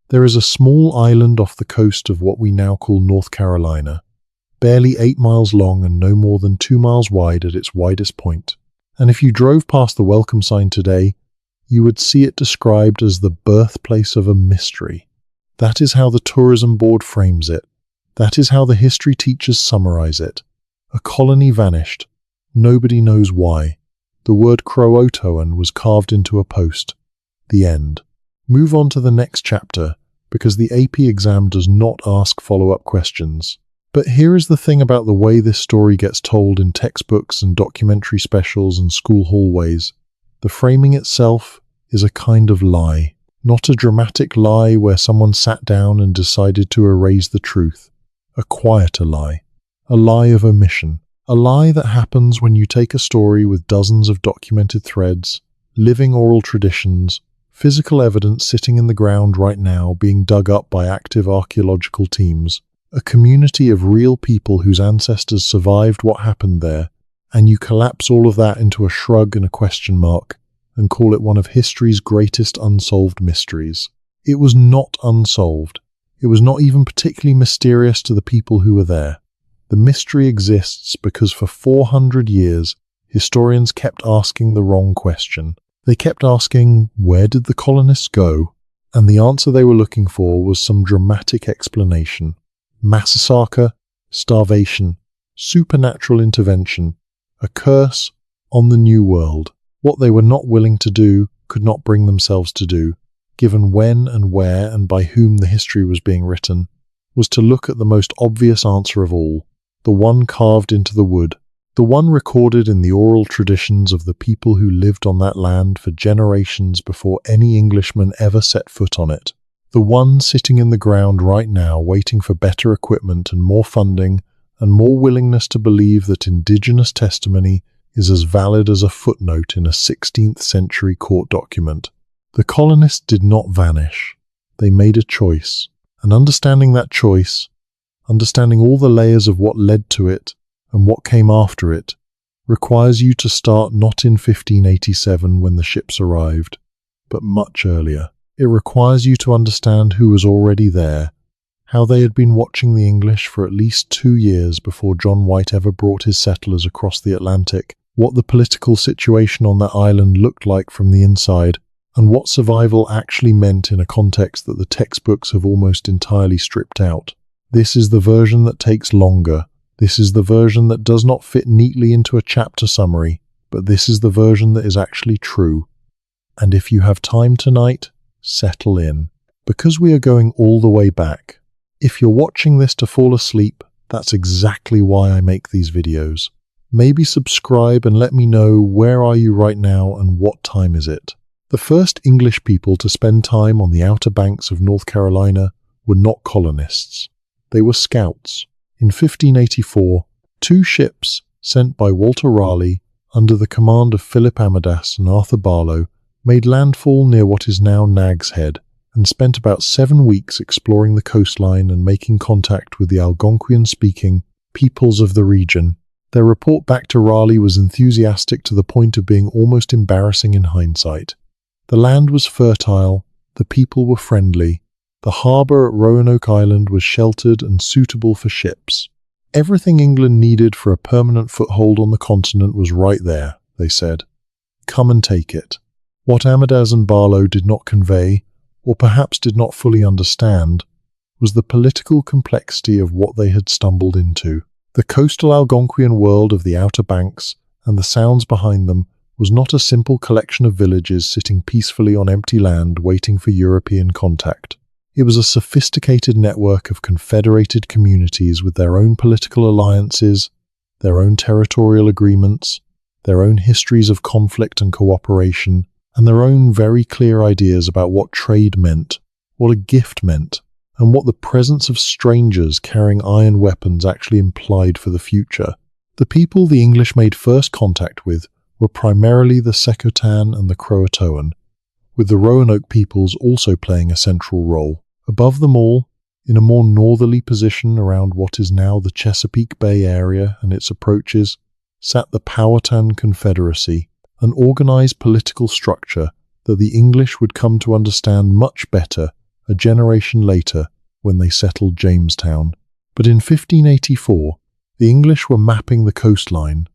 There is a small island off the coast of what we now call North Carolina, barely 8 miles long and no more than 2 miles wide at its widest point. And if you drove past the welcome sign today, you would see it described as the birthplace of a mystery. That is how the tourism board frames it. That is how the history teachers summarize it. A colony vanished. Nobody knows why. The word CROATOAN was carved into a post. The end. Move on to the next chapter, because the AP exam does not ask follow-up questions. But here is the thing about the way this story gets told in textbooks and documentary specials and school hallways. The framing itself is a kind of lie. Not a dramatic lie where someone sat down and decided to erase the truth. A quieter lie. A lie of omission. A lie that happens when you take a story with dozens of documented threads, living oral traditions, physical evidence sitting in the ground right now being dug up by active archaeological teams, a community of real people whose ancestors survived what happened there, and you collapse all of that into a shrug and a question mark and call it one of history's greatest unsolved mysteries. It was not unsolved. It was not even particularly mysterious to the people who were there. The mystery exists because for 400 years, historians kept asking the wrong question. They kept asking, where did the colonists go? And the answer they were looking for was some dramatic explanation. Massacre, starvation, supernatural intervention, a curse on the New World. What they were not willing to do, could not bring themselves to do, given when and where and by whom the history was being written, was to look at the most obvious answer of all, the one carved into the wood, the one recorded in the oral traditions of the people who lived on that land for generations before any Englishman ever set foot on it, the one sitting in the ground right now waiting for better equipment and more funding and more willingness to believe that Indigenous testimony is as valid as a footnote in a 16th century court document. The colonists did not vanish. They made a choice, and understanding that choice, understanding all the layers of what led to it and what came after it, requires you to start not in 1587 when the ships arrived, but much earlier. It requires you to understand who was already there, how they had been watching the English for at least 2 years before John White ever brought his settlers across the Atlantic, what the political situation on that island looked like from the inside, and what survival actually meant in a context that the textbooks have almost entirely stripped out. This is the version that takes longer. This is the version that does not fit neatly into a chapter summary, but this is the version that is actually true. And if you have time tonight, settle in, because we are going all the way back. If you're watching this to fall asleep, that's exactly why I make these videos. Maybe subscribe and let me know where are you right now and what time is it. The first English people to spend time on the Outer Banks of North Carolina were not colonists. They were scouts. In 1584, 2 ships sent by Walter Raleigh under the command of Philip Amadas and Arthur Barlow made landfall near what is now Nag's Head and spent about 7 weeks exploring the coastline and making contact with the Algonquian-speaking peoples of the region. Their report back to Raleigh was enthusiastic to the point of being almost embarrassing in hindsight. The land was fertile, the people were friendly, the harbour at Roanoke Island was sheltered and suitable for ships. Everything England needed for a permanent foothold on the continent was right there, they said. Come and take it. What Amadas and Barlow did not convey, or perhaps did not fully understand, was the political complexity of what they had stumbled into. The coastal Algonquian world of the Outer Banks and the sounds behind them was not a simple collection of villages sitting peacefully on empty land waiting for European contact. It was a sophisticated network of confederated communities with their own political alliances, their own territorial agreements, their own histories of conflict and cooperation, and their own very clear ideas about what trade meant, what a gift meant, and what the presence of strangers carrying iron weapons actually implied for the future. The people the English made first contact with were primarily the CROATOAN and the CROATOAN, with the Roanoke peoples also playing a central role. Above them all, in a more northerly position around what is now the Chesapeake Bay area and its approaches, sat the Powhatan Confederacy, an organized political structure that the English would come to understand much better a generation later when they settled Jamestown. But in 1584, the English were mapping the coastline,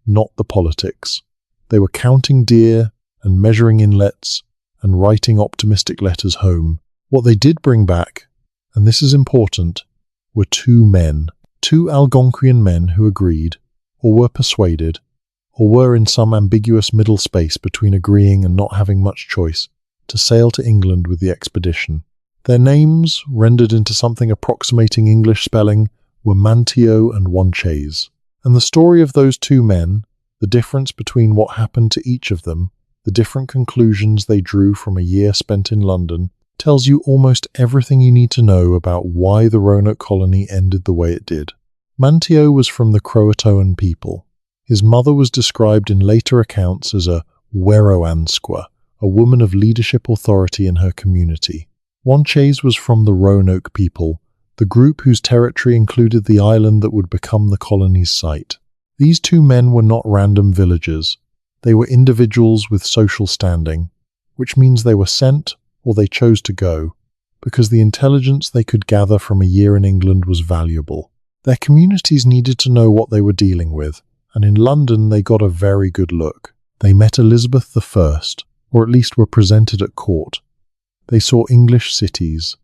not the politics. They were counting deer and measuring inlets and writing optimistic letters home. What they did bring back, and this is important, were two men, two Algonquian men who agreed, or were persuaded, or were in some ambiguous middle space between agreeing and not having much choice, to sail to England with the expedition. Their names, rendered into something approximating English spelling, were Manteo and Wanchese. And the story of those two men, the difference between what happened to each of them, the different conclusions they drew from a year spent in London, tells you almost everything you need to know about why the Roanoke colony ended the way it did. Manteo was from the CROATOAN people. His mother was described in later accounts as a Weroansqua, a woman of leadership authority in her community. Wanchese was from the Roanoke people, the group whose territory included the island that would become the colony's site. These two men were not random villagers. They were individuals with social standing, which means they were sent or they chose to go, because the intelligence they could gather from a year in England was valuable. Their communities needed to know what they were dealing with, and in London they got a very good look. They met Elizabeth I, or at least were presented at court. They saw English cities.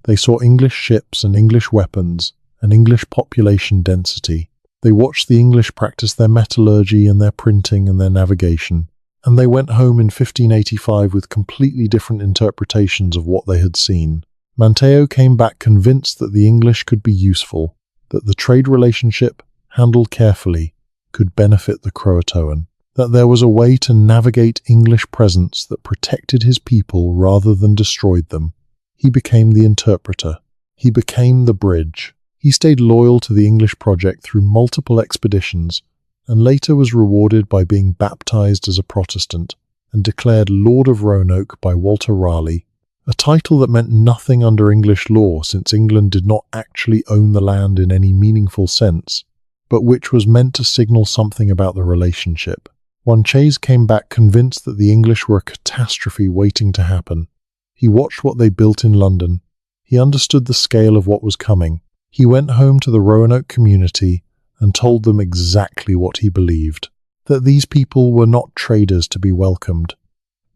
They saw English ships and English weapons and English population density. They watched the English practice their metallurgy and their printing and their navigation. And they went home in 1585 with completely different interpretations of what they had seen. Manteo came back convinced that the English could be useful, that the trade relationship, handled carefully, could benefit the CROATOAN, that there was a way to navigate English presence that protected his people rather than destroyed them. He became the interpreter. He became the bridge. He stayed loyal to the English project through multiple expeditions, and later was rewarded by being baptized as a Protestant and declared Lord of Roanoke by Walter Raleigh, a title that meant nothing under English law since England did not actually own the land in any meaningful sense, but which was meant to signal something about the relationship. Wanchese came back convinced that the English were a catastrophe waiting to happen. He watched what they built in London. He understood the scale of what was coming. He went home to the Roanoke community and told them exactly what he believed, that these people were not traders to be welcomed.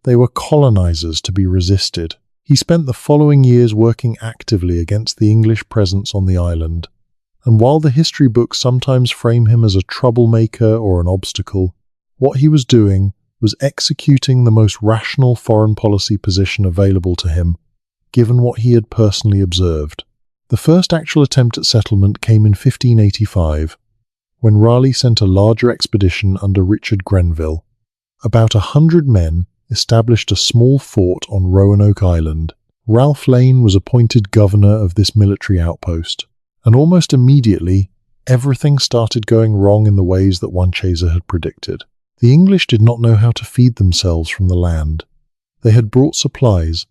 They were colonizers to be resisted. He spent the following years working actively against the English presence on the island, and while the history books sometimes frame him as a troublemaker or an obstacle, what he was doing was executing the most rational foreign policy position available to him, given what he had personally observed. The first actual attempt at settlement came in 1585, when Raleigh sent a larger expedition under Richard Grenville. About 100 men established a small fort on Roanoke Island. Ralph Lane was appointed governor of this military outpost, and almost immediately, everything started going wrong in the ways that Wanchese had predicted. The English did not know how to feed themselves from the land. They had brought supplies,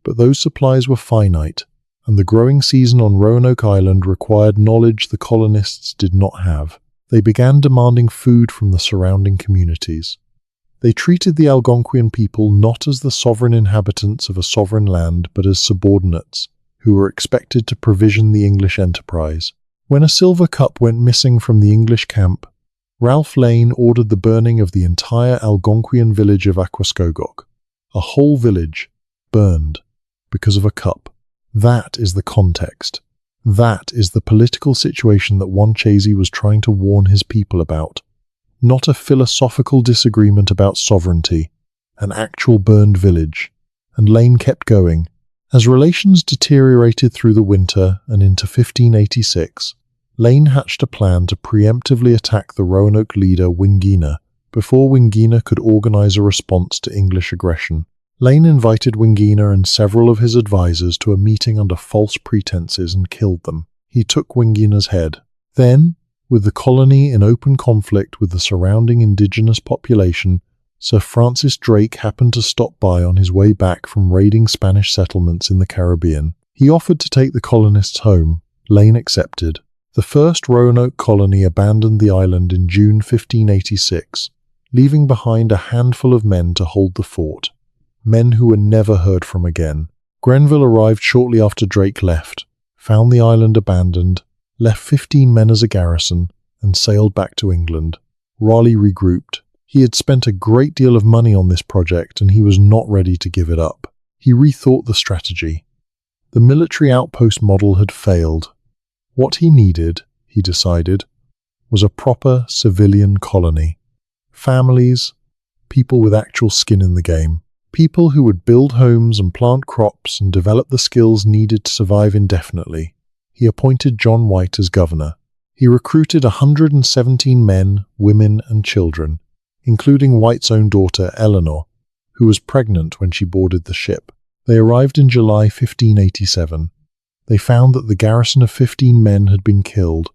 but those supplies were finite, and the growing season on Roanoke Island required knowledge the colonists did not have. They began demanding food from the surrounding communities. They treated the Algonquian people not as the sovereign inhabitants of a sovereign land, but as subordinates, who were expected to provision the English enterprise. When a silver cup went missing from the English camp, Ralph Lane ordered the burning of the entire Algonquian village of Aquascogoc. A whole village burned because of a cup. That is the context. That is the political situation that Wanchese was trying to warn his people about. Not a philosophical disagreement about sovereignty, an actual burned village. And Lane kept going. As relations deteriorated through the winter and into 1586, Lane hatched a plan to preemptively attack the Roanoke leader Wingina before Wingina could organize a response to English aggression. Lane invited Wingina and several of his advisors to a meeting under false pretenses and killed them. He took Wingina's head. Then, with the colony in open conflict with the surrounding indigenous population, Sir Francis Drake happened to stop by on his way back from raiding Spanish settlements in the Caribbean. He offered to take the colonists home. Lane accepted. The first Roanoke colony abandoned the island in June 1586, leaving behind a handful of men to hold the fort. Men who were never heard from again. Grenville arrived shortly after Drake left, found the island abandoned, left 15 men as a garrison, and sailed back to England. Raleigh regrouped. He had spent a great deal of money on this project and he was not ready to give it up. He rethought the strategy. The military outpost model had failed. What he needed, he decided, was a proper civilian colony. Families, people with actual skin in the game. People who would build homes and plant crops and develop the skills needed to survive indefinitely. He appointed John White as governor. He recruited 117 men, women, and children, including White's own daughter, Eleanor, who was pregnant when she boarded the ship. They arrived in July 1587. They found that the garrison of 15 men had been killed,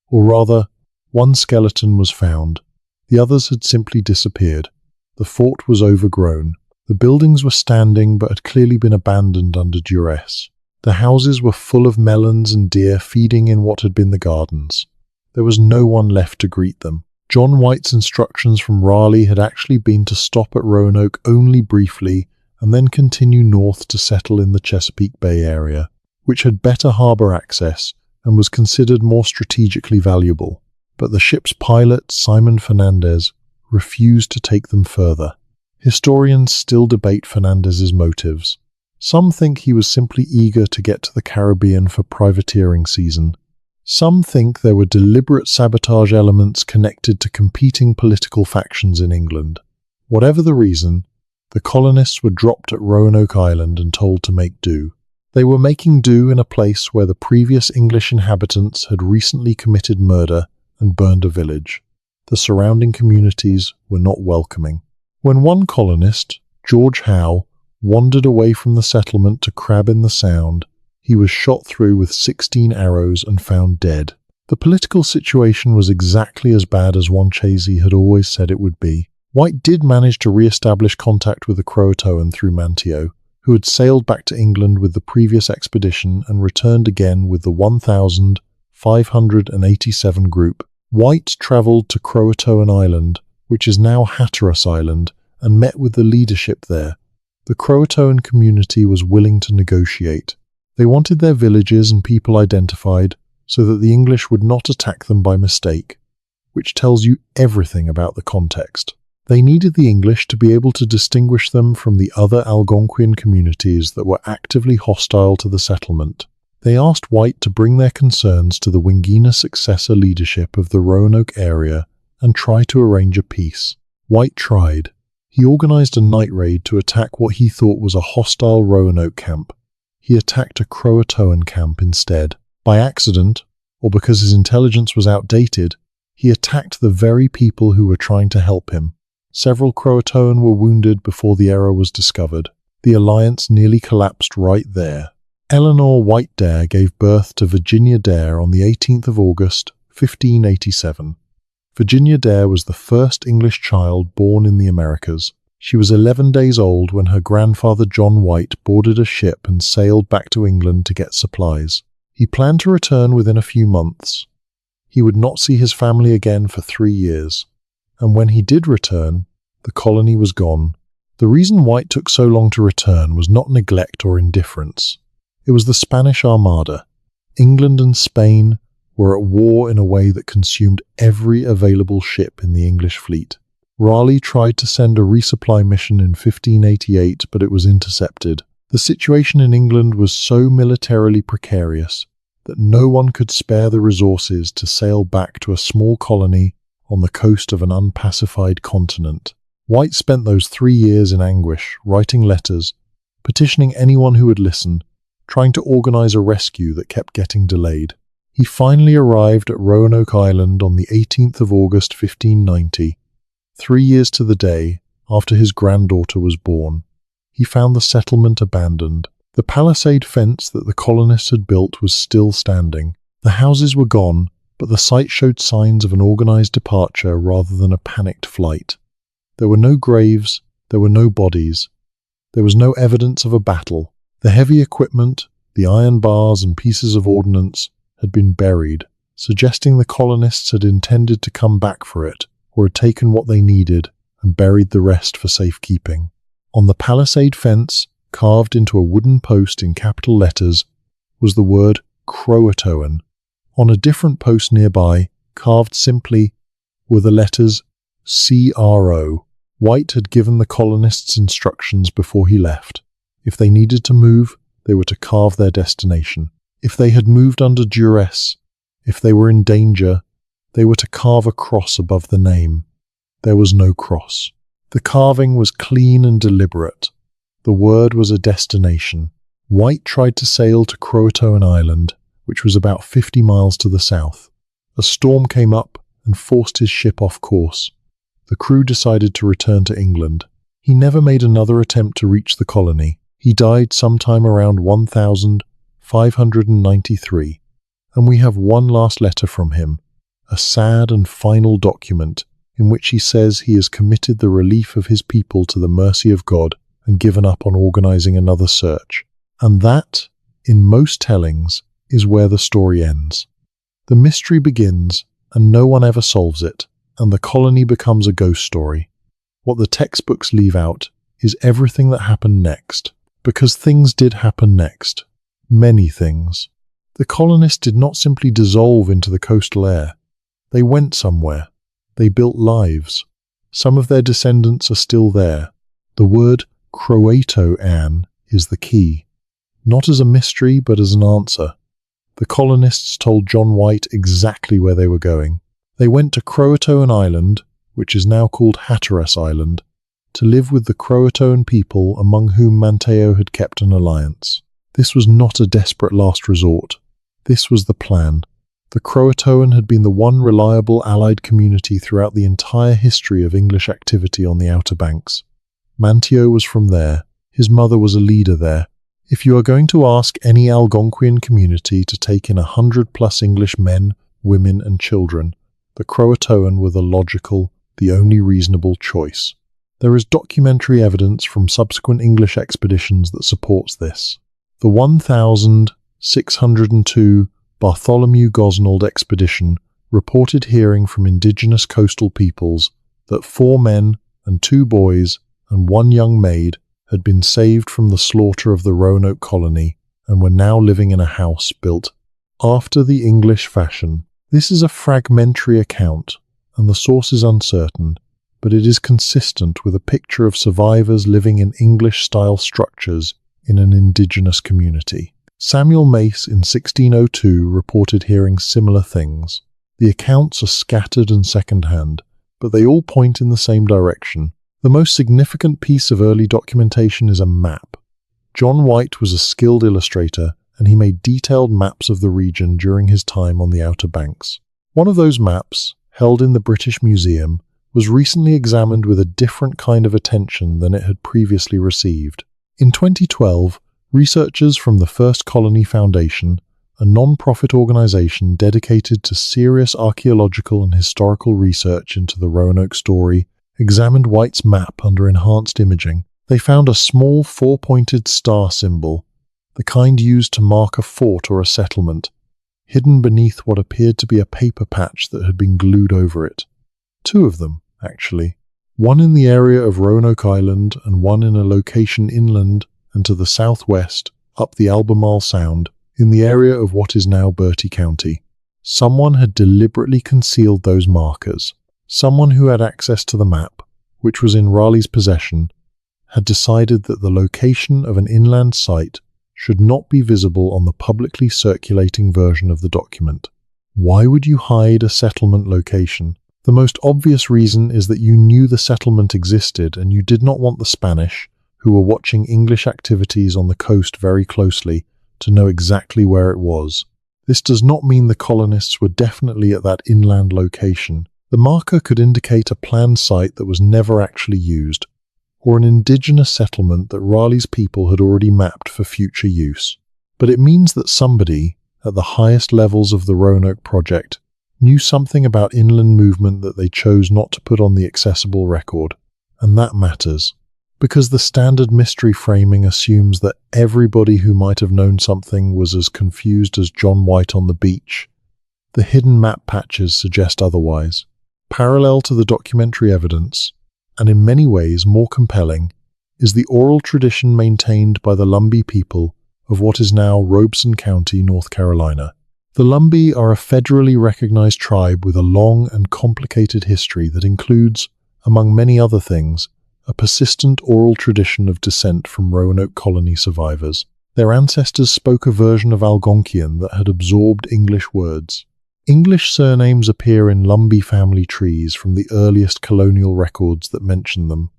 or rather, one skeleton was found. The others had simply disappeared. The fort was overgrown. The buildings were standing but had clearly been abandoned under duress. The houses were full of melons and deer feeding in what had been the gardens. There was no one left to greet them. John White's instructions from Raleigh had actually been to stop at Roanoke only briefly and then continue north to settle in the Chesapeake Bay area, which had better harbour access and was considered more strategically valuable. But the ship's pilot, Simon Fernandez, refused to take them further. Historians still debate Fernandez's motives. Some think he was simply eager to get to the Caribbean for privateering season. Some think there were deliberate sabotage elements connected to competing political factions in England. Whatever the reason, the colonists were dropped at Roanoke Island and told to make do. They were making do in a place where the previous English inhabitants had recently committed murder and burned a village. The surrounding communities were not welcoming. When one colonist, George Howe, wandered away from the settlement to Crab in the Sound, he was shot through with 16 arrows and found dead. The political situation was exactly as bad as Wanchese had always said it would be. White did manage to re-establish contact with the CROATOAN through Manteo, who had sailed back to England with the previous expedition and returned again with the 1,587 group. White travelled to CROATOAN Island, which is now Hatteras Island, and met with the leadership there. The CROATOAN community was willing to negotiate. They wanted their villages and people identified so that the English would not attack them by mistake, which tells you everything about the context. They needed the English to be able to distinguish them from the other Algonquian communities that were actively hostile to the settlement. They asked White to bring their concerns to the Wingina successor leadership of the Roanoke area and try to arrange a peace. White tried. He organized a night raid to attack what he thought was a hostile Roanoke camp. He attacked a CROATOAN camp instead. By accident, or because his intelligence was outdated, he attacked the very people who were trying to help him. Several CROATOAN were wounded before the error was discovered. The alliance nearly collapsed right there. Eleanor White Dare gave birth to Virginia Dare on the 18th of August, 1587. Virginia Dare was the first English child born in the Americas. She was 11 days old when her grandfather John White boarded a ship and sailed back to England to get supplies. He planned to return within a few months. He would not see his family again for 3 years. And when he did return, the colony was gone. The reason White took so long to return was not neglect or indifference. It was the Spanish Armada. England and Spain were at war in a way that consumed every available ship in the English fleet. Raleigh tried to send a resupply mission in 1588, but it was intercepted. The situation in England was so militarily precarious that no one could spare the resources to sail back to a small colony on the coast of an unpacified continent. White spent those 3 years in anguish, writing letters, petitioning anyone who would listen, trying to organize a rescue that kept getting delayed. He finally arrived at Roanoke Island on the 18th of August 1590, 3 years to the day after his granddaughter was born. He found the settlement abandoned. The palisade fence that the colonists had built was still standing. The houses were gone, but the site showed signs of an organized departure rather than a panicked flight. There were no graves, there were no bodies. There was no evidence of a battle. The heavy equipment, the iron bars and pieces of ordnance, had been buried, suggesting the colonists had intended to come back for it, or had taken what they needed and buried the rest for safekeeping. On the palisade fence, carved into a wooden post in capital letters, was the word CROATOAN. On a different post nearby, carved simply, were the letters CRO. White had given the colonists instructions before he left. If they needed to move, they were to carve their destination. If they had moved under duress, if they were in danger, they were to carve a cross above the name. There was no cross. The carving was clean and deliberate. The word was a destination. White tried to sail to CROATOAN Island, which was about 50 miles to the south. A storm came up and forced his ship off course. The crew decided to return to England. He never made another attempt to reach the colony. He died sometime around 1593, and we have one last letter from him, a sad and final document in which he says he has committed the relief of his people to the mercy of God and given up on organizing another search. And that, in most tellings, is where the story ends. The mystery begins, and no one ever solves it, and the colony becomes a ghost story. What the textbooks leave out is everything that happened next, because things did happen next. Many things. The colonists did not simply dissolve into the coastal air. They went somewhere. They built lives. Some of their descendants are still there. The word CROATOAN is the key. Not as a mystery, but as an answer. The colonists told John White exactly where they were going. They went to CROATOAN Island, which is now called Hatteras Island, to live with the CROATOAN people among whom Manteo had kept an alliance. This was not a desperate last resort. This was the plan. The CROATOAN had been the one reliable allied community throughout the entire history of English activity on the Outer Banks. Manteo was from there. His mother was a leader there. If you are going to ask any Algonquian community to take in 100+ English men, women and children, the CROATOAN were the logical, the only reasonable choice. There is documentary evidence from subsequent English expeditions that supports this. The 1602 Bartholomew Gosnold expedition reported hearing from indigenous coastal peoples that 4 men and 2 boys and 1 young maid had been saved from the slaughter of the Roanoke colony and were now living in a house built after the English fashion. This is a fragmentary account, and the source is uncertain, but it is consistent with a picture of survivors living in English-style structures in an indigenous community. Samuel Mace in 1602 reported hearing similar things. The accounts are scattered and second-hand, but they all point in the same direction. The most significant piece of early documentation is a map. John White was a skilled illustrator, and he made detailed maps of the region during his time on the Outer Banks. One of those maps, held in the British Museum, was recently examined with a different kind of attention than it had previously received. In 2012, researchers from the First Colony Foundation, a non-profit organization dedicated to serious archaeological and historical research into the Roanoke story, examined White's map under enhanced imaging. They found a small 4-pointed star symbol, the kind used to mark a fort or a settlement, hidden beneath what appeared to be a paper patch that had been glued over it. 2 of them, actually. One in the area of Roanoke Island and one in a location inland and to the southwest, up the Albemarle Sound, in the area of what is now Bertie County. Someone had deliberately concealed those markers. Someone who had access to the map, which was in Raleigh's possession, had decided that the location of an inland site should not be visible on the publicly circulating version of the document. Why would you hide a settlement location? The most obvious reason is that you knew the settlement existed and you did not want the Spanish, who were watching English activities on the coast very closely, to know exactly where it was. This does not mean the colonists were definitely at that inland location. The marker could indicate a planned site that was never actually used, or an indigenous settlement that Raleigh's people had already mapped for future use. But it means that somebody, at the highest levels of the Roanoke project, knew something about inland movement that they chose not to put on the accessible record. And that matters, because the standard mystery framing assumes that everybody who might have known something was as confused as John White on the beach. The hidden map patches suggest otherwise. Parallel to the documentary evidence, and in many ways more compelling, is the oral tradition maintained by the Lumbee people of what is now Robeson County, North Carolina. The Lumbee are a federally recognized tribe with a long and complicated history that includes, among many other things, a persistent oral tradition of descent from Roanoke colony survivors. Their ancestors spoke a version of Algonquian that had absorbed English words. English surnames appear in Lumbee family trees from the earliest colonial records that mention them.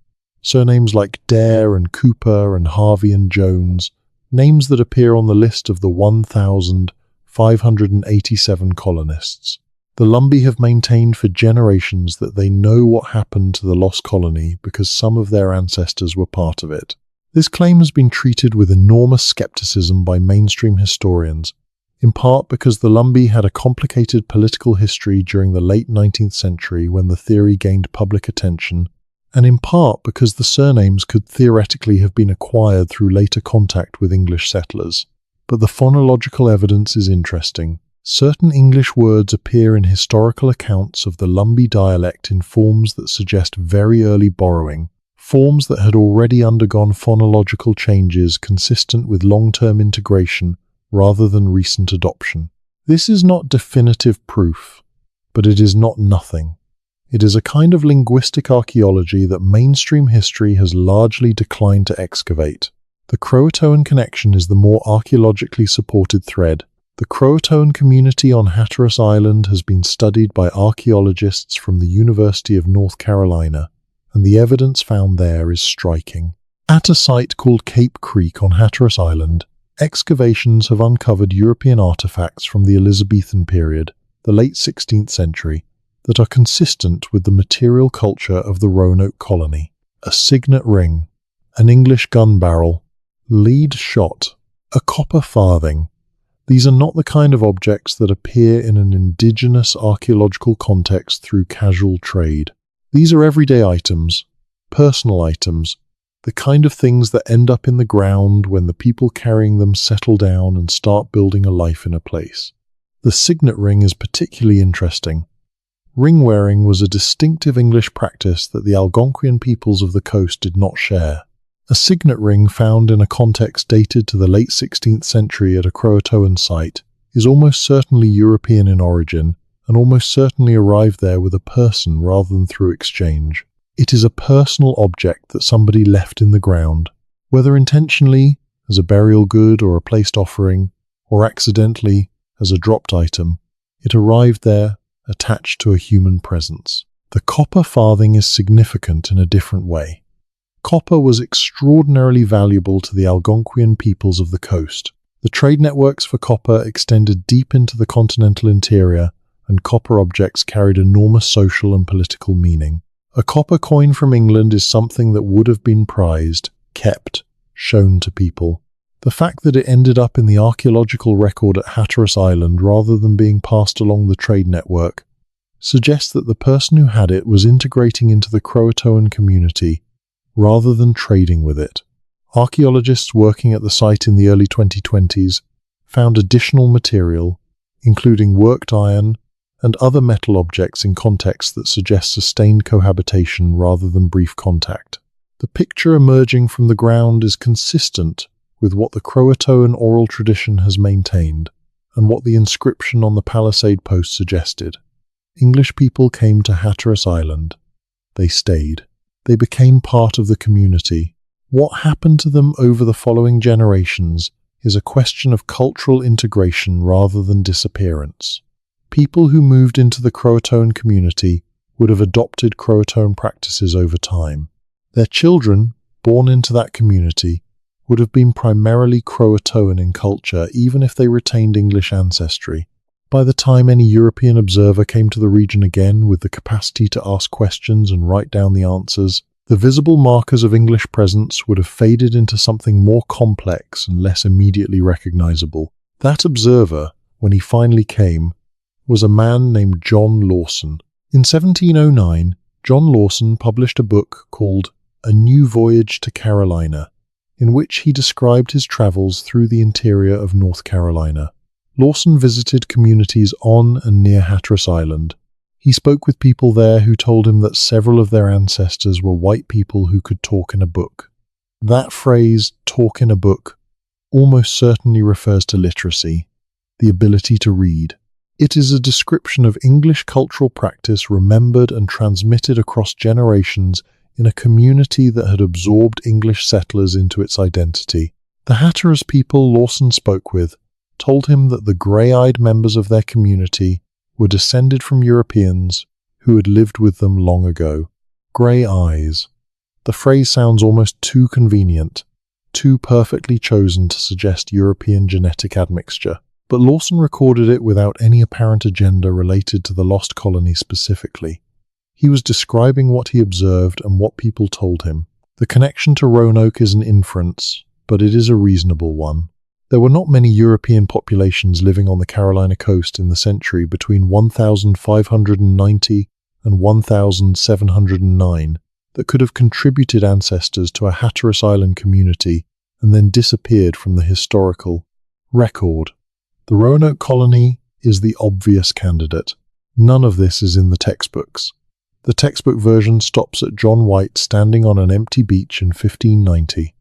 Surnames like Dare and Cooper and Harvey and Jones, names that appear on the list of the 1,587 colonists. The Lumbee have maintained for generations that they know what happened to the Lost Colony because some of their ancestors were part of it. This claim has been treated with enormous skepticism by mainstream historians, in part because the Lumbee had a complicated political history during the late 19th century when the theory gained public attention, and in part because the surnames could theoretically have been acquired through later contact with English settlers. But the phonological evidence is interesting. Certain English words appear in historical accounts of the Lumbee dialect in forms that suggest very early borrowing, forms that had already undergone phonological changes consistent with long-term integration rather than recent adoption. This is not definitive proof, but it is not nothing. It is a kind of linguistic archaeology that mainstream history has largely declined to excavate. The CROATOAN connection is the more archaeologically supported thread. The CROATOAN community on Hatteras Island has been studied by archaeologists from the University of North Carolina, and the evidence found there is striking. At a site called Cape Creek on Hatteras Island, excavations have uncovered European artifacts from the Elizabethan period, the late 16th century, that are consistent with the material culture of the Roanoke colony. A signet ring, an English gun barrel, lead shot, a copper farthing. These are not the kind of objects that appear in an indigenous archaeological context through casual trade. These are everyday items, personal items, the kind of things that end up in the ground when the people carrying them settle down and start building a life in a place. The signet ring is particularly interesting. Ring wearing was a distinctive English practice that the Algonquian peoples of the coast did not share. A signet ring found in a context dated to the late 16th century at a CROATOAN site is almost certainly European in origin and almost certainly arrived there with a person rather than through exchange. It is a personal object that somebody left in the ground, whether intentionally as a burial good or a placed offering, or accidentally as a dropped item. It arrived there attached to a human presence. The copper farthing is significant in a different way. Copper was extraordinarily valuable to the Algonquian peoples of the coast. The trade networks for copper extended deep into the continental interior, and copper objects carried enormous social and political meaning. A copper coin from England is something that would have been prized, kept, shown to people. The fact that it ended up in the archaeological record at Hatteras Island rather than being passed along the trade network suggests that the person who had it was integrating into the CROATOAN community rather than trading with it. Archaeologists working at the site in the early 2020s found additional material, including worked iron and other metal objects in contexts that suggest sustained cohabitation rather than brief contact. The picture emerging from the ground is consistent with what the CROATOAN oral tradition has maintained and what the inscription on the palisade post suggested. English people came to Hatteras Island. They stayed. They became part of the community. What happened to them over the following generations is a question of cultural integration rather than disappearance. People who moved into the CROATOAN community would have adopted CROATOAN practices over time. Their children, born into that community, would have been primarily CROATOAN in culture even if they retained English ancestry. By the time any European observer came to the region again with the capacity to ask questions and write down the answers, the visible markers of English presence would have faded into something more complex and less immediately recognizable. That observer, when he finally came, was a man named John Lawson. In 1709, John Lawson published a book called A New Voyage to Carolina, in which he described his travels through the interior of North Carolina. Lawson visited communities on and near Hatteras Island. He spoke with people there who told him that several of their ancestors were white people who could talk in a book. That phrase, talk in a book, almost certainly refers to literacy, the ability to read. It is a description of English cultural practice remembered and transmitted across generations in a community that had absorbed English settlers into its identity. The Hatteras people Lawson spoke with told him that the grey-eyed members of their community were descended from Europeans who had lived with them long ago. Grey eyes. The phrase sounds almost too convenient, too perfectly chosen to suggest European genetic admixture. But Lawson recorded it without any apparent agenda related to the Lost Colony specifically. He was describing what he observed and what people told him. The connection to Roanoke is an inference, but it is a reasonable one. There were not many European populations living on the Carolina coast in the century between 1590 and 1709 that could have contributed ancestors to a Hatteras Island community and then disappeared from the historical record. The Roanoke colony is the obvious candidate. None of this is in the textbooks. The textbook version stops at John White standing on an empty beach in 1590.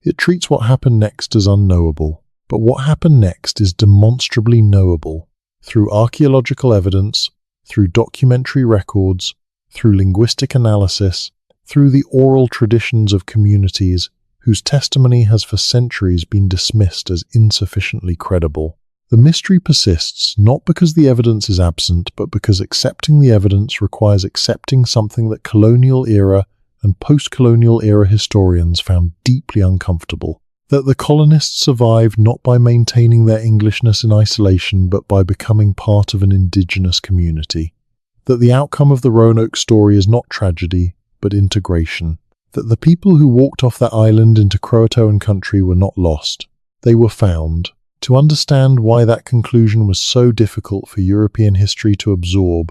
It treats what happened next as unknowable, but what happened next is demonstrably knowable through archaeological evidence, through documentary records, through linguistic analysis, through the oral traditions of communities whose testimony has for centuries been dismissed as insufficiently credible. The mystery persists not because the evidence is absent, but because accepting the evidence requires accepting something that colonial era and post-colonial era historians found deeply uncomfortable. That the colonists survived not by maintaining their Englishness in isolation, but by becoming part of an indigenous community. That the outcome of the Roanoke story is not tragedy, but integration. That the people who walked off that island into CROATOAN country were not lost. They were found. To understand why that conclusion was so difficult for European history to absorb,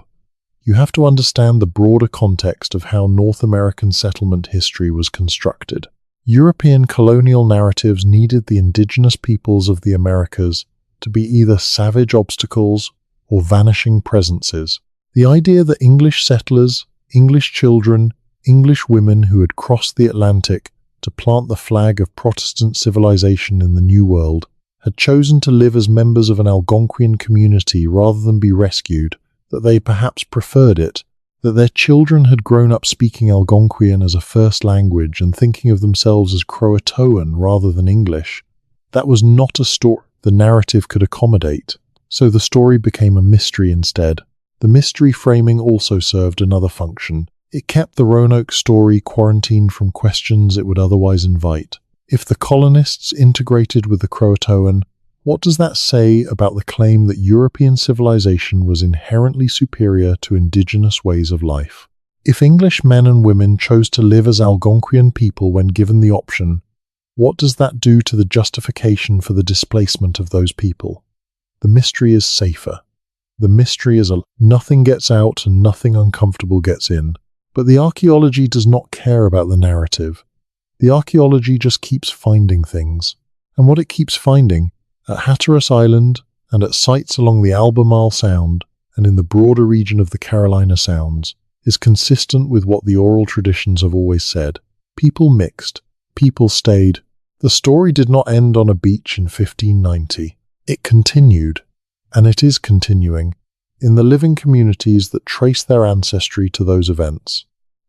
you have to understand the broader context of how North American settlement history was constructed. European colonial narratives needed the indigenous peoples of the Americas to be either savage obstacles or vanishing presences. The idea that English settlers, English children, English women who had crossed the Atlantic to plant the flag of Protestant civilization in the New World had chosen to live as members of an Algonquian community rather than be rescued, that they perhaps preferred it, that their children had grown up speaking Algonquian as a first language and thinking of themselves as CROATOAN rather than English. That was not a story the narrative could accommodate, so the story became a mystery instead. The mystery framing also served another function. It kept the Roanoke story quarantined from questions it would otherwise invite. If the colonists integrated with the CROATOAN, what does that say about the claim that European civilization was inherently superior to indigenous ways of life? If English men and women chose to live as Algonquian people when given the option, what does that do to the justification for the displacement of those people? The mystery is safer. The mystery is nothing gets out and nothing uncomfortable gets in. But the archaeology does not care about the narrative. The archaeology just keeps finding things. And what it keeps finding, at Hatteras Island and at sites along the Albemarle Sound and in the broader region of the Carolina Sounds, is consistent with what the oral traditions have always said. People mixed. People stayed. The story did not end on a beach in 1590. It continued, and it is continuing, in the living communities that trace their ancestry to those events.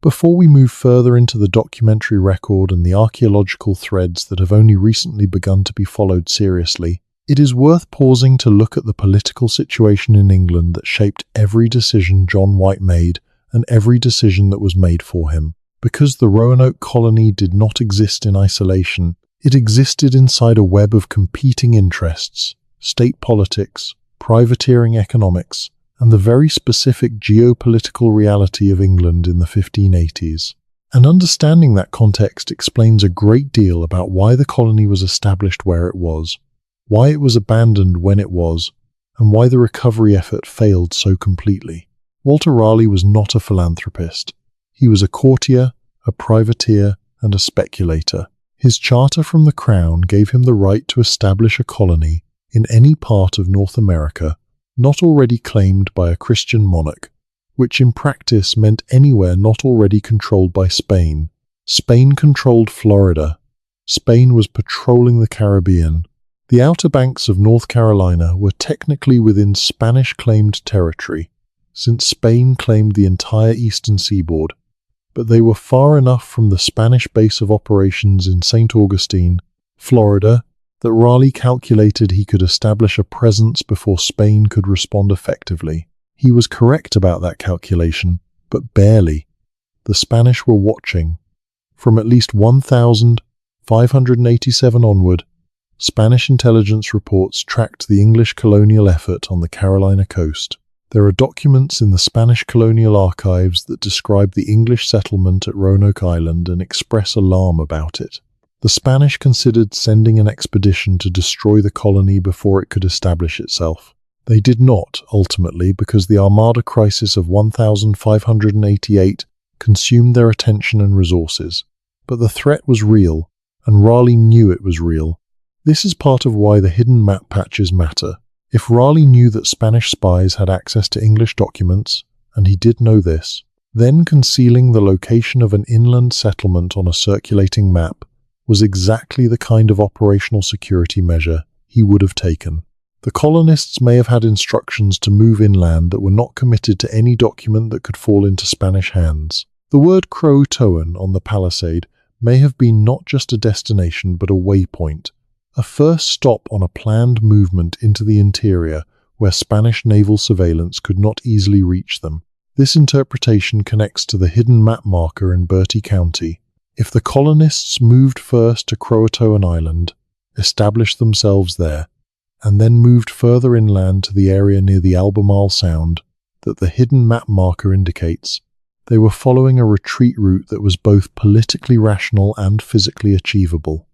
Before we move further into the documentary record and the archaeological threads that have only recently begun to be followed seriously, it is worth pausing to look at the political situation in England that shaped every decision John White made and every decision that was made for him. Because the Roanoke colony did not exist in isolation, it existed inside a web of competing interests, state politics, privateering economics, and the very specific geopolitical reality of England in the 1580s. And understanding that context explains a great deal about why the colony was established where it was, why it was abandoned when it was, and why the recovery effort failed so completely. Walter Raleigh was not a philanthropist. He was a courtier, a privateer, and a speculator. His charter from the Crown gave him the right to establish a colony in any part of North America not already claimed by a Christian monarch, which in practice meant anywhere not already controlled by Spain. Spain controlled Florida, Spain was patrolling the Caribbean. The Outer Banks of North Carolina were technically within Spanish-claimed territory, since Spain claimed the entire eastern seaboard, but they were far enough from the Spanish base of operations in St. Augustine, Florida, that Raleigh calculated he could establish a presence before Spain could respond effectively. He was correct about that calculation, but barely. The Spanish were watching. From at least 1587 onward, Spanish intelligence reports tracked the English colonial effort on the Carolina coast. There are documents in the Spanish colonial archives that describe the English settlement at Roanoke Island and express alarm about it. The Spanish considered sending an expedition to destroy the colony before it could establish itself. They did not, ultimately, because the Armada crisis of 1588 consumed their attention and resources. But the threat was real, and Raleigh knew it was real. This is part of why the hidden map patches matter. If Raleigh knew that Spanish spies had access to English documents, and he did know this, then concealing the location of an inland settlement on a circulating map was exactly the kind of operational security measure he would have taken. The colonists may have had instructions to move inland that were not committed to any document that could fall into Spanish hands. The word CROATOAN on the palisade may have been not just a destination but a waypoint, a first stop on a planned movement into the interior where Spanish naval surveillance could not easily reach them. This interpretation connects to the hidden map marker in Bertie County. If the colonists moved first to CROATOAN Island, established themselves there, and then moved further inland to the area near the Albemarle Sound that the hidden map marker indicates, they were following a retreat route that was both politically rational and physically achievable.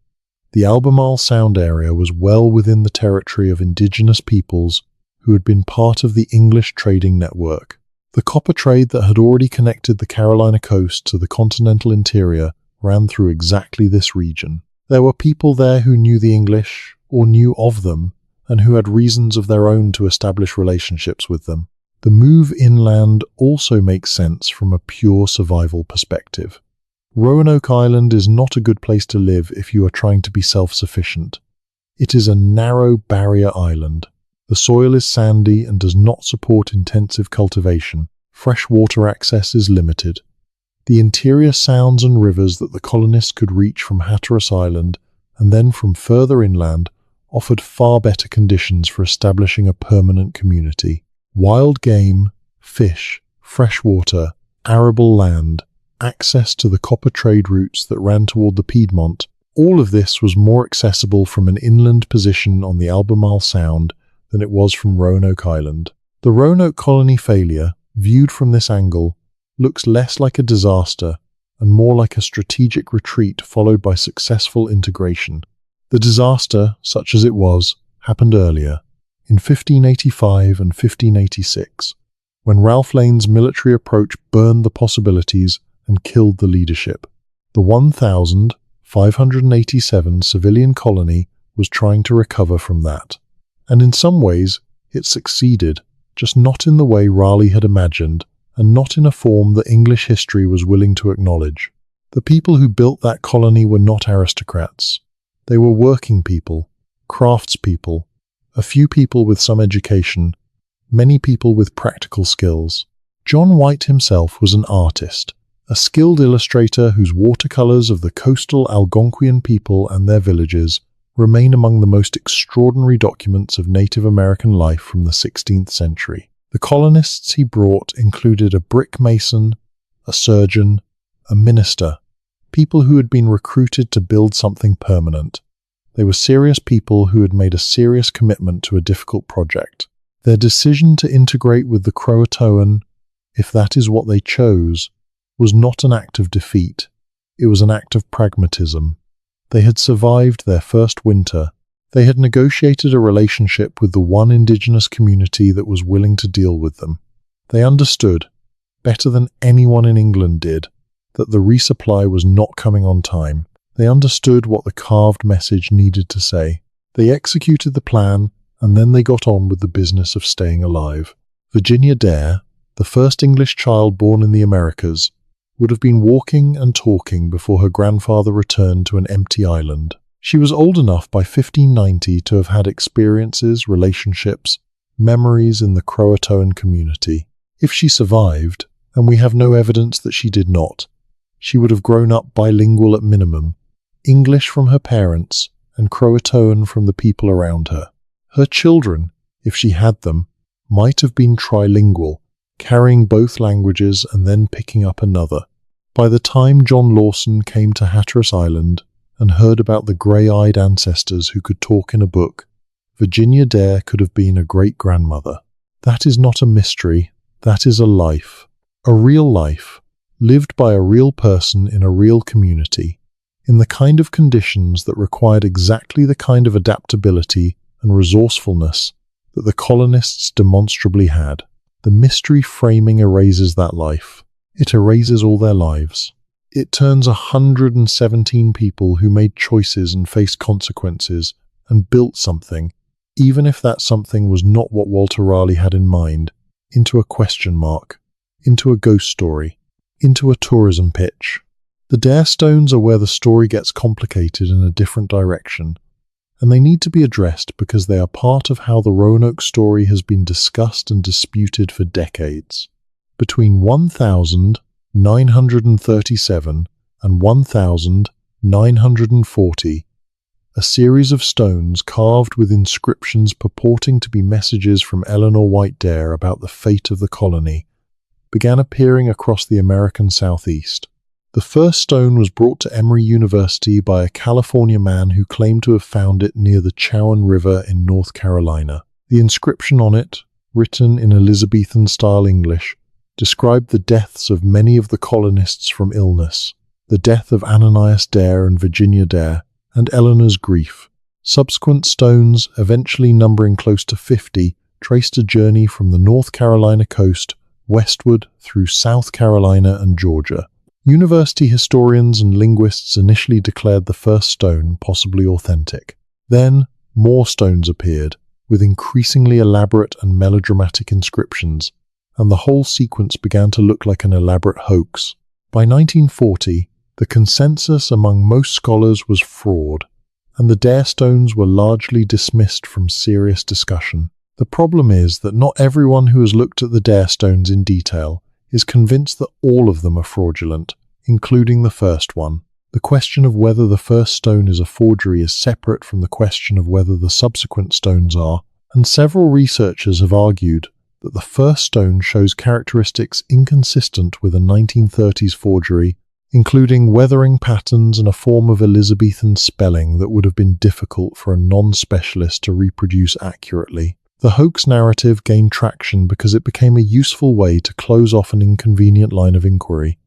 The Albemarle Sound area was well within the territory of indigenous peoples who had been part of the English trading network. The copper trade that had already connected the Carolina coast to the continental interior ran through exactly this region. There were people there who knew the English, or knew of them, and who had reasons of their own to establish relationships with them. The move inland also makes sense from a pure survival perspective. Roanoke Island is not a good place to live if you are trying to be self-sufficient. It is a narrow barrier island. The soil is sandy and does not support intensive cultivation. Fresh water access is limited. The interior sounds and rivers that the colonists could reach from Hatteras Island and then from further inland offered far better conditions for establishing a permanent community. Wild game, fish, fresh water, arable land, access to the copper trade routes that ran toward the Piedmont, all of this was more accessible from an inland position on the Albemarle Sound than it was from Roanoke Island. The Roanoke colony failure, viewed from this angle, looks less like a disaster and more like a strategic retreat followed by successful integration. The disaster, such as it was, happened earlier, in 1585 and 1586, when Ralph Lane's military approach burned the possibilities and killed the leadership. The 1,587 civilian colony was trying to recover from that. And in some ways, it succeeded, just not in the way Raleigh had imagined, and not in a form that English history was willing to acknowledge. The people who built that colony were not aristocrats. They were working people, craftspeople, a few people with some education, many people with practical skills. John White himself was an artist, a skilled illustrator whose watercolors of the coastal Algonquian people and their villages remain among the most extraordinary documents of Native American life from the 16th century. The colonists he brought included a brick mason, a surgeon, a minister, people who had been recruited to build something permanent. They were serious people who had made a serious commitment to a difficult project. Their decision to integrate with the CROATOAN, if that is what they chose, was not an act of defeat. It was an act of pragmatism. They had survived their first winter. They had negotiated a relationship with the one indigenous community that was willing to deal with them. They understood, better than anyone in England did, that the resupply was not coming on time. They understood what the carved message needed to say. They executed the plan, and then they got on with the business of staying alive. Virginia Dare, the first English child born in the Americas, would have been walking and talking before her grandfather returned to an empty island. She was old enough by 1590 to have had experiences, relationships, memories in the CROATOAN community. If she survived, and we have no evidence that she did not, she would have grown up bilingual at minimum, English from her parents and CROATOAN from the people around her. Her children, if she had them, might have been trilingual, carrying both languages and then picking up another. By the time John Lawson came to Hatteras Island and heard about the grey-eyed ancestors who could talk in a book, Virginia Dare could have been a great-grandmother. That is not a mystery, that is a life. A real life, lived by a real person in a real community, in the kind of conditions that required exactly the kind of adaptability and resourcefulness that the colonists demonstrably had. The mystery framing erases that life. It erases all their lives. It turns 117 people who made choices and faced consequences and built something, even if that something was not what Walter Raleigh had in mind, into a question mark, into a ghost story, into a tourism pitch. The Dare Stones are where the story gets complicated in a different direction, and they need to be addressed because they are part of how the Roanoke story has been discussed and disputed for decades. Between 1937 and 1940, a series of stones carved with inscriptions purporting to be messages from Eleanor White Dare about the fate of the colony began appearing across the American Southeast. The first stone was brought to Emory University by a California man who claimed to have found it near the Chowan River in North Carolina. The inscription on it, written in Elizabethan-style English, described the deaths of many of the colonists from illness, the death of Ananias Dare and Virginia Dare, and Eleanor's grief. Subsequent stones, eventually numbering close to 50, traced a journey from the North Carolina coast westward through South Carolina and Georgia. University historians and linguists initially declared the first stone possibly authentic. Then, more stones appeared, with increasingly elaborate and melodramatic inscriptions, and the whole sequence began to look like an elaborate hoax. By 1940, the consensus among most scholars was fraud, and the Dare Stones were largely dismissed from serious discussion. The problem is that not everyone who has looked at the Dare Stones in detail is convinced that all of them are fraudulent, including the first one. The question of whether the first stone is a forgery is separate from the question of whether the subsequent stones are, and several researchers have argued that the first stone shows characteristics inconsistent with a 1930s forgery, including weathering patterns and a form of Elizabethan spelling that would have been difficult for a non-specialist to reproduce accurately. The hoax narrative gained traction because it became a useful way to close off an inconvenient line of inquiry.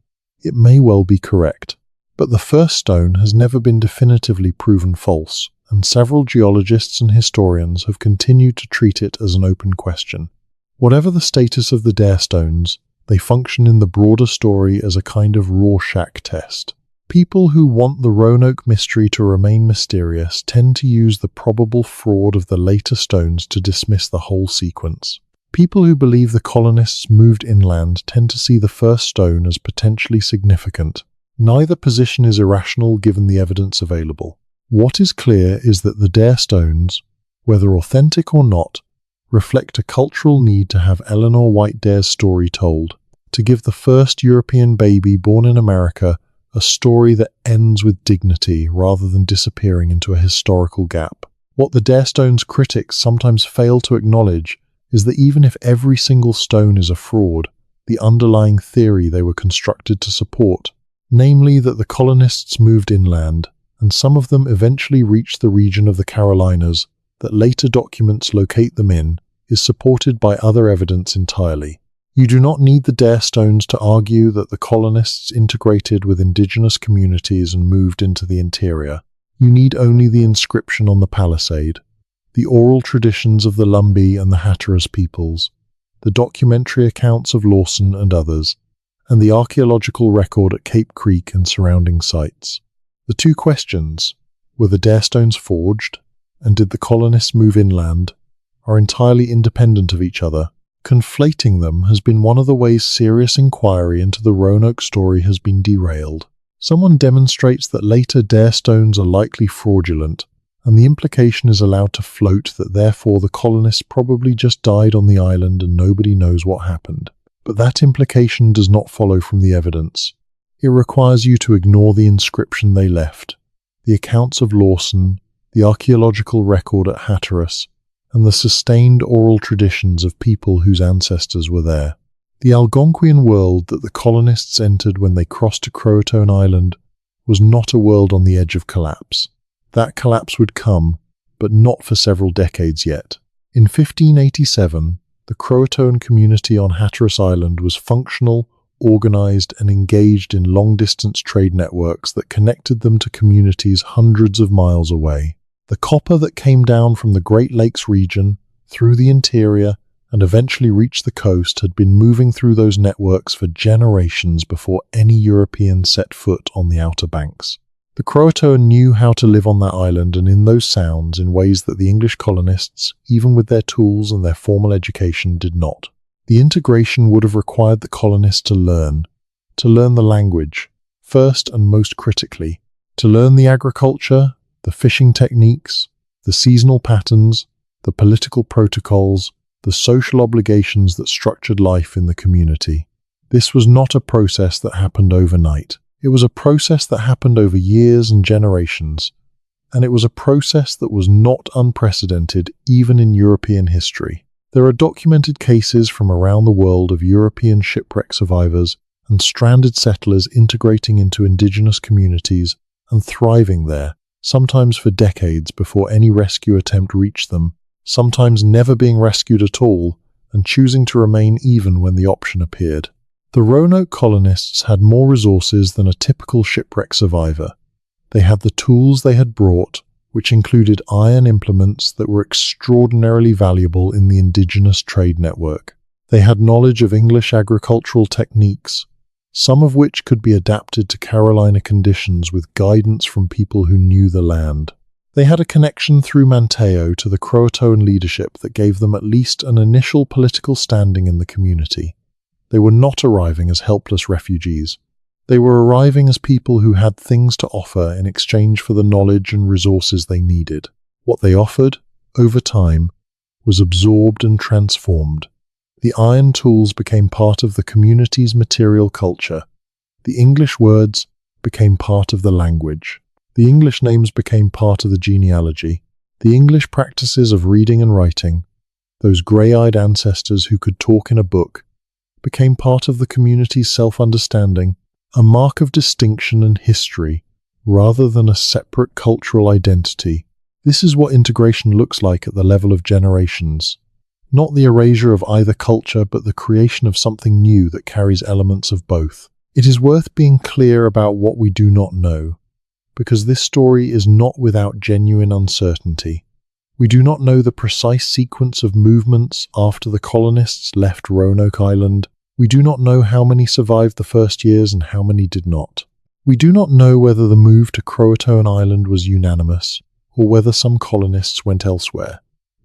It may well be correct, but the first stone has never been definitively proven false, and several geologists and historians have continued to treat it as an open question. Whatever the status of the Dare Stones, they function in the broader story as a kind of Rorschach test. People who want the Roanoke mystery to remain mysterious tend to use the probable fraud of the later stones to dismiss the whole sequence. People who believe the colonists moved inland tend to see the first stone as potentially significant. Neither position is irrational given the evidence available. What is clear is that the Dare Stones, whether authentic or not, reflect a cultural need to have Eleanor White Dare's story told, to give the first European baby born in America a story that ends with dignity rather than disappearing into a historical gap. What the Dare Stones critics sometimes fail to acknowledge is that even if every single stone is a fraud, the underlying theory they were constructed to support, namely that the colonists moved inland, and some of them eventually reached the region of the Carolinas that later documents locate them in, is supported by other evidence entirely. You do not need the Dare Stones to argue that the colonists integrated with indigenous communities and moved into the interior. You need only the inscription on the palisade, the oral traditions of the Lumbee and the Hatteras peoples, the documentary accounts of Lawson and others, and the archaeological record at Cape Creek and surrounding sites. The two questions, were the Dare Stones forged, and did the colonists move inland, are entirely independent of each other, Conflating them has been one of the ways serious inquiry into the Roanoke story has been derailed. Someone demonstrates that later dare stones are likely fraudulent, and the implication is allowed to float that therefore the colonists probably just died on the island and nobody knows what happened. But that implication does not follow from the evidence. It requires you to ignore the inscription they left, the accounts of Lawson, the archaeological record at Hatteras, and the sustained oral traditions of people whose ancestors were there. The Algonquian world that the colonists entered when they crossed to CROATOAN Island was not a world on the edge of collapse. That collapse would come, but not for several decades yet. In 1587, the CROATOAN community on Hatteras Island was functional, organized, and engaged in long-distance trade networks that connected them to communities hundreds of miles away. The copper that came down from the Great Lakes region, through the interior, and eventually reached the coast had been moving through those networks for generations before any European set foot on the Outer Banks. The CROATOAN knew how to live on that island and in those sounds in ways that the English colonists, even with their tools and their formal education, did not. The integration would have required the colonists to learn the language, first and most critically, to learn the agriculture, the fishing techniques, the seasonal patterns, the political protocols, the social obligations that structured life in the community. This was not a process that happened overnight. It was a process that happened over years and generations, and it was a process that was not unprecedented even in European history. There are documented cases from around the world of European shipwreck survivors and stranded settlers integrating into indigenous communities and thriving there, sometimes for decades before any rescue attempt reached them, sometimes never being rescued at all, and choosing to remain even when the option appeared. The Roanoke colonists had more resources than a typical shipwreck survivor. They had the tools they had brought, which included iron implements that were extraordinarily valuable in the indigenous trade network. They had knowledge of English agricultural techniques, some of which could be adapted to Carolina conditions with guidance from people who knew the land. They had a connection through Manteo to the CROATOAN leadership that gave them at least an initial political standing in the community. They were not arriving as helpless refugees. They were arriving as people who had things to offer in exchange for the knowledge and resources they needed. What they offered, over time, was absorbed and transformed. The iron tools became part of the community's material culture. The English words became part of the language. The English names became part of the genealogy. The English practices of reading and writing, those grey-eyed ancestors who could talk in a book, became part of the community's self-understanding, a mark of distinction and history, rather than a separate cultural identity. This is what integration looks like at the level of generations. Not the erasure of either culture, but the creation of something new that carries elements of both. It is worth being clear about what we do not know, because this story is not without genuine uncertainty. We do not know the precise sequence of movements after the colonists left Roanoke Island. We do not know how many survived the first years and how many did not. We do not know whether the move to CROATOAN Island was unanimous, or whether some colonists went elsewhere.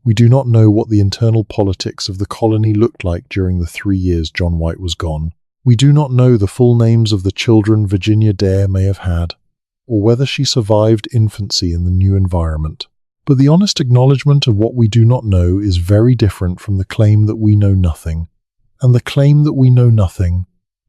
We do not know what the internal politics of the colony looked like during the 3 years John White was gone. We do not know the full names of the children Virginia Dare may have had, or whether she survived infancy in the new environment. But the honest acknowledgement of what we do not know is very different from the claim that we know nothing. And the claim that we know nothing,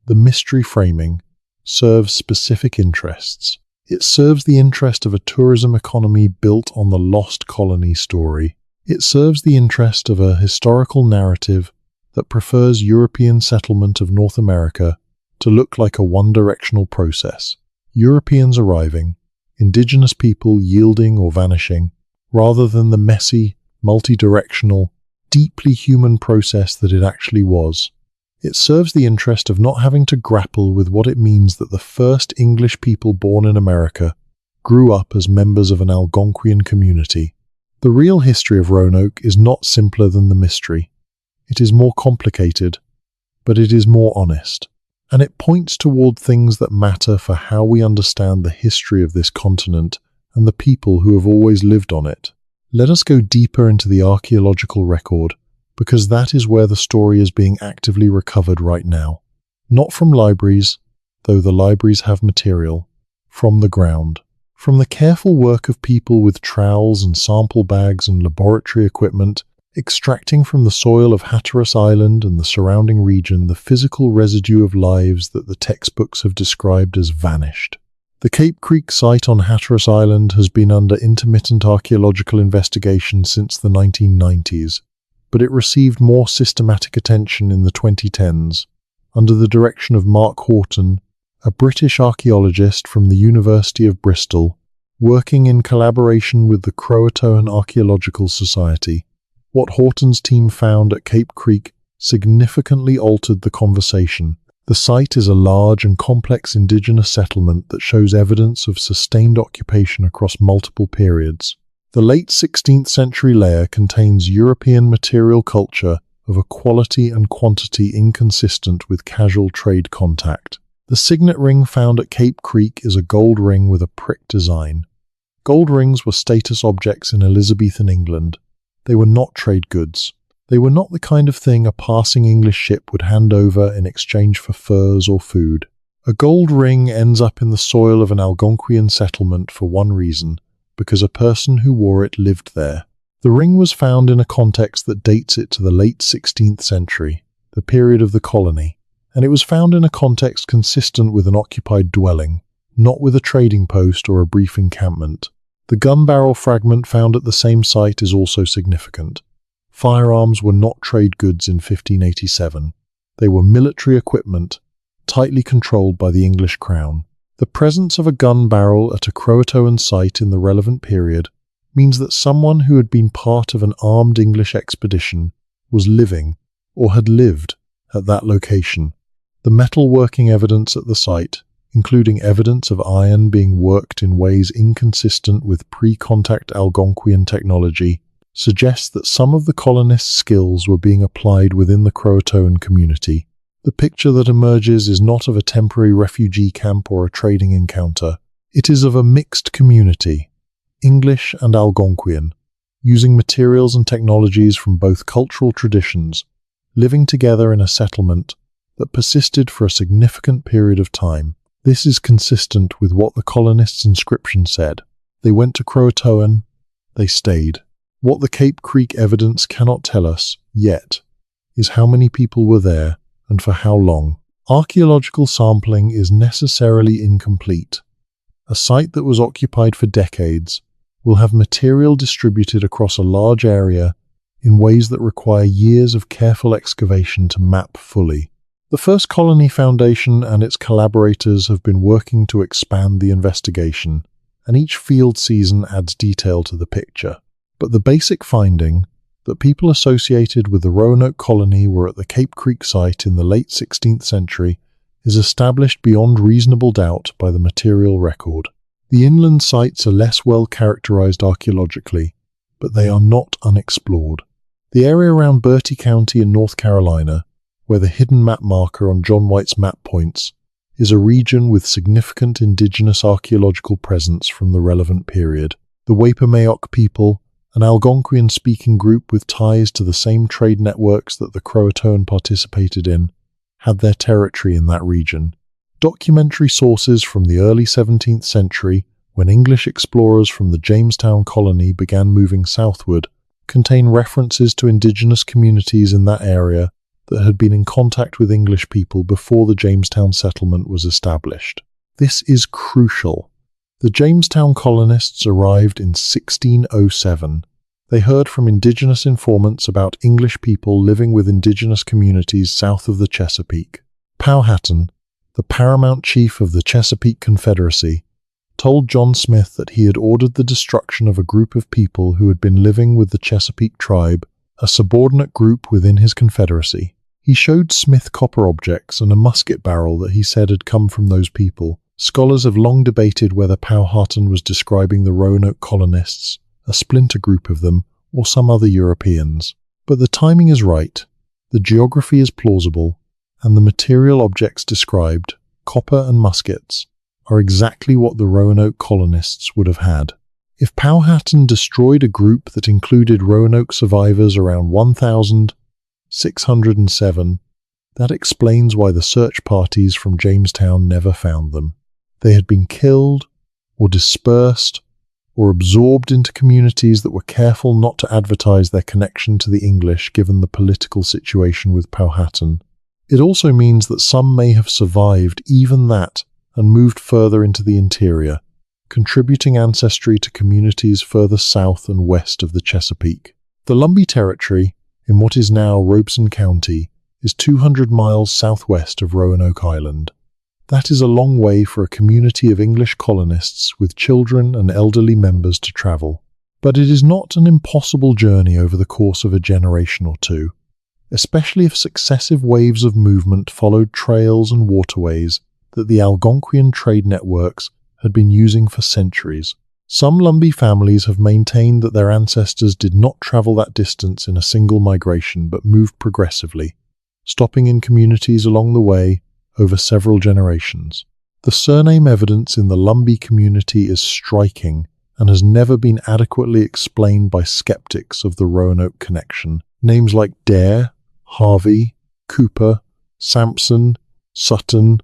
the mystery framing, serves specific interests. It serves the interest of a tourism economy built on the Lost Colony story. It serves the interest of a historical narrative that prefers European settlement of North America to look like a one-directional process. Europeans arriving, indigenous people yielding or vanishing, rather than the messy, multi-directional, deeply human process that it actually was. It serves the interest of not having to grapple with what it means that the first English people born in America grew up as members of an Algonquian community. The real history of Roanoke is not simpler than the mystery. It is more complicated, but it is more honest. And it points toward things that matter for how we understand the history of this continent and the people who have always lived on it. Let us go deeper into the archaeological record, because that is where the story is being actively recovered right now. Not from libraries, though the libraries have material, from the ground. From the careful work of people with trowels and sample bags and laboratory equipment, extracting from the soil of Hatteras Island and the surrounding region the physical residue of lives that the textbooks have described as vanished. The Cape Creek site on Hatteras Island has been under intermittent archaeological investigation since the 1990s, but it received more systematic attention in the 2010s, under the direction of Mark Horton, a British archaeologist from the University of Bristol, working in collaboration with the CROATOAN Archaeological Society. What Horton's team found at Cape Creek significantly altered the conversation. The site is a large and complex indigenous settlement that shows evidence of sustained occupation across multiple periods. The late 16th century layer contains European material culture of a quality and quantity inconsistent with casual trade contact. The signet ring found at Cape Creek is a gold ring with a prick design. Gold rings were status objects in Elizabethan England. They were not trade goods. They were not the kind of thing a passing English ship would hand over in exchange for furs or food. A gold ring ends up in the soil of an Algonquian settlement for one reason, because a person who wore it lived there. The ring was found in a context that dates it to the late 16th century, the period of the colony, and it was found in a context consistent with an occupied dwelling, not with a trading post or a brief encampment. The gun barrel fragment found at the same site is also significant. Firearms were not trade goods in 1587. They were military equipment, tightly controlled by the English crown. The presence of a gun barrel at a Croatoan site in the relevant period means that someone who had been part of an armed English expedition was living, or had lived, at that location. The metalworking evidence at the site, including evidence of iron being worked in ways inconsistent with pre-contact Algonquian technology, suggests that some of the colonists' skills were being applied within the Croatoan community. The picture that emerges is not of a temporary refugee camp or a trading encounter. It is of a mixed community, English and Algonquian, using materials and technologies from both cultural traditions, living together in a settlement that persisted for a significant period of time. This is consistent with what the colonists' inscription said. They went to Croatoan, they stayed. What the Cape Creek evidence cannot tell us, yet, is how many people were there and for how long. Archaeological sampling is necessarily incomplete. A site that was occupied for decades will have material distributed across a large area in ways that require years of careful excavation to map fully. The First Colony Foundation and its collaborators have been working to expand the investigation, and each field season adds detail to the picture. But the basic finding, that people associated with the Roanoke colony were at the Cape Creek site in the late 16th century, is established beyond reasonable doubt by the material record. The inland sites are less well characterized archaeologically, but they are not unexplored. The area around Bertie County in North Carolina, where the hidden map marker on John White's map points, is a region with significant indigenous archaeological presence from the relevant period. The Waipamayock people, an Algonquian-speaking group with ties to the same trade networks that the Croatoan participated in, had their territory in that region. Documentary sources from the early 17th century, when English explorers from the Jamestown colony began moving southward, contain references to indigenous communities in that area that had been in contact with English people before the Jamestown settlement was established. This is crucial. The Jamestown colonists arrived in 1607. They heard from indigenous informants about English people living with indigenous communities south of the Chesapeake. Powhatan, the paramount chief of the Chesapeake Confederacy, told John Smith that he had ordered the destruction of a group of people who had been living with the Chesapeake tribe, a subordinate group within his confederacy. He showed Smith copper objects and a musket barrel that he said had come from those people. Scholars have long debated whether Powhatan was describing the Roanoke colonists, a splinter group of them, or some other Europeans. But the timing is right, the geography is plausible, and the material objects described, copper and muskets, are exactly what the Roanoke colonists would have had. If Powhatan destroyed a group that included Roanoke survivors around 1000 607. That explains why the search parties from Jamestown never found them. They had been killed, or dispersed, or absorbed into communities that were careful not to advertise their connection to the English given the political situation with Powhatan. It also means that some may have survived even that and moved further into the interior, contributing ancestry to communities further south and west of the Chesapeake. The Lumbee Territory, in what is now Robeson County, is 200 miles southwest of Roanoke Island. That is a long way for a community of English colonists with children and elderly members to travel. But it is not an impossible journey over the course of a generation or two, especially if successive waves of movement followed trails and waterways that the Algonquian trade networks had been using for centuries. Some Lumbee families have maintained that their ancestors did not travel that distance in a single migration but moved progressively, stopping in communities along the way over several generations. The surname evidence in the Lumbee community is striking and has never been adequately explained by skeptics of the Roanoke connection. Names like Dare, Harvey, Cooper, Sampson, Sutton,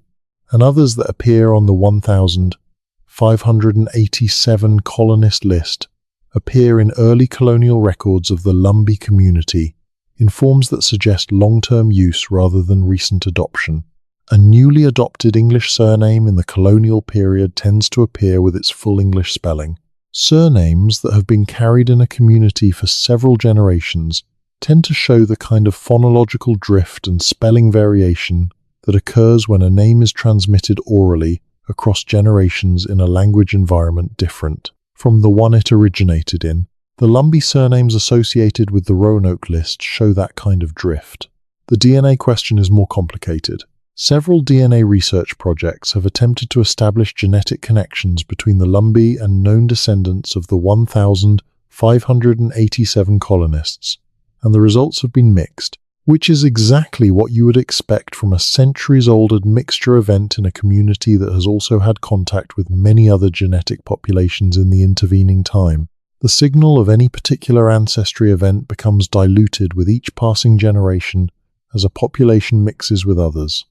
and others that appear on the 1,587 colonist list appear in early colonial records of the Lumbee community in forms that suggest long-term use rather than recent adoption. A newly adopted English surname in the colonial period tends to appear with its full English spelling. Surnames that have been carried in a community for several generations tend to show the kind of phonological drift and spelling variation that occurs when a name is transmitted orally across generations in a language environment different from the one it originated in. The Lumbee surnames associated with the Roanoke list show that kind of drift. The DNA question is more complicated. Several DNA research projects have attempted to establish genetic connections between the Lumbee and known descendants of the 1,587 colonists, and the results have been mixed, which is exactly what you would expect from a centuries-old admixture event in a community that has also had contact with many other genetic populations in the intervening time. The signal of any particular ancestry event becomes diluted with each passing generation as a population mixes with others.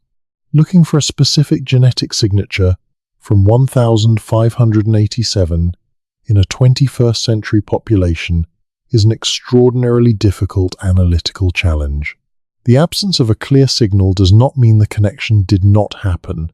Looking for a specific genetic signature from 1,587 in a 21st century population is an extraordinarily difficult analytical challenge. The absence of a clear signal does not mean the connection did not happen.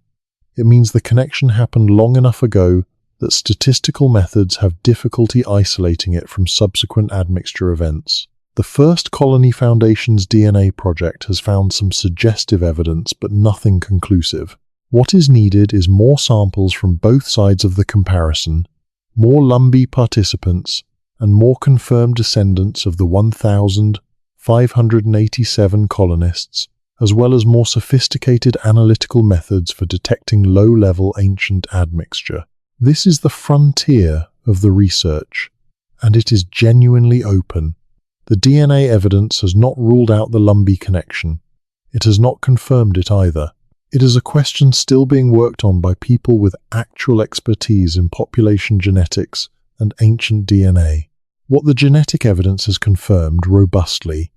It means the connection happened long enough ago that statistical methods have difficulty isolating it from subsequent admixture events. The First Colony Foundation's DNA project has found some suggestive evidence, but nothing conclusive. What is needed is more samples from both sides of the comparison, more Lumbee participants, and more confirmed descendants of the 1,587 colonists, as well as more sophisticated analytical methods for detecting low-level ancient admixture. This is the frontier of the research, and it is genuinely open. The DNA evidence has not ruled out the Lumbee connection. It has not confirmed it either. It is a question still being worked on by people with actual expertise in population genetics and ancient DNA. What the genetic evidence has confirmed robustly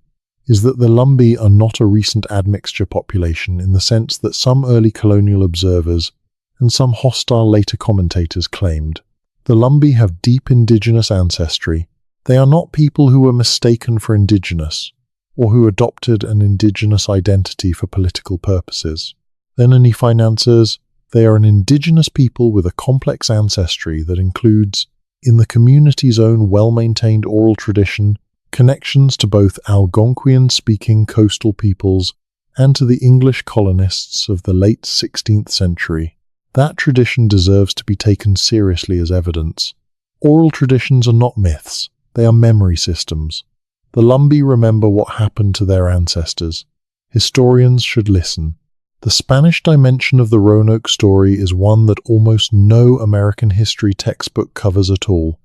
is that the Lumbee are not a recent admixture population in the sense that some early colonial observers and some hostile later commentators claimed. The Lumbee have deep indigenous ancestry. They are not people who were mistaken for indigenous, or who adopted an indigenous identity for political purposes. Lenini finances, they are an indigenous people with a complex ancestry that includes, in the community's own well-maintained oral tradition, connections to both Algonquian-speaking coastal peoples and to the English colonists of the late 16th century. That tradition deserves to be taken seriously as evidence. Oral traditions are not myths. They are memory systems. The Lumbee remember what happened to their ancestors. Historians should listen. The Spanish dimension of the Roanoke story is one that almost no American history textbook covers at all,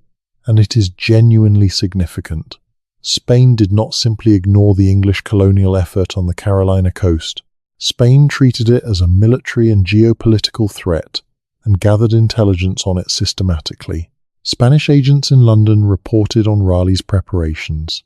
and it is genuinely significant. Spain did not simply ignore the English colonial effort on the Carolina coast. Spain treated it as a military and geopolitical threat and gathered intelligence on it systematically. Spanish agents in London reported on Raleigh's preparations.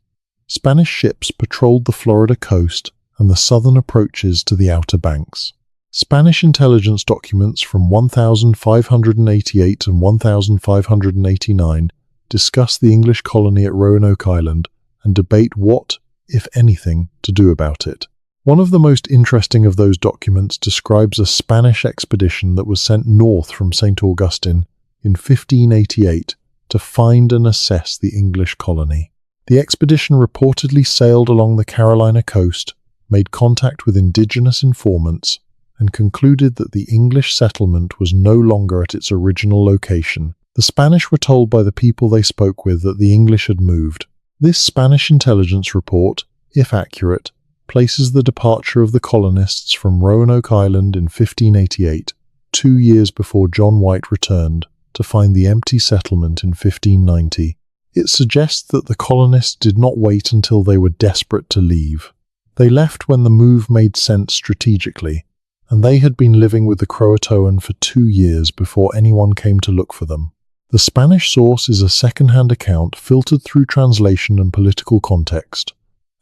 Spanish ships patrolled the Florida coast and the southern approaches to the Outer Banks. Spanish intelligence documents from 1588 and 1589 discuss the English colony at Roanoke Island and debate what, if anything, to do about it. One of the most interesting of those documents describes a Spanish expedition that was sent north from St. Augustine in 1588 to find and assess the English colony. The expedition reportedly sailed along the Carolina coast, made contact with indigenous informants, and concluded that the English settlement was no longer at its original location. The Spanish were told by the people they spoke with that the English had moved. This Spanish intelligence report, if accurate, places the departure of the colonists from Roanoke Island in 1588, 2 years before John White returned to find the empty settlement in 1590. It suggests that the colonists did not wait until they were desperate to leave. They left when the move made sense strategically, and they had been living with the CROATOAN for 2 years before anyone came to look for them. The Spanish source is a second-hand account filtered through translation and political context,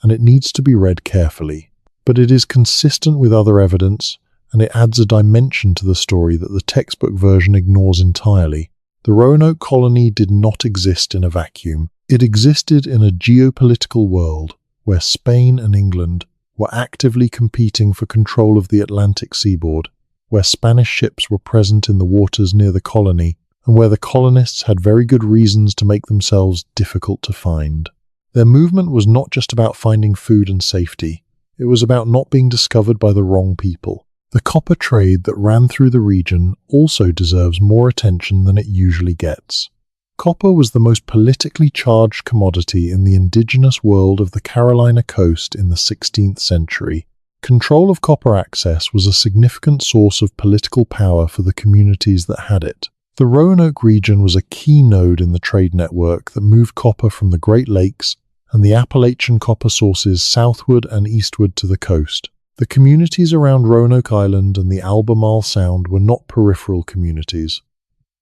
and it needs to be read carefully. But it is consistent with other evidence, and it adds a dimension to the story that the textbook version ignores entirely. The Roanoke colony did not exist in a vacuum. It existed in a geopolitical world where Spain and England were actively competing for control of the Atlantic seaboard, where Spanish ships were present in the waters near the colony, and where the colonists had very good reasons to make themselves difficult to find. Their movement was not just about finding food and safety. It was about not being discovered by the wrong people. The copper trade that ran through the region also deserves more attention than it usually gets. Copper was the most politically charged commodity in the indigenous world of the Carolina coast in the 16th century. Control of copper access was a significant source of political power for the communities that had it. The Roanoke region was a key node in the trade network that moved copper from the Great Lakes and the Appalachian copper sources southward and eastward to the coast. The communities around Roanoke Island and the Albemarle Sound were not peripheral communities.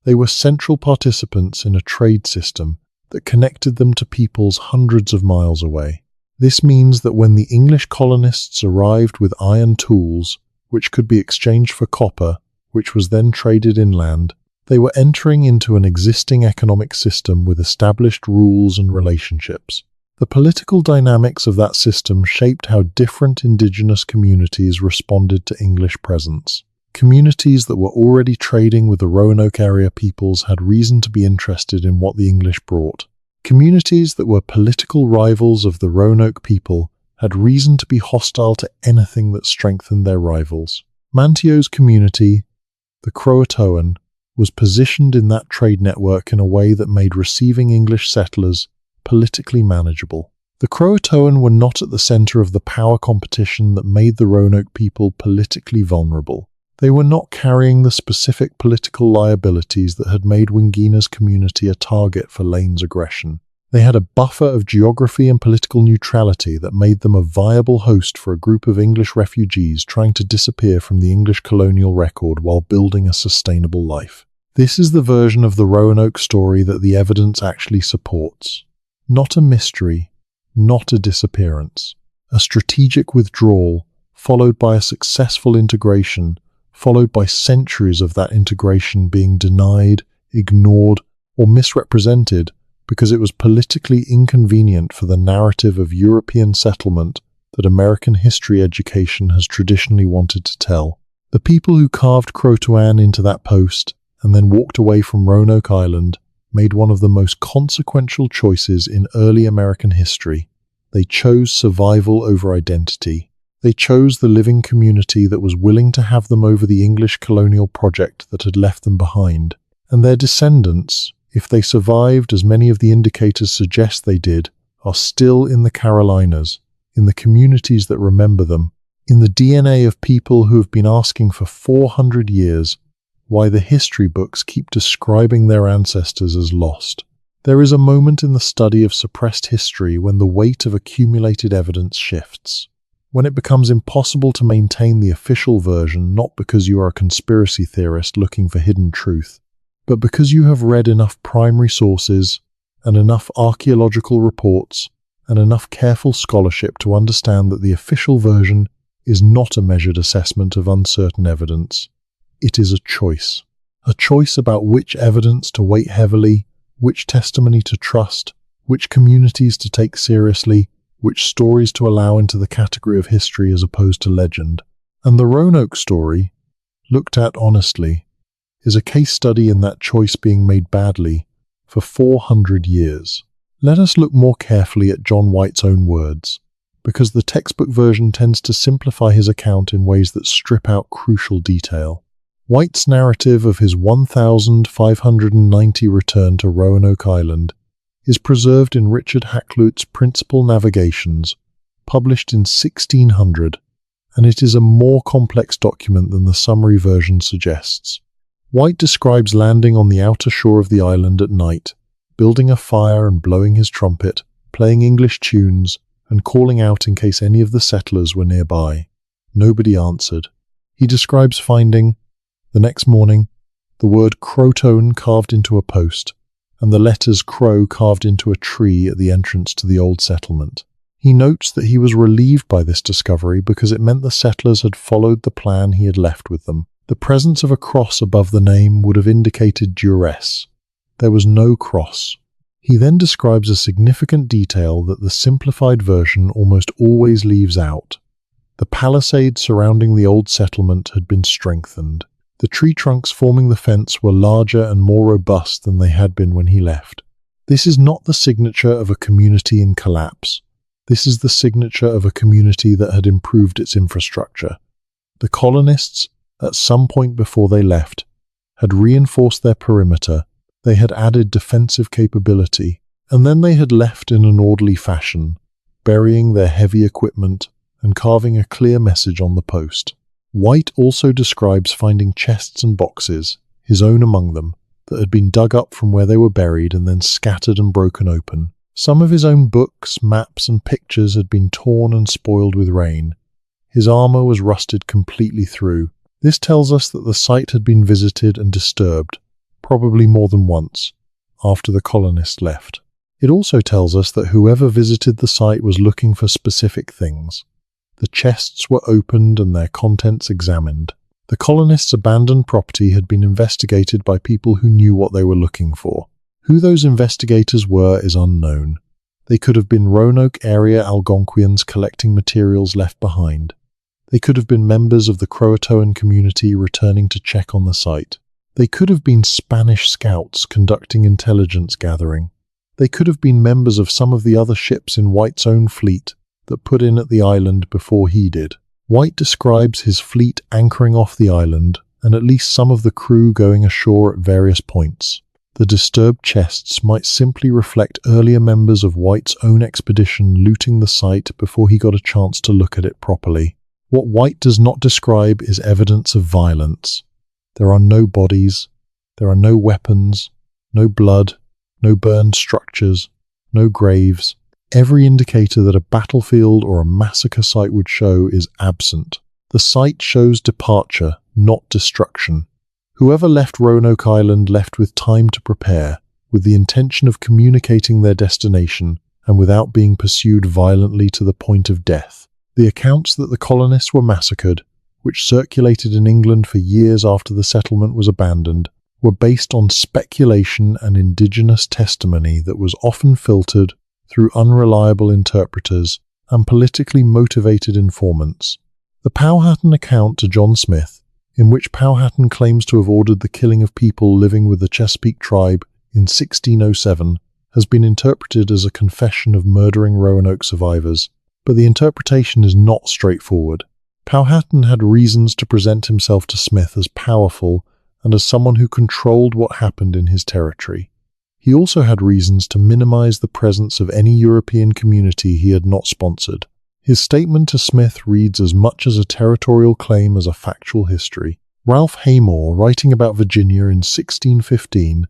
They were central participants in a trade system that connected them to peoples hundreds of miles away. This means that when the English colonists arrived with iron tools, which could be exchanged for copper, which was then traded inland, they were entering into an existing economic system with established rules and relationships. The political dynamics of that system shaped how different indigenous communities responded to English presence. Communities that were already trading with the Roanoke area peoples had reason to be interested in what the English brought. Communities that were political rivals of the Roanoke people had reason to be hostile to anything that strengthened their rivals. Mantio's community, the CROATOAN, was positioned in that trade network in a way that made receiving English settlers politically manageable. The CROATOAN were not at the center of the power competition that made the Roanoke people politically vulnerable. They were not carrying the specific political liabilities that had made Wingina's community a target for Lane's aggression. They had a buffer of geography and political neutrality that made them a viable host for a group of English refugees trying to disappear from the English colonial record while building a sustainable life. This is the version of the Roanoke story that the evidence actually supports. Not a mystery, not a disappearance. A strategic withdrawal, followed by a successful integration, followed by centuries of that integration being denied, ignored, or misrepresented because it was politically inconvenient for the narrative of European settlement that American history education has traditionally wanted to tell. The people who carved CROATOAN into that post and then walked away from Roanoke Island made one of the most consequential choices in early American history. They chose survival over identity. They chose the living community that was willing to have them over the English colonial project that had left them behind. And their descendants, if they survived as many of the indicators suggest they did, are still in the Carolinas, in the communities that remember them, in the DNA of people who have been asking for 400 years why the history books keep describing their ancestors as lost. There is a moment in the study of suppressed history when the weight of accumulated evidence shifts, when it becomes impossible to maintain the official version not because you are a conspiracy theorist looking for hidden truth, but because you have read enough primary sources and enough archaeological reports and enough careful scholarship to understand that the official version is not a measured assessment of uncertain evidence. It is a choice about which evidence to weight heavily, which testimony to trust, which communities to take seriously, which stories to allow into the category of history as opposed to legend. And the Roanoke story, looked at honestly, is a case study in that choice being made badly for 400 years. Let us look more carefully at John White's own words, because the textbook version tends to simplify his account in ways that strip out crucial detail. White's narrative of his 1590 return to Roanoke Island is preserved in Richard Hakluyt's Principal Navigations, published in 1600, and it is a more complex document than the summary version suggests. White describes landing on the outer shore of the island at night, building a fire and blowing his trumpet, playing English tunes, and calling out in case any of the settlers were nearby. Nobody answered. He describes finding, the next morning, the word CROATOAN carved into a post, and the letters CROW carved into a tree at the entrance to the old settlement. He notes that he was relieved by this discovery because it meant the settlers had followed the plan he had left with them. The presence of a cross above the name would have indicated duress. There was no cross. He then describes a significant detail that the simplified version almost always leaves out. The palisade surrounding the old settlement had been strengthened. The tree trunks forming the fence were larger and more robust than they had been when he left. This is not the signature of a community in collapse. This is the signature of a community that had improved its infrastructure. The colonists, at some point before they left, had reinforced their perimeter, they had added defensive capability, and then they had left in an orderly fashion, burying their heavy equipment and carving a clear message on the post. White also describes finding chests and boxes, his own among them, that had been dug up from where they were buried and then scattered and broken open. Some of his own books, maps, and pictures had been torn and spoiled with rain. His armor was rusted completely through. This tells us that the site had been visited and disturbed, probably more than once, after the colonists left. It also tells us that whoever visited the site was looking for specific things. The chests were opened and their contents examined. The colonists' abandoned property had been investigated by people who knew what they were looking for. Who those investigators were is unknown. They could have been Roanoke area Algonquians collecting materials left behind. They could have been members of the CROATOAN community returning to check on the site. They could have been Spanish scouts conducting intelligence gathering. They could have been members of some of the other ships in White's own fleet that put in at the island before he did. White describes his fleet anchoring off the island and at least some of the crew going ashore at various points. The disturbed chests might simply reflect earlier members of White's own expedition looting the site before he got a chance to look at it properly. What White does not describe is evidence of violence. There are no bodies, there are no weapons, no blood, no burned structures, no graves. Every indicator that a battlefield or a massacre site would show is absent. The site shows departure, not destruction. Whoever left Roanoke Island left with time to prepare, with the intention of communicating their destination, and without being pursued violently to the point of death. The accounts that the colonists were massacred, which circulated in England for years after the settlement was abandoned, were based on speculation and indigenous testimony that was often filtered through unreliable interpreters and politically motivated informants. The Powhatan account to John Smith, in which Powhatan claims to have ordered the killing of people living with the Chesapeake tribe in 1607, has been interpreted as a confession of murdering Roanoke survivors, but the interpretation is not straightforward. Powhatan had reasons to present himself to Smith as powerful and as someone who controlled what happened in his territory. He also had reasons to minimize the presence of any European community he had not sponsored. His statement to Smith reads as much as a territorial claim as a factual history. Ralph Haymore, writing about Virginia in 1615,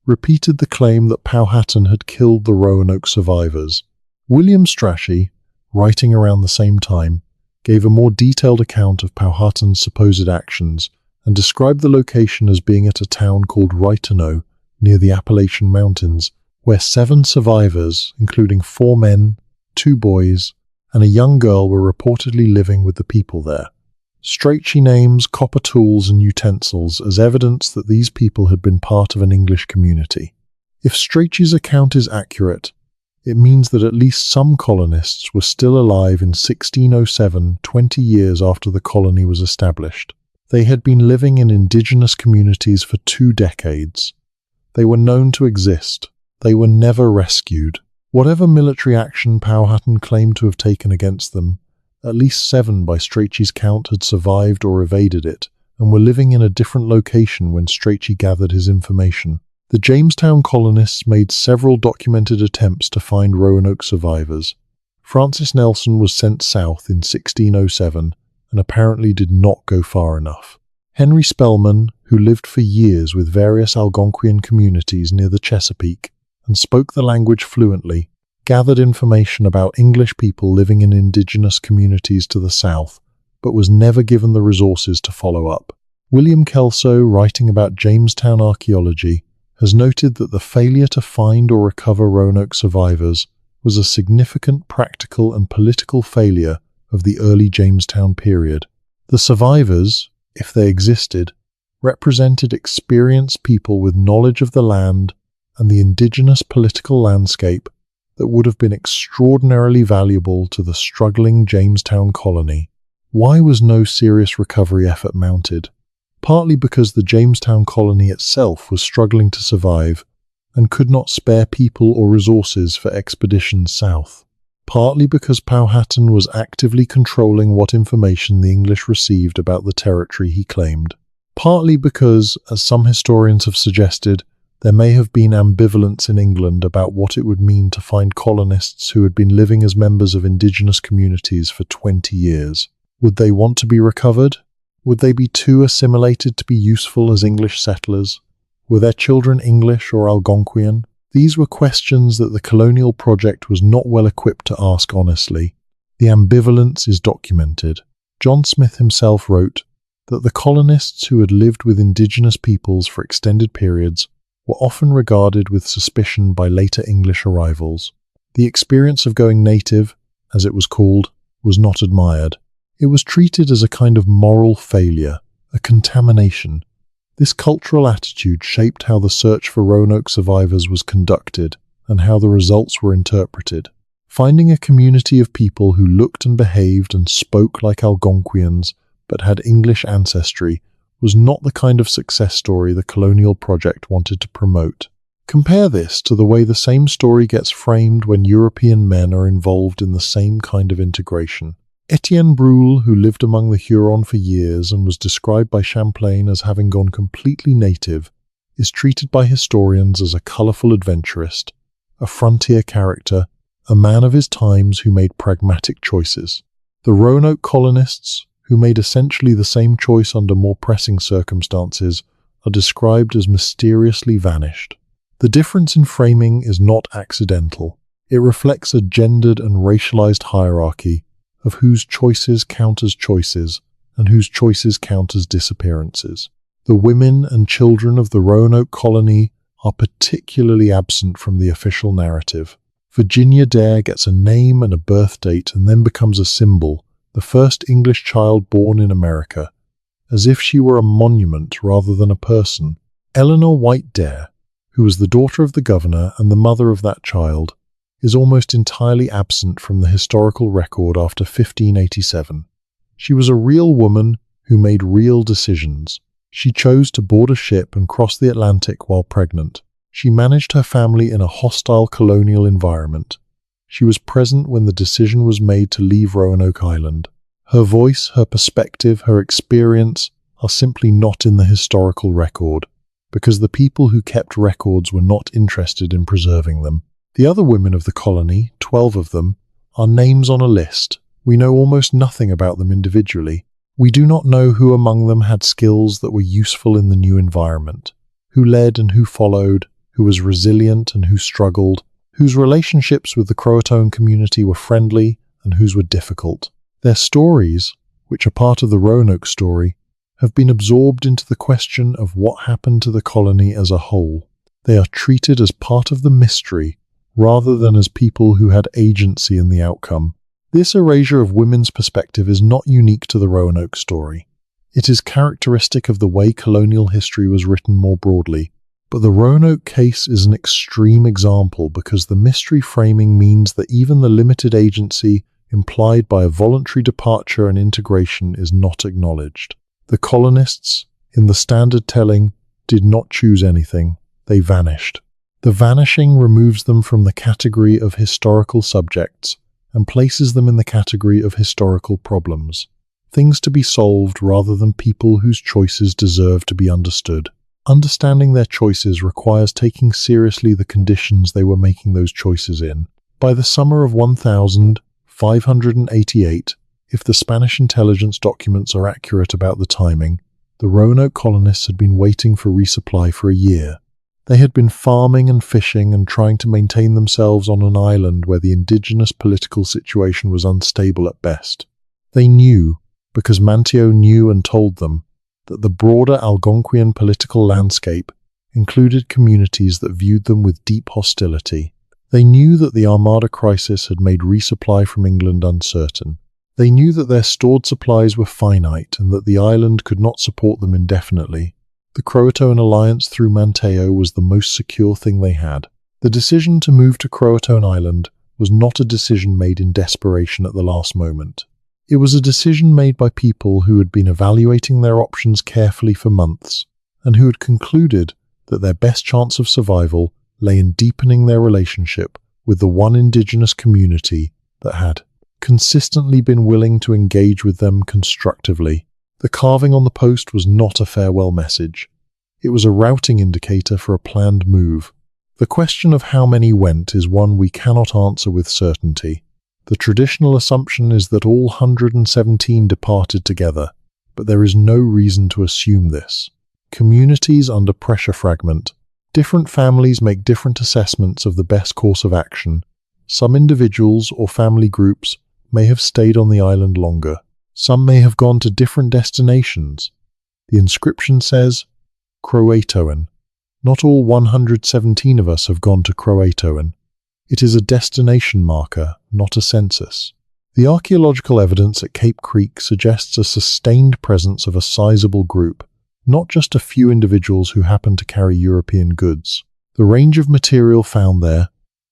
repeated the claim that Powhatan had killed the Roanoke survivors. William Strachey, writing around the same time, gave a more detailed account of Powhatan's supposed actions and described the location as being at a town called Roanoke, near the Appalachian Mountains, where 7 survivors, including 4 men, 2 boys, and a young girl were reportedly living with the people there. Strachey names copper tools and utensils as evidence that these people had been part of an English community. If Strachey's account is accurate, it means that at least some colonists were still alive in 1607, 20 years after the colony was established. They had been living in indigenous communities for 2 decades. They were known to exist. They were never rescued. Whatever military action Powhatan claimed to have taken against them, at least 7 by Strachey's count had survived or evaded it, and were living in a different location when Strachey gathered his information. The Jamestown colonists made several documented attempts to find Roanoke survivors. Francis Nelson was sent south in 1607 and apparently did not go far enough. Henry Spellman, who lived for years with various Algonquian communities near the Chesapeake and spoke the language fluently, gathered information about English people living in indigenous communities to the south, but was never given the resources to follow up. William Kelso, writing about Jamestown archaeology, has noted that the failure to find or recover Roanoke survivors was a significant practical and political failure of the early Jamestown period. The survivors, if they existed, represented experienced people with knowledge of the land and the indigenous political landscape that would have been extraordinarily valuable to the struggling Jamestown colony. Why was no serious recovery effort mounted? Partly because the Jamestown colony itself was struggling to survive and could not spare people or resources for expeditions south. Partly because Powhatan was actively controlling what information the English received about the territory he claimed. Partly because, as some historians have suggested, there may have been ambivalence in England about what it would mean to find colonists who had been living as members of indigenous communities for 20 years. Would they want to be recovered? Would they be too assimilated to be useful as English settlers? Were their children English or Algonquian? These were questions that the colonial project was not well equipped to ask honestly. The ambivalence is documented. John Smith himself wrote that the colonists who had lived with indigenous peoples for extended periods were often regarded with suspicion by later English arrivals. The experience of going native, as it was called, was not admired. It was treated as a kind of moral failure, a contamination. This cultural attitude shaped how the search for Roanoke survivors was conducted and how the results were interpreted. Finding a community of people who looked and behaved and spoke like Algonquians but had English ancestry was not the kind of success story the colonial project wanted to promote. Compare this to the way the same story gets framed when European men are involved in the same kind of integration. Etienne Brule, who lived among the Huron for years and was described by Champlain as having gone completely native, is treated by historians as a colourful adventurist, a frontier character, a man of his times who made pragmatic choices. The Roanoke colonists, who made essentially the same choice under more pressing circumstances, are described as mysteriously vanished. The difference in framing is not accidental. It reflects a gendered and racialized hierarchy of whose choices count as choices and whose choices count as disappearances. The women and children of the Roanoke colony are particularly absent from the official narrative. Virginia Dare gets a name and a birth date and then becomes a symbol, the first English child born in America, as if she were a monument rather than a person. Eleanor White Dare, who was the daughter of the governor and the mother of that child, is almost entirely absent from the historical record after 1587. She was a real woman who made real decisions. She chose to board a ship and cross the Atlantic while pregnant. She managed her family in a hostile colonial environment. She was present when the decision was made to leave Roanoke Island. Her voice, her perspective, her experience are simply not in the historical record, because the people who kept records were not interested in preserving them. The other women of the colony, 12 of them, are names on a list. We know almost nothing about them individually. We do not know who among them had skills that were useful in the new environment, who led and who followed, who was resilient and who struggled, whose relationships with the CROATOAN community were friendly and whose were difficult. Their stories, which are part of the Roanoke story, have been absorbed into the question of what happened to the colony as a whole. They are treated as part of the mystery rather than as people who had agency in the outcome. This erasure of women's perspective is not unique to the Roanoke story. It is characteristic of the way colonial history was written more broadly. But the Roanoke case is an extreme example because the mystery framing means that even the limited agency implied by a voluntary departure and integration is not acknowledged. The colonists, in the standard telling, did not choose anything. They vanished. The vanishing removes them from the category of historical subjects and places them in the category of historical problems, things to be solved rather than people whose choices deserve to be understood. Understanding their choices requires taking seriously the conditions they were making those choices in. By the summer of 1588, if the Spanish intelligence documents are accurate about the timing, the Roanoke colonists had been waiting for resupply for a year. They had been farming and fishing and trying to maintain themselves on an island where the indigenous political situation was unstable at best. They knew, because Manteo knew and told them, that the broader Algonquian political landscape included communities that viewed them with deep hostility. They knew that the Armada crisis had made resupply from England uncertain. They knew that their stored supplies were finite and that the island could not support them indefinitely. The CROATOAN alliance through Manteo was the most secure thing they had. The decision to move to CROATOAN Island was not a decision made in desperation at the last moment. It was a decision made by people who had been evaluating their options carefully for months and who had concluded that their best chance of survival lay in deepening their relationship with the one indigenous community that had consistently been willing to engage with them constructively. The carving on the post was not a farewell message. It was a routing indicator for a planned move. The question of how many went is one we cannot answer with certainty. The traditional assumption is that all 117 departed together, but there is no reason to assume this. Communities under pressure fragment. Different families make different assessments of the best course of action. Some individuals or family groups may have stayed on the island longer. Some may have gone to different destinations. The inscription says, CROATOAN. Not all 117 of us have gone to CROATOAN. It is a destination marker, not a census. The archaeological evidence at Cape Creek suggests a sustained presence of a sizable group, not just a few individuals who happen to carry European goods. The range of material found there,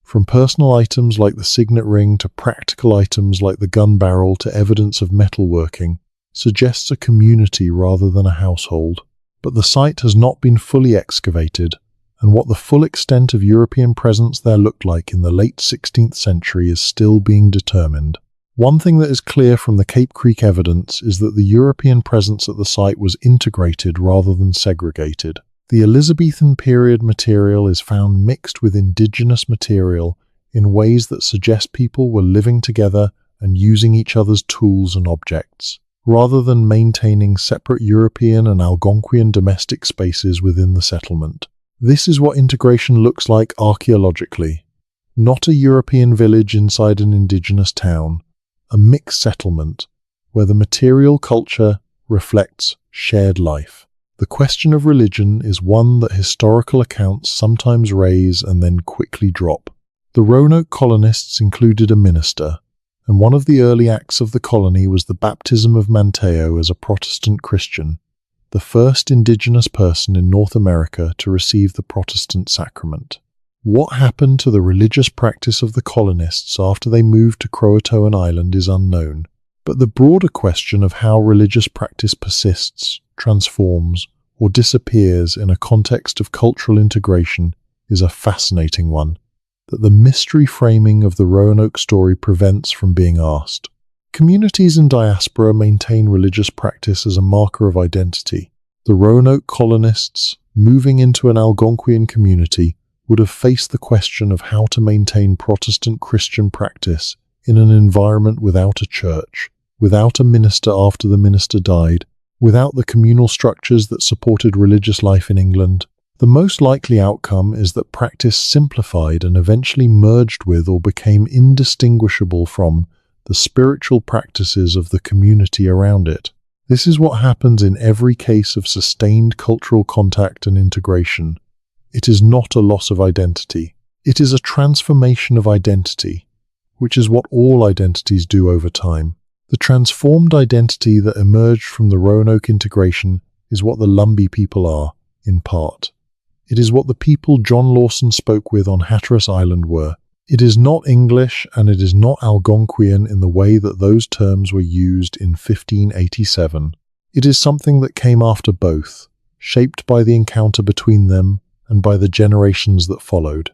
from personal items like the signet ring to practical items like the gun barrel to evidence of metalworking, suggests a community rather than a household. But the site has not been fully excavated, and what the full extent of European presence there looked like in the late 16th century is still being determined. One thing that is clear from the Cape Creek evidence is that the European presence at the site was integrated rather than segregated. The Elizabethan period material is found mixed with indigenous material in ways that suggest people were living together and using each other's tools and objects, rather than maintaining separate European and Algonquian domestic spaces within the settlement. This is what integration looks like archaeologically. Not a European village inside an indigenous town, a mixed settlement where the material culture reflects shared life. The question of religion is one that historical accounts sometimes raise and then quickly drop. The Roanoke colonists included a minister, and one of the early acts of the colony was the baptism of Manteo as a Protestant Christian, the first indigenous person in North America to receive the Protestant sacrament. What happened to the religious practice of the colonists after they moved to CROATOAN Island is unknown, but the broader question of how religious practice persists, transforms, or disappears in a context of cultural integration is a fascinating one that the mystery framing of the Roanoke story prevents from being asked. Communities in diaspora maintain religious practice as a marker of identity. The Roanoke colonists, moving into an Algonquian community, would have faced the question of how to maintain Protestant Christian practice in an environment without a church, without a minister after the minister died, without the communal structures that supported religious life in England. The most likely outcome is that practice simplified and eventually merged with or became indistinguishable from the spiritual practices of the community around it. This is what happens in every case of sustained cultural contact and integration. It is not a loss of identity. It is a transformation of identity, which is what all identities do over time. The transformed identity that emerged from the Roanoke integration is what the Lumbee people are, in part. It is what the people John Lawson spoke with on Hatteras Island were. It is not English and it is not Algonquian in the way that those terms were used in 1587. It is something that came after both, shaped by the encounter between them and by the generations that followed.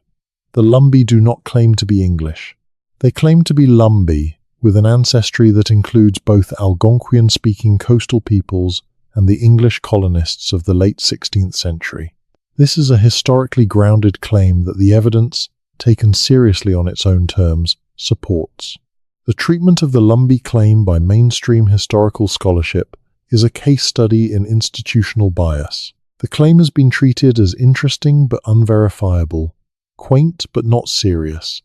The Lumbee do not claim to be English. They claim to be Lumbee, with an ancestry that includes both Algonquian-speaking coastal peoples and the English colonists of the late 16th century. This is a historically grounded claim that the evidence, taken seriously on its own terms, supports. The treatment of the Lumbee claim by mainstream historical scholarship is a case study in institutional bias. The claim has been treated as interesting but unverifiable, quaint but not serious,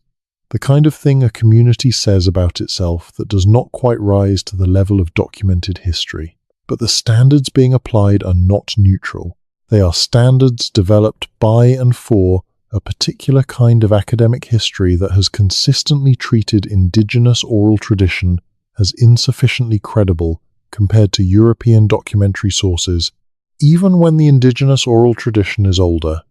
the kind of thing a community says about itself that does not quite rise to the level of documented history. But the standards being applied are not neutral. They are standards developed by and for a particular kind of academic history that has consistently treated Indigenous oral tradition as insufficiently credible compared to European documentary sources, even when the Indigenous oral tradition is older,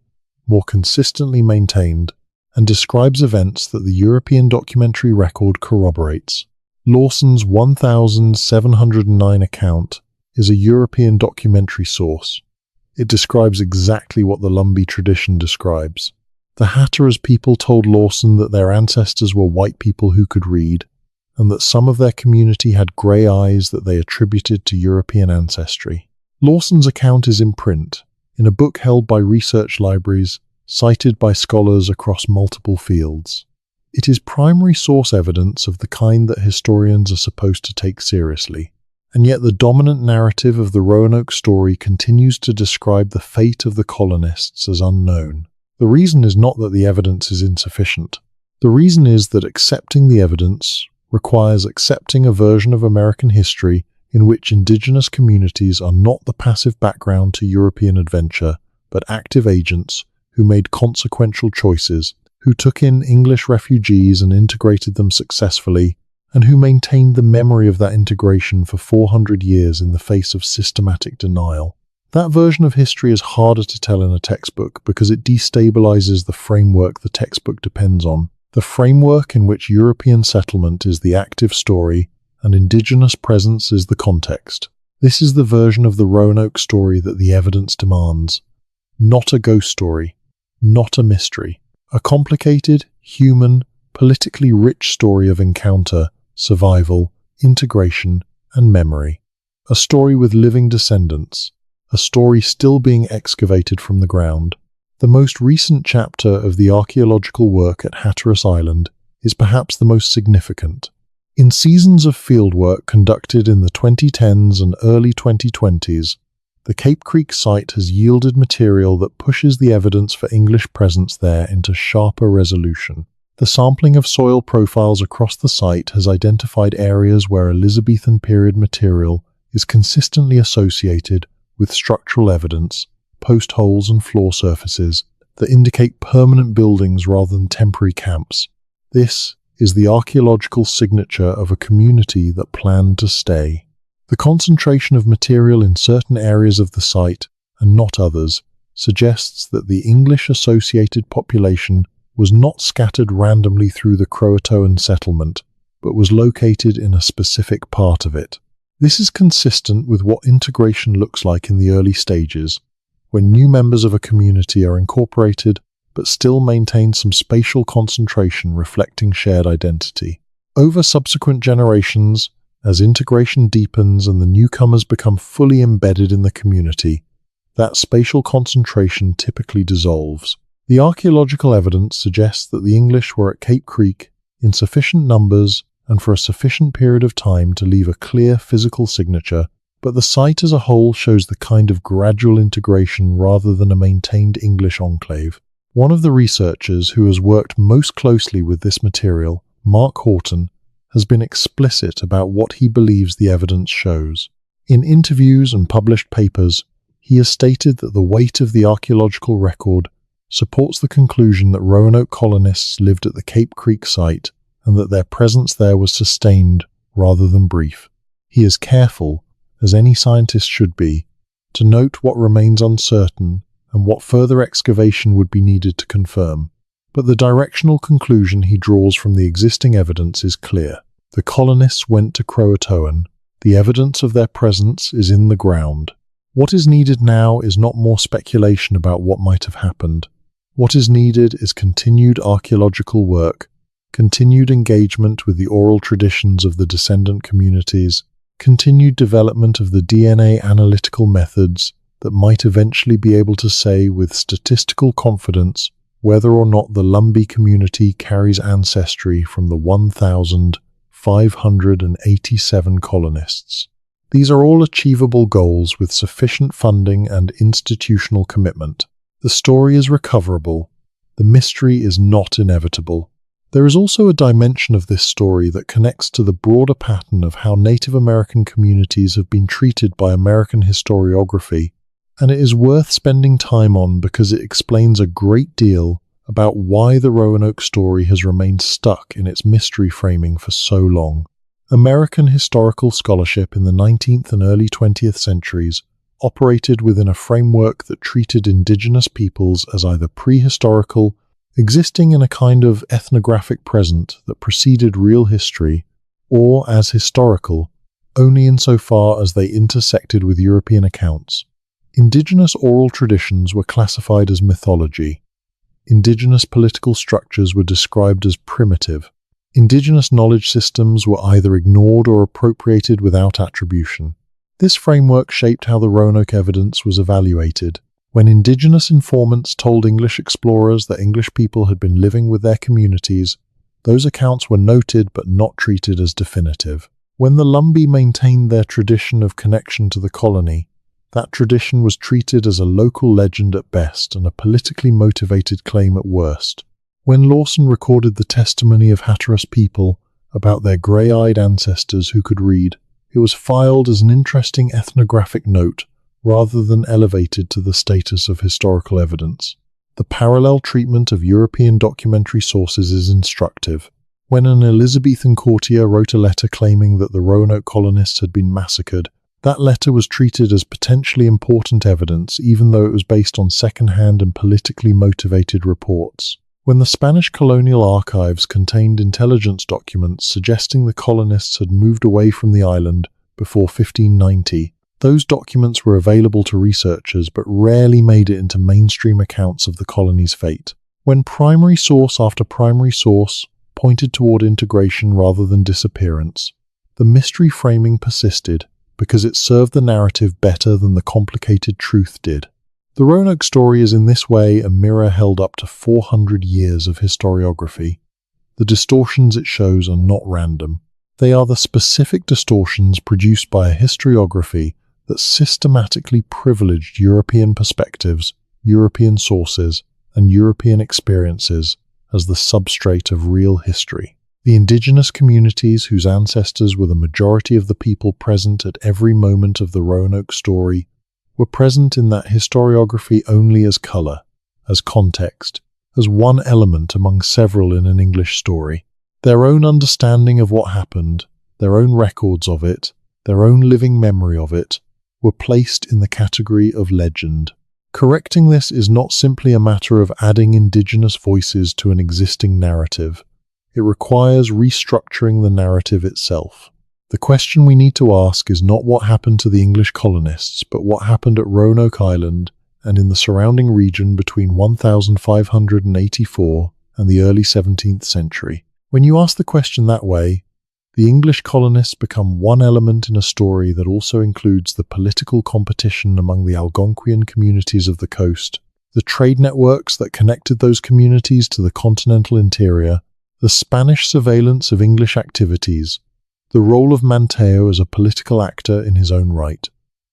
more consistently maintained, and describes events that the European documentary record corroborates. Lawson's 1709 account is a European documentary source. It describes exactly what the Lumbee tradition describes. The Hatteras people told Lawson that their ancestors were white people who could read, and that some of their community had grey eyes that they attributed to European ancestry. Lawson's account is in print, in a book held by research libraries, cited by scholars across multiple fields. It is primary source evidence of the kind that historians are supposed to take seriously. And yet the dominant narrative of the Roanoke story continues to describe the fate of the colonists as unknown. The reason is not that the evidence is insufficient. The reason is that accepting the evidence requires accepting a version of American history in which Indigenous communities are not the passive background to European adventure, but active agents who made consequential choices, who took in English refugees and integrated them successfully, and who maintained the memory of that integration for 400 years in the face of systematic denial. That version of history is harder to tell in a textbook because it destabilizes the framework the textbook depends on, the framework in which European settlement is the active story and Indigenous presence is the context. This is the version of the Roanoke story that the evidence demands. Not a ghost story, not a mystery. A complicated, human, politically rich story of encounter, survival, integration, and memory. A story with living descendants. A story still being excavated from the ground. The most recent chapter of the archaeological work at Hatteras Island is perhaps the most significant. In seasons of fieldwork conducted in the 2010s and early 2020s, the Cape Creek site has yielded material that pushes the evidence for English presence there into sharper resolution. The sampling of soil profiles across the site has identified areas where Elizabethan period material is consistently associated with structural evidence, post holes and floor surfaces that indicate permanent buildings rather than temporary camps. This is the archaeological signature of a community that planned to stay. The concentration of material in certain areas of the site, and not others, suggests that the English-associated population was not scattered randomly through the CROATOAN settlement, but was located in a specific part of it. This is consistent with what integration looks like in the early stages, when new members of a community are incorporated but still maintain some spatial concentration reflecting shared identity. Over subsequent generations, as integration deepens and the newcomers become fully embedded in the community, that spatial concentration typically dissolves. The archaeological evidence suggests that the English were at Cape Creek in sufficient numbers and for a sufficient period of time to leave a clear physical signature, but the site as a whole shows the kind of gradual integration rather than a maintained English enclave. One of the researchers who has worked most closely with this material, Mark Horton, has been explicit about what he believes the evidence shows. In interviews and published papers, he has stated that the weight of the archaeological record supports the conclusion that Roanoke colonists lived at the Cape Creek site and that their presence there was sustained rather than brief. He is careful, as any scientist should be, to note what remains uncertain and what further excavation would be needed to confirm. But the directional conclusion he draws from the existing evidence is clear. The colonists went to CROATOAN. The evidence of their presence is in the ground. What is needed now is not more speculation about what might have happened. What is needed is continued archaeological work, continued engagement with the oral traditions of the descendant communities, continued development of the DNA analytical methods that might eventually be able to say with statistical confidence whether or not the Lumbee community carries ancestry from the 1,587 colonists. These are all achievable goals with sufficient funding and institutional commitment. The story is recoverable. The mystery is not inevitable. There is also a dimension of this story that connects to the broader pattern of how Native American communities have been treated by American historiography, and it is worth spending time on because it explains a great deal about why the Roanoke story has remained stuck in its mystery framing for so long. American historical scholarship in the 19th and early 20th centuries operated within a framework that treated indigenous peoples as either prehistorical, existing in a kind of ethnographic present that preceded real history, or as historical, only insofar as they intersected with European accounts. Indigenous oral traditions were classified as mythology. Indigenous political structures were described as primitive. Indigenous knowledge systems were either ignored or appropriated without attribution. This framework shaped how the Roanoke evidence was evaluated. When Indigenous informants told English explorers that English people had been living with their communities, those accounts were noted but not treated as definitive. When the Lumbee maintained their tradition of connection to the colony, that tradition was treated as a local legend at best and a politically motivated claim at worst. When Lawson recorded the testimony of Hatteras people about their grey-eyed ancestors who could read, it was filed as an interesting ethnographic note rather than elevated to the status of historical evidence. The parallel treatment of European documentary sources is instructive. When an Elizabethan courtier wrote a letter claiming that the Roanoke colonists had been massacred, that letter was treated as potentially important evidence even though it was based on second-hand and politically motivated reports. When the Spanish colonial archives contained intelligence documents suggesting the colonists had moved away from the island before 1590, those documents were available to researchers but rarely made it into mainstream accounts of the colony's fate. When primary source after primary source pointed toward integration rather than disappearance, the mystery framing persisted because it served the narrative better than the complicated truth did. The Roanoke story is in this way a mirror held up to 400 years of historiography. The distortions it shows are not random. They are the specific distortions produced by a historiography that systematically privileged European perspectives, European sources, and European experiences as the substrate of real history. The indigenous communities whose ancestors were the majority of the people present at every moment of the Roanoke story were present in that historiography only as color, as context, as one element among several in an English story. Their own understanding of what happened, their own records of it, their own living memory of it, were placed in the category of legend. Correcting this is not simply a matter of adding indigenous voices to an existing narrative. It requires restructuring the narrative itself. The question we need to ask is not what happened to the English colonists, but what happened at Roanoke Island and in the surrounding region between 1584 and the early 17th century. When you ask the question that way, the English colonists become one element in a story that also includes the political competition among the Algonquian communities of the coast, the trade networks that connected those communities to the continental interior, the Spanish surveillance of English activities, the role of Manteo as a political actor in his own right,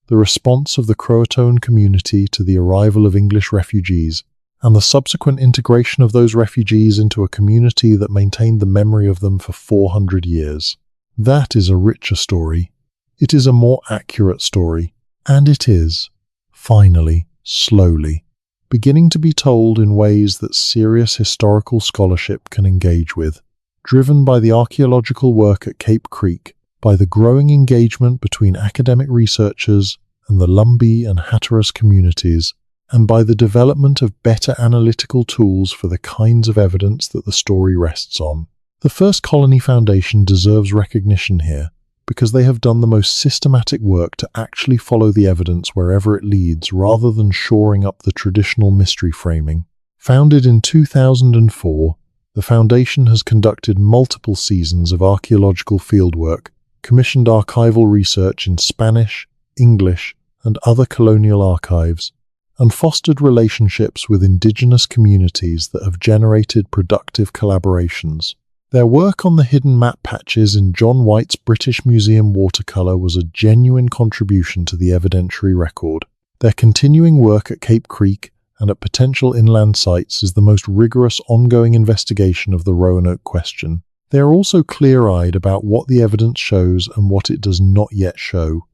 the response of the CROATOAN community to the arrival of English refugees, and the subsequent integration of those refugees into a community that maintained the memory of them for 400 years. That is a richer story. It is a more accurate story. And it is, finally, slowly, beginning to be told in ways that serious historical scholarship can engage with, driven by the archaeological work at Cape Creek, by the growing engagement between academic researchers and the Lumbee and Hatteras communities, and by the development of better analytical tools for the kinds of evidence that the story rests on. The First Colony Foundation deserves recognition here, because they have done the most systematic work to actually follow the evidence wherever it leads rather than shoring up the traditional mystery framing. Founded in 2004, the Foundation has conducted multiple seasons of archaeological fieldwork, commissioned archival research in Spanish, English, and other colonial archives, and fostered relationships with Indigenous communities that have generated productive collaborations. Their work on the hidden map patches in John White's British Museum watercolour was a genuine contribution to the evidentiary record. Their continuing work at Cape Creek and at potential inland sites is the most rigorous ongoing investigation of the Roanoke question. They are also clear-eyed about what the evidence shows and what it does not yet show.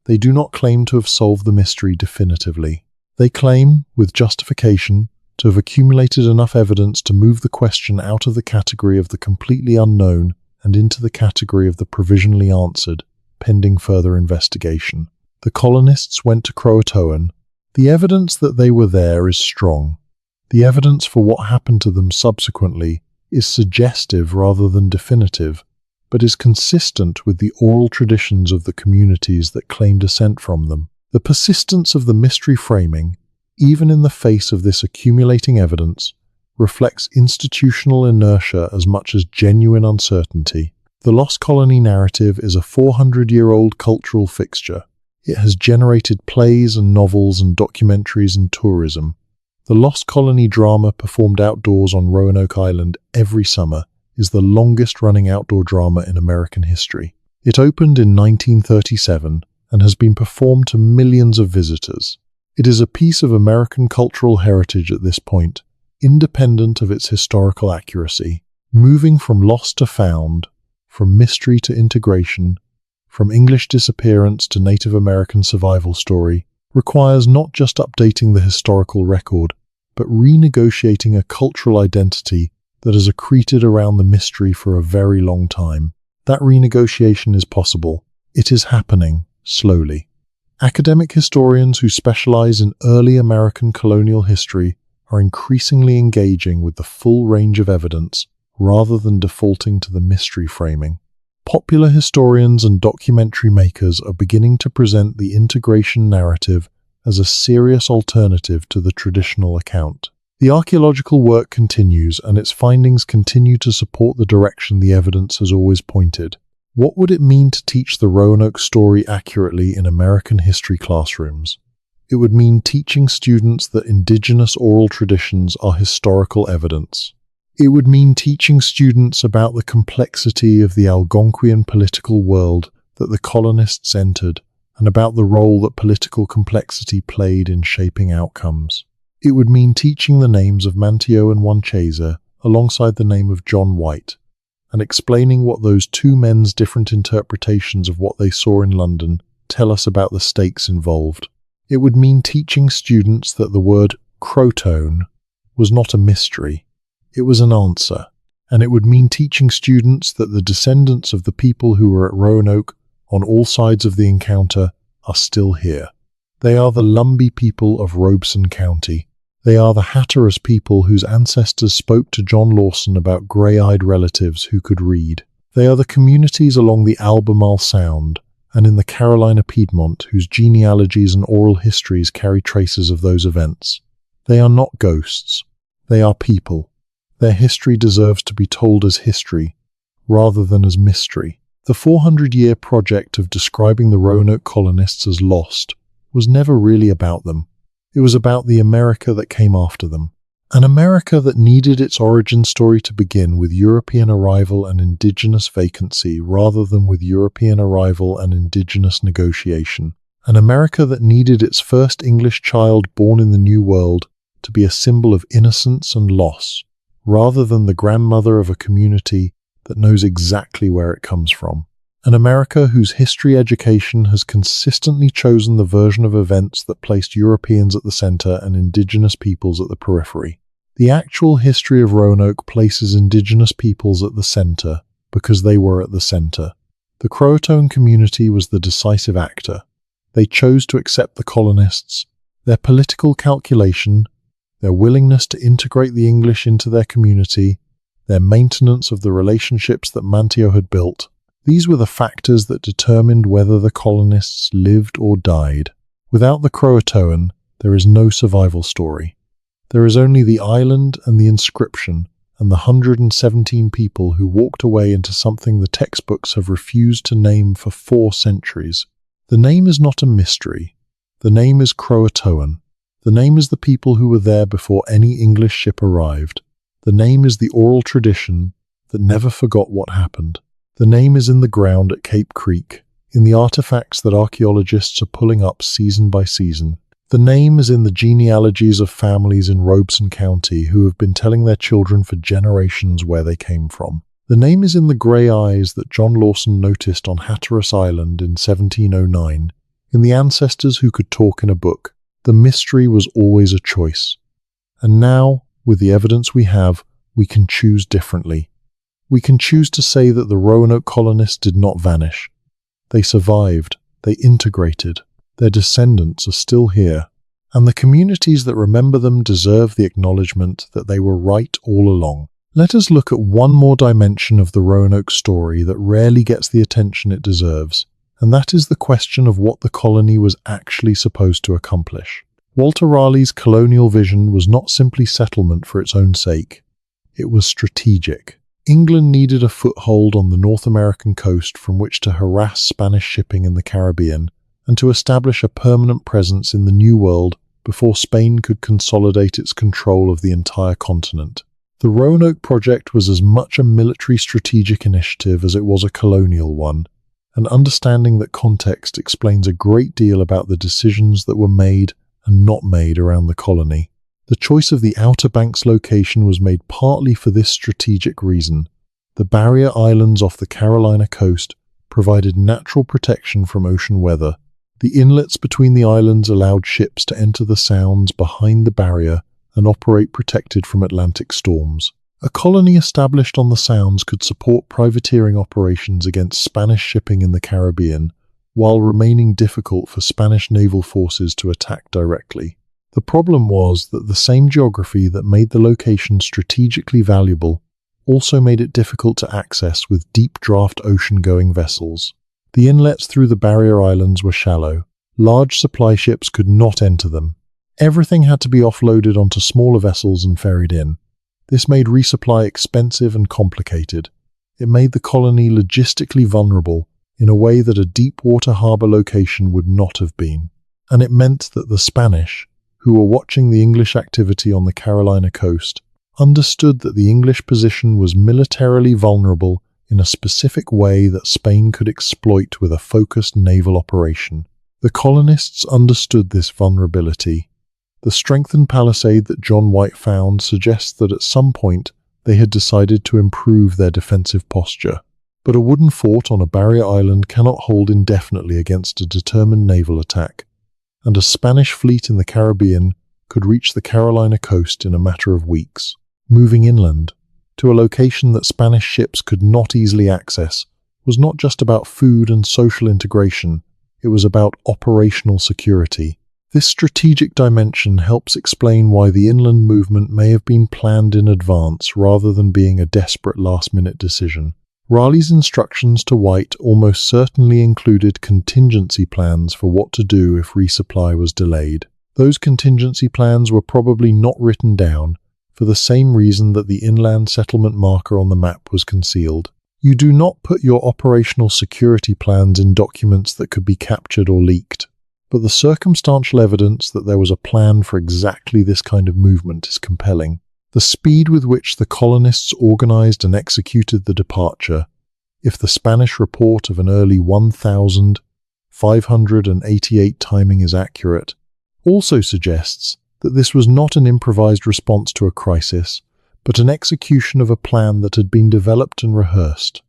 They do not claim to have solved the mystery definitively. They claim, with justification, to have accumulated enough evidence to move the question out of the category of the completely unknown and into the category of the provisionally answered, pending further investigation. The colonists went to CROATOAN. The evidence that they were there is strong. The evidence for what happened to them subsequently is suggestive rather than definitive, but is consistent with the oral traditions of the communities that claim descent from them. The persistence of the mystery framing, even in the face of this accumulating evidence, reflects institutional inertia as much as genuine uncertainty. The Lost Colony narrative is a 400-year-old cultural fixture. It has generated plays and novels and documentaries and tourism. The Lost Colony drama performed outdoors on Roanoke Island every summer is the longest-running outdoor drama in American history. It opened in 1937 and has been performed to millions of visitors. It is a piece of American cultural heritage at this point, independent of its historical accuracy, moving from lost to found, from mystery to integration, from English disappearance to Native American survival story, requires not just updating the historical record, but renegotiating a cultural identity that has accreted around the mystery for a very long time. That renegotiation is possible. It is happening, slowly. Academic historians who specialize in early American colonial history are increasingly engaging with the full range of evidence rather than defaulting to the mystery framing. Popular historians and documentary makers are beginning to present the integration narrative as a serious alternative to the traditional account. The archaeological work continues, and its findings continue to support the direction the evidence has always pointed. What would it mean to teach the Roanoke story accurately in American history classrooms? It would mean teaching students that Indigenous oral traditions are historical evidence. It would mean teaching students about the complexity of the Algonquian political world that the colonists entered, and about the role that political complexity played in shaping outcomes. It would mean teaching the names of Manteo and Wanchesa alongside the name of John White, and explaining what those two men's different interpretations of what they saw in London tell us about the stakes involved. It would mean teaching students that the word CROATOAN was not a mystery, it was an answer. And it would mean teaching students that the descendants of the people who were at Roanoke on all sides of the encounter are still here. They are the Lumbee people of Robeson County. They are the Hatteras people whose ancestors spoke to John Lawson about grey-eyed relatives who could read. They are the communities along the Albemarle Sound and in the Carolina Piedmont whose genealogies and oral histories carry traces of those events. They are not ghosts. They are people. Their history deserves to be told as history, rather than as mystery. The 400-year project of describing the Roanoke colonists as lost was never really about them. It was about the America that came after them. An America that needed its origin story to begin with European arrival and Indigenous vacancy rather than with European arrival and Indigenous negotiation. An America that needed its first English child born in the New World to be a symbol of innocence and loss, rather than the grandmother of a community that knows exactly where it comes from. An America whose history education has consistently chosen the version of events that placed Europeans at the center and Indigenous peoples at the periphery. The actual history of Roanoke places Indigenous peoples at the center because they were at the center. The CROATOAN community was the decisive actor. They chose to accept the colonists, their political calculation, their willingness to integrate the English into their community, their maintenance of the relationships that Manteo had built. These were the factors that determined whether the colonists lived or died. Without the CROATOAN, there is no survival story. There is only the island and the inscription, and the 117 people who walked away into something the textbooks have refused to name for 4 centuries. The name is not a mystery. The name is CROATOAN. The name is the people who were there before any English ship arrived. The name is the oral tradition that never forgot what happened. The name is in the ground at Cape Creek, in the artifacts that archaeologists are pulling up season by season. The name is in the genealogies of families in Robeson County who have been telling their children for generations where they came from. The name is in the grey eyes that John Lawson noticed on Hatteras Island in 1709, in the ancestors who could talk in a book. The mystery was always a choice. And now, with the evidence we have, we can choose differently. We can choose to say that the Roanoke colonists did not vanish. They survived, they integrated, their descendants are still here, and the communities that remember them deserve the acknowledgement that they were right all along. Let us look at one more dimension of the Roanoke story that rarely gets the attention it deserves, and that is the question of what the colony was actually supposed to accomplish. Walter Raleigh's colonial vision was not simply settlement for its own sake. It was strategic. England needed a foothold on the North American coast from which to harass Spanish shipping in the Caribbean and to establish a permanent presence in the New World before Spain could consolidate its control of the entire continent. The Roanoke project was as much a military strategic initiative as it was a colonial one, and understanding that context explains a great deal about the decisions that were made and not made around the colony. The choice of the Outer Banks location was made partly for this strategic reason. The barrier islands off the Carolina coast provided natural protection from ocean weather. The inlets between the islands allowed ships to enter the sounds behind the barrier and operate protected from Atlantic storms. A colony established on the sounds could support privateering operations against Spanish shipping in the Caribbean, while remaining difficult for Spanish naval forces to attack directly. The problem was that the same geography that made the location strategically valuable also made it difficult to access with deep draft ocean-going vessels. The inlets through the barrier islands were shallow. Large supply ships could not enter them. Everything had to be offloaded onto smaller vessels and ferried in. This made resupply expensive and complicated. It made the colony logistically vulnerable in a way that a deep-water harbor location would not have been. And it meant that the Spanish, who were watching the English activity on the Carolina coast, understood that the English position was militarily vulnerable in a specific way that Spain could exploit with a focused naval operation. The colonists understood this vulnerability. The strengthened palisade that John White found suggests that at some point they had decided to improve their defensive posture. But a wooden fort on a barrier island cannot hold indefinitely against a determined naval attack, and a Spanish fleet in the Caribbean could reach the Carolina coast in a matter of weeks. Moving inland, to a location that Spanish ships could not easily access, was not just about food and social integration, it was about operational security. This strategic dimension helps explain why the inland movement may have been planned in advance rather than being a desperate last-minute decision. Raleigh's instructions to White almost certainly included contingency plans for what to do if resupply was delayed. Those contingency plans were probably not written down, for the same reason that the inland settlement marker on the map was concealed. You do not put your operational security plans in documents that could be captured or leaked. But the circumstantial evidence that there was a plan for exactly this kind of movement is compelling. The speed with which the colonists organized and executed the departure, if the Spanish report of an early 1588 timing is accurate, also suggests that this was not an improvised response to a crisis, but an execution of a plan that had been developed and rehearsed.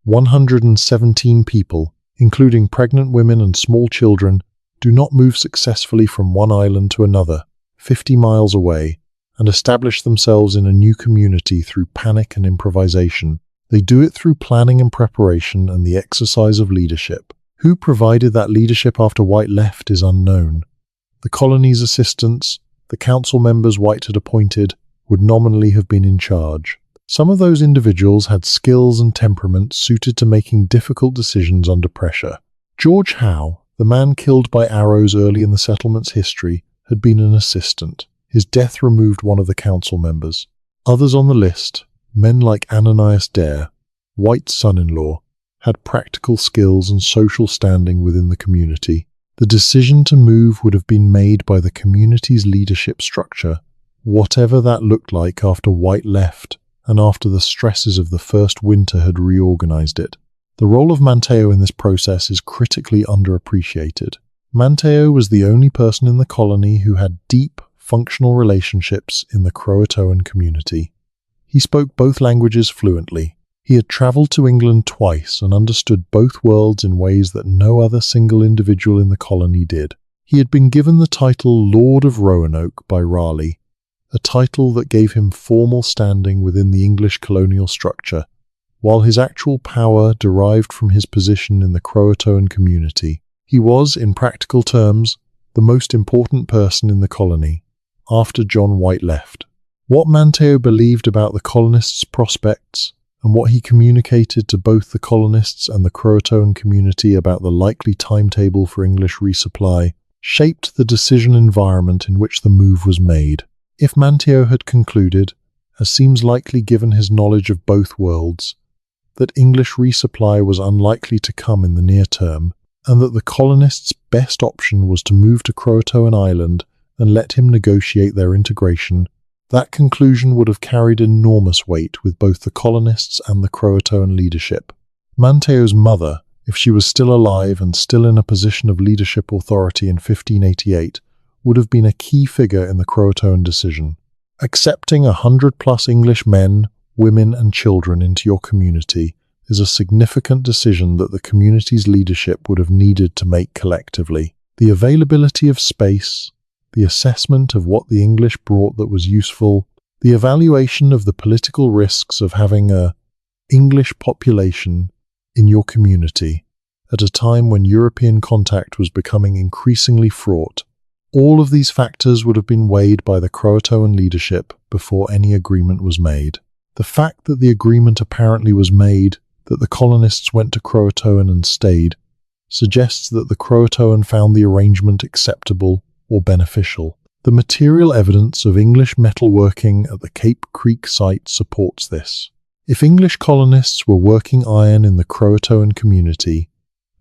117 people, including pregnant women and small children, do not move successfully from one island to another, 50 miles away, and establish themselves in a new community through panic and improvisation. They do it through planning and preparation and the exercise of leadership. Who provided that leadership after White left is unknown. The colony's assistants, the council members White had appointed, would nominally have been in charge. Some of those individuals had skills and temperament suited to making difficult decisions under pressure. George Howe, the man killed by arrows early in the settlement's history, had been an assistant. His death removed one of the council members. Others on the list, men like Ananias Dare, White's son-in-law, had practical skills and social standing within the community. The decision to move would have been made by the community's leadership structure, whatever that looked like after White left and after the stresses of the first winter had reorganized it. The role of Manteo in this process is critically underappreciated. Manteo was the only person in the colony who had deep, functional relationships in the CROATOAN community. He spoke both languages fluently. He had traveled to England twice and understood both worlds in ways that no other single individual in the colony did. He had been given the title Lord of Roanoke by Raleigh, a title that gave him formal standing within the English colonial structure, while his actual power derived from his position in the CROATOAN community. He was, in practical terms, the most important person in the colony, after John White left. What Manteo believed about the colonists' prospects, and what he communicated to both the colonists and the CROATOAN community about the likely timetable for English resupply, shaped the decision environment in which the move was made. If Manteo had concluded, as seems likely given his knowledge of both worlds, that English resupply was unlikely to come in the near term, and that the colonists' best option was to move to CROATOAN Island and let him negotiate their integration, that conclusion would have carried enormous weight with both the colonists and the CROATOAN leadership. Manteo's mother, if she was still alive and still in a position of leadership authority in 1588, would have been a key figure in the CROATOAN decision. Accepting 100+ English men, women and children into your community is a significant decision that the community's leadership would have needed to make collectively. The availability of space, the assessment of what the English brought that was useful, the evaluation of the political risks of having an English population in your community at a time when European contact was becoming increasingly fraught. All of these factors would have been weighed by the CROATOAN leadership before any agreement was made. The fact that the agreement apparently was made, that the colonists went to CROATOAN and stayed, suggests that the CROATOAN found the arrangement acceptable or beneficial. The material evidence of English metalworking at the Cape Creek site supports this. If English colonists were working iron in the CROATOAN community,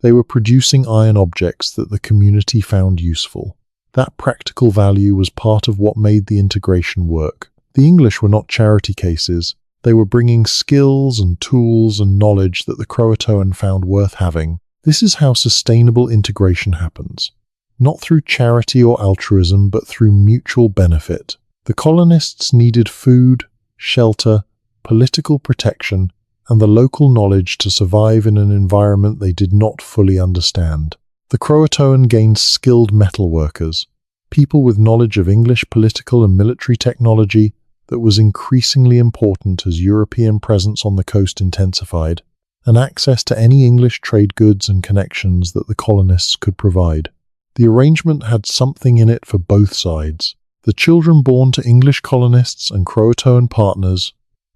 they were producing iron objects that the community found useful. That practical value was part of what made the integration work. The English were not charity cases. They were bringing skills and tools and knowledge that the CROATOAN found worth having. This is how sustainable integration happens. Not through charity or altruism, but through mutual benefit. The colonists needed food, shelter, political protection, and the local knowledge to survive in an environment they did not fully understand. The CROATOAN gained skilled metalworkers, people with knowledge of English political and military technology that was increasingly important as European presence on the coast intensified, and access to any English trade goods and connections that the colonists could provide. The arrangement had something in it for both sides. The children born to English colonists and CROATOAN partners,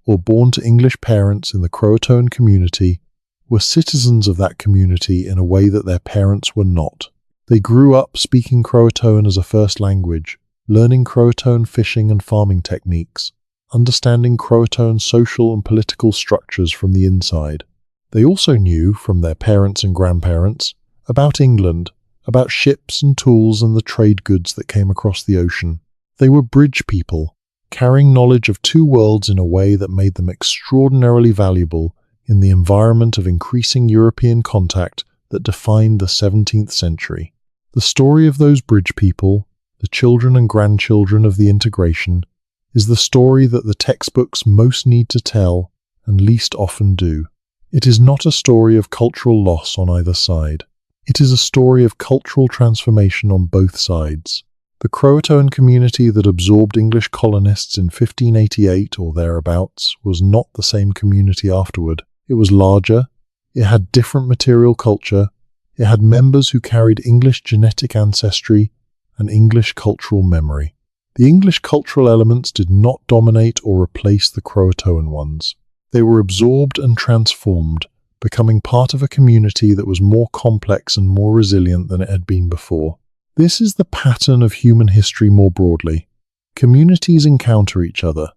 or born to English parents in the CROATOAN community, were citizens of that community in a way that their parents were not. They grew up speaking CROATOAN as a first language, learning CROATOAN fishing and farming techniques, understanding CROATOAN social and political structures from the inside. They also knew, from their parents and grandparents, about England, about ships and tools and the trade goods that came across the ocean. They were bridge people, carrying knowledge of two worlds in a way that made them extraordinarily valuable in the environment of increasing European contact that defined the 17th century. The story of those bridge people, the children and grandchildren of the integration, is the story that the textbooks most need to tell and least often do. It is not a story of cultural loss on either side. It is a story of cultural transformation on both sides. The CROATOAN community that absorbed English colonists in 1588 or thereabouts was not the same community afterward. It was larger, it had different material culture, it had members who carried English genetic ancestry and English cultural memory. The English cultural elements did not dominate or replace the CROATOAN ones. They were absorbed and transformed, becoming part of a community that was more complex and more resilient than it had been before. This is the pattern of human history more broadly. Communities encounter each other.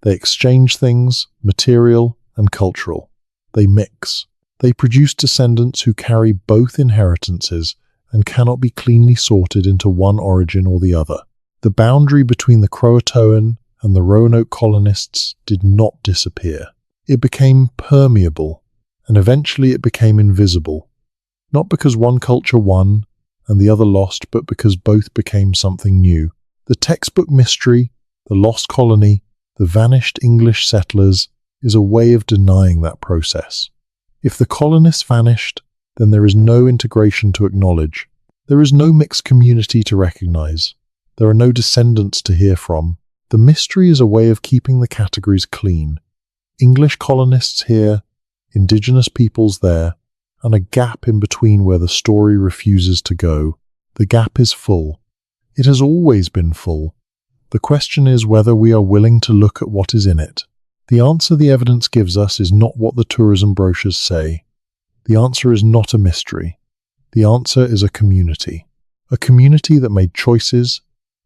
They exchange things, material and cultural. They mix. They produce descendants who carry both inheritances and cannot be cleanly sorted into one origin or the other. The boundary between the CROATOAN and the Roanoke colonists did not disappear. It became permeable, and eventually it became invisible. Not because one culture won and the other lost, but because both became something new. The textbook mystery, the lost colony, the vanished English settlers, is a way of denying that process. If the colonists vanished, then there is no integration to acknowledge. There is no mixed community to recognize. There are no descendants to hear from. The mystery is a way of keeping the categories clean. English colonists here, Indigenous peoples there, and a gap in between where the story refuses to go. The gap is full. It has always been full. The question is whether we are willing to look at what is in it. The answer the evidence gives us is not what the tourism brochures say. The answer is not a mystery. The answer is a community. A community that made choices,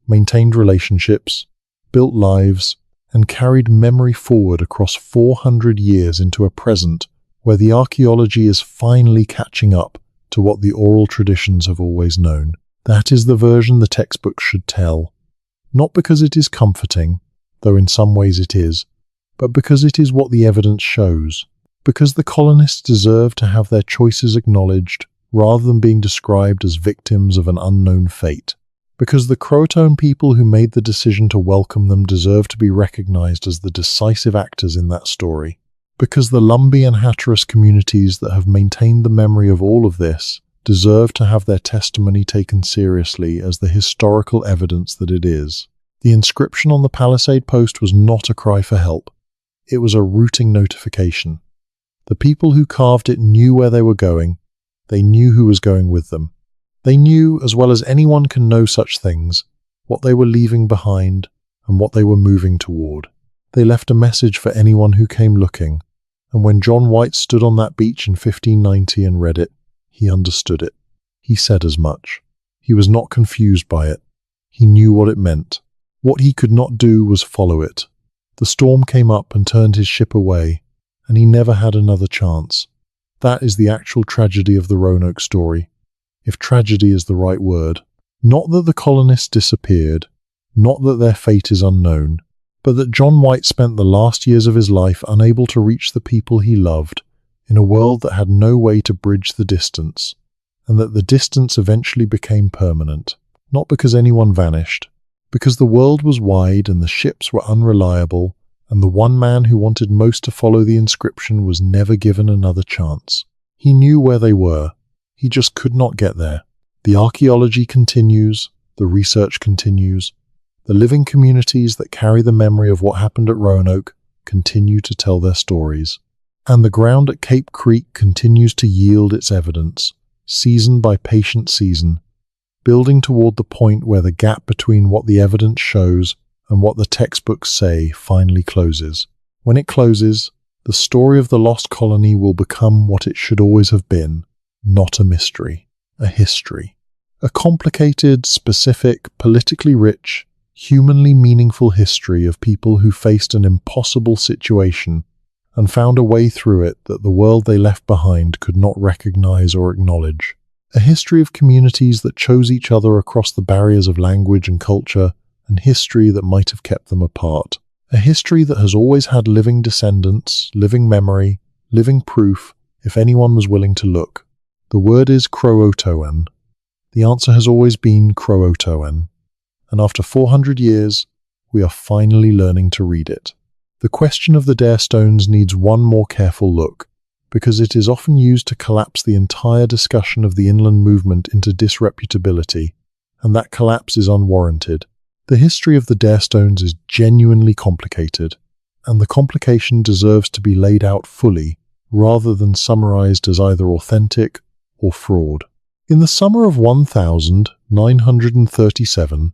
maintained relationships, built lives, and carried memory forward across 400 years into a present where the archaeology is finally catching up to what the oral traditions have always known. That is the version the textbooks should tell. Not because it is comforting, though in some ways it is, but because it is what the evidence shows. Because the colonists deserve to have their choices acknowledged rather than being described as victims of an unknown fate. Because the CROATOAN people who made the decision to welcome them deserve to be recognized as the decisive actors in that story. Because the Lumbee and Hatteras communities that have maintained the memory of all of this deserve to have their testimony taken seriously as the historical evidence that it is. The inscription on the palisade post was not a cry for help. It was a routing notification. The people who carved it knew where they were going. They knew who was going with them. They knew, as well as anyone can know such things, what they were leaving behind and what they were moving toward. They left a message for anyone who came looking, and when John White stood on that beach in 1590 and read it, he understood it. He said as much. He was not confused by it. He knew what it meant. What he could not do was follow it. The storm came up and turned his ship away, and he never had another chance. That is the actual tragedy of the Roanoke story, if tragedy is the right word. Not that the colonists disappeared, not that their fate is unknown, but that John White spent the last years of his life unable to reach the people he loved, in a world that had no way to bridge the distance, and that the distance eventually became permanent, not because anyone vanished, because the world was wide and the ships were unreliable, and the one man who wanted most to follow the inscription was never given another chance. He knew where they were. He just could not get there. The archaeology continues, the research continues. The living communities that carry the memory of what happened at Roanoke continue to tell their stories. And the ground at Cape Creek continues to yield its evidence, season by patient season, building toward the point where the gap between what the evidence shows and what the textbooks say finally closes. When it closes, the story of the lost colony will become what it should always have been, not a mystery, a history. A complicated, specific, politically rich, humanly meaningful history of people who faced an impossible situation and found a way through it that the world they left behind could not recognize or acknowledge. A history of communities that chose each other across the barriers of language and culture, and history that might have kept them apart. A history that has always had living descendants, living memory, living proof, if anyone was willing to look. The word is CROATOAN. The answer has always been CROATOAN. And after 400 years, we are finally learning to read it. The question of the Dare Stones needs one more careful look, because it is often used to collapse the entire discussion of the inland movement into disreputability, and that collapse is unwarranted. The history of the Dare Stones is genuinely complicated, and the complication deserves to be laid out fully, rather than summarized as either authentic or fraud. In the summer of 1937,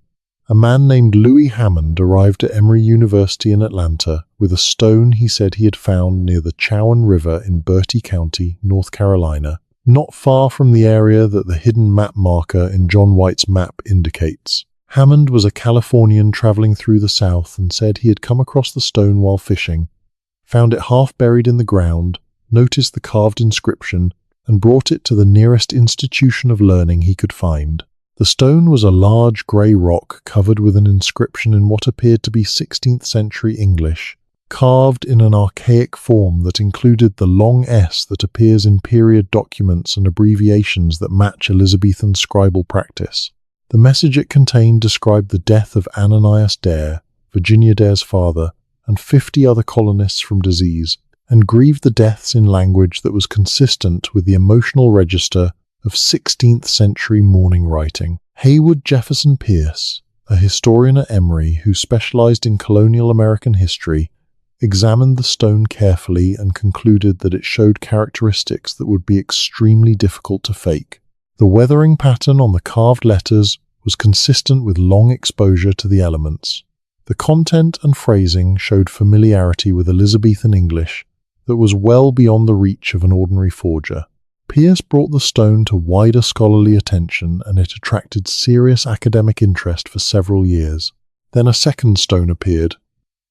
a man named Louis Hammond arrived at Emory University in Atlanta with a stone he said he had found near the Chowan River in Bertie County, North Carolina, not far from the area that the hidden map marker in John White's map indicates. Hammond was a Californian traveling through the South and said he had come across the stone while fishing, found it half buried in the ground, noticed the carved inscription, and brought it to the nearest institution of learning he could find. The stone was a large grey rock covered with an inscription in what appeared to be 16th century English, carved in an archaic form that included the long S that appears in period documents and abbreviations that match Elizabethan scribal practice. The message it contained described the death of Ananias Dare, Virginia Dare's father, and 50 other colonists from disease, and grieved the deaths in language that was consistent with the emotional register of 16th century mourning writing. Haywood Jefferson Pierce, a historian at Emory who specialized in colonial American history, examined the stone carefully and concluded that it showed characteristics that would be extremely difficult to fake. The weathering pattern on the carved letters was consistent with long exposure to the elements. The content and phrasing showed familiarity with Elizabethan English that was well beyond the reach of an ordinary forger. Pierce brought the stone to wider scholarly attention, and it attracted serious academic interest for several years. Then a second stone appeared.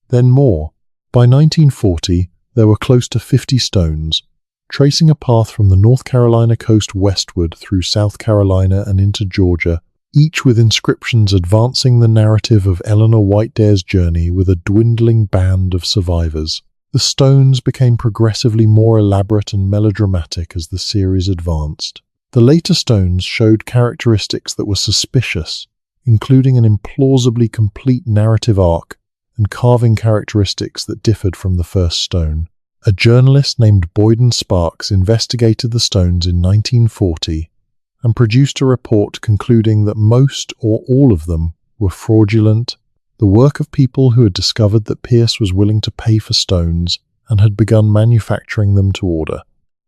Then more. By 1940, there were close to 50 stones, tracing a path from the North Carolina coast westward through South Carolina and into Georgia, each with inscriptions advancing the narrative of Eleanor White Dare's journey with a dwindling band of survivors. The stones became progressively more elaborate and melodramatic as the series advanced. The later stones showed characteristics that were suspicious, including an implausibly complete narrative arc and carving characteristics that differed from the first stone. A journalist named Boyden Sparks investigated the stones in 1940 and produced a report concluding that most or all of them were fraudulent, the work of people who had discovered that Pierce was willing to pay for stones and had begun manufacturing them to order.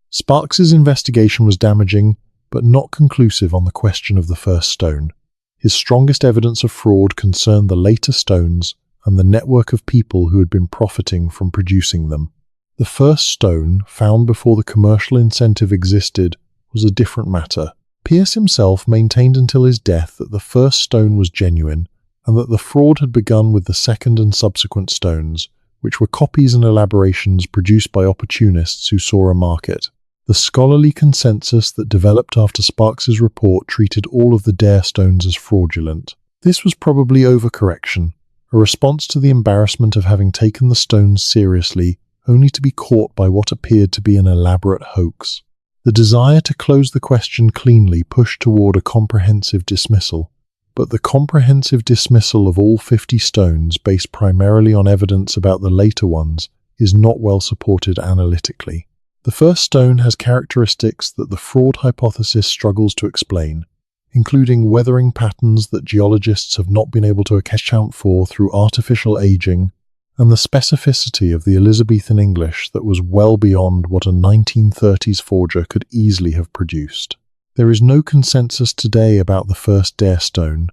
Sparks's investigation was damaging, but not conclusive on the question of the first stone. His strongest evidence of fraud concerned the later stones and the network of people who had been profiting from producing them. The first stone, found before the commercial incentive existed, was a different matter. Pierce himself maintained until his death that the first stone was genuine, and that the fraud had begun with the second and subsequent stones, which were copies and elaborations produced by opportunists who saw a market. The scholarly consensus that developed after Sparks's report treated all of the Dare stones as fraudulent. This was probably overcorrection, a response to the embarrassment of having taken the stones seriously only to be caught by what appeared to be an elaborate hoax. The desire to close the question cleanly pushed toward a comprehensive dismissal, but the comprehensive dismissal of all 50 stones based primarily on evidence about the later ones is not well supported analytically. The first stone has characteristics that the fraud hypothesis struggles to explain, including weathering patterns that geologists have not been able to account for through artificial aging, and the specificity of the Elizabethan English that was well beyond what a 1930s forger could easily have produced. There is no consensus today about the first Dare stone.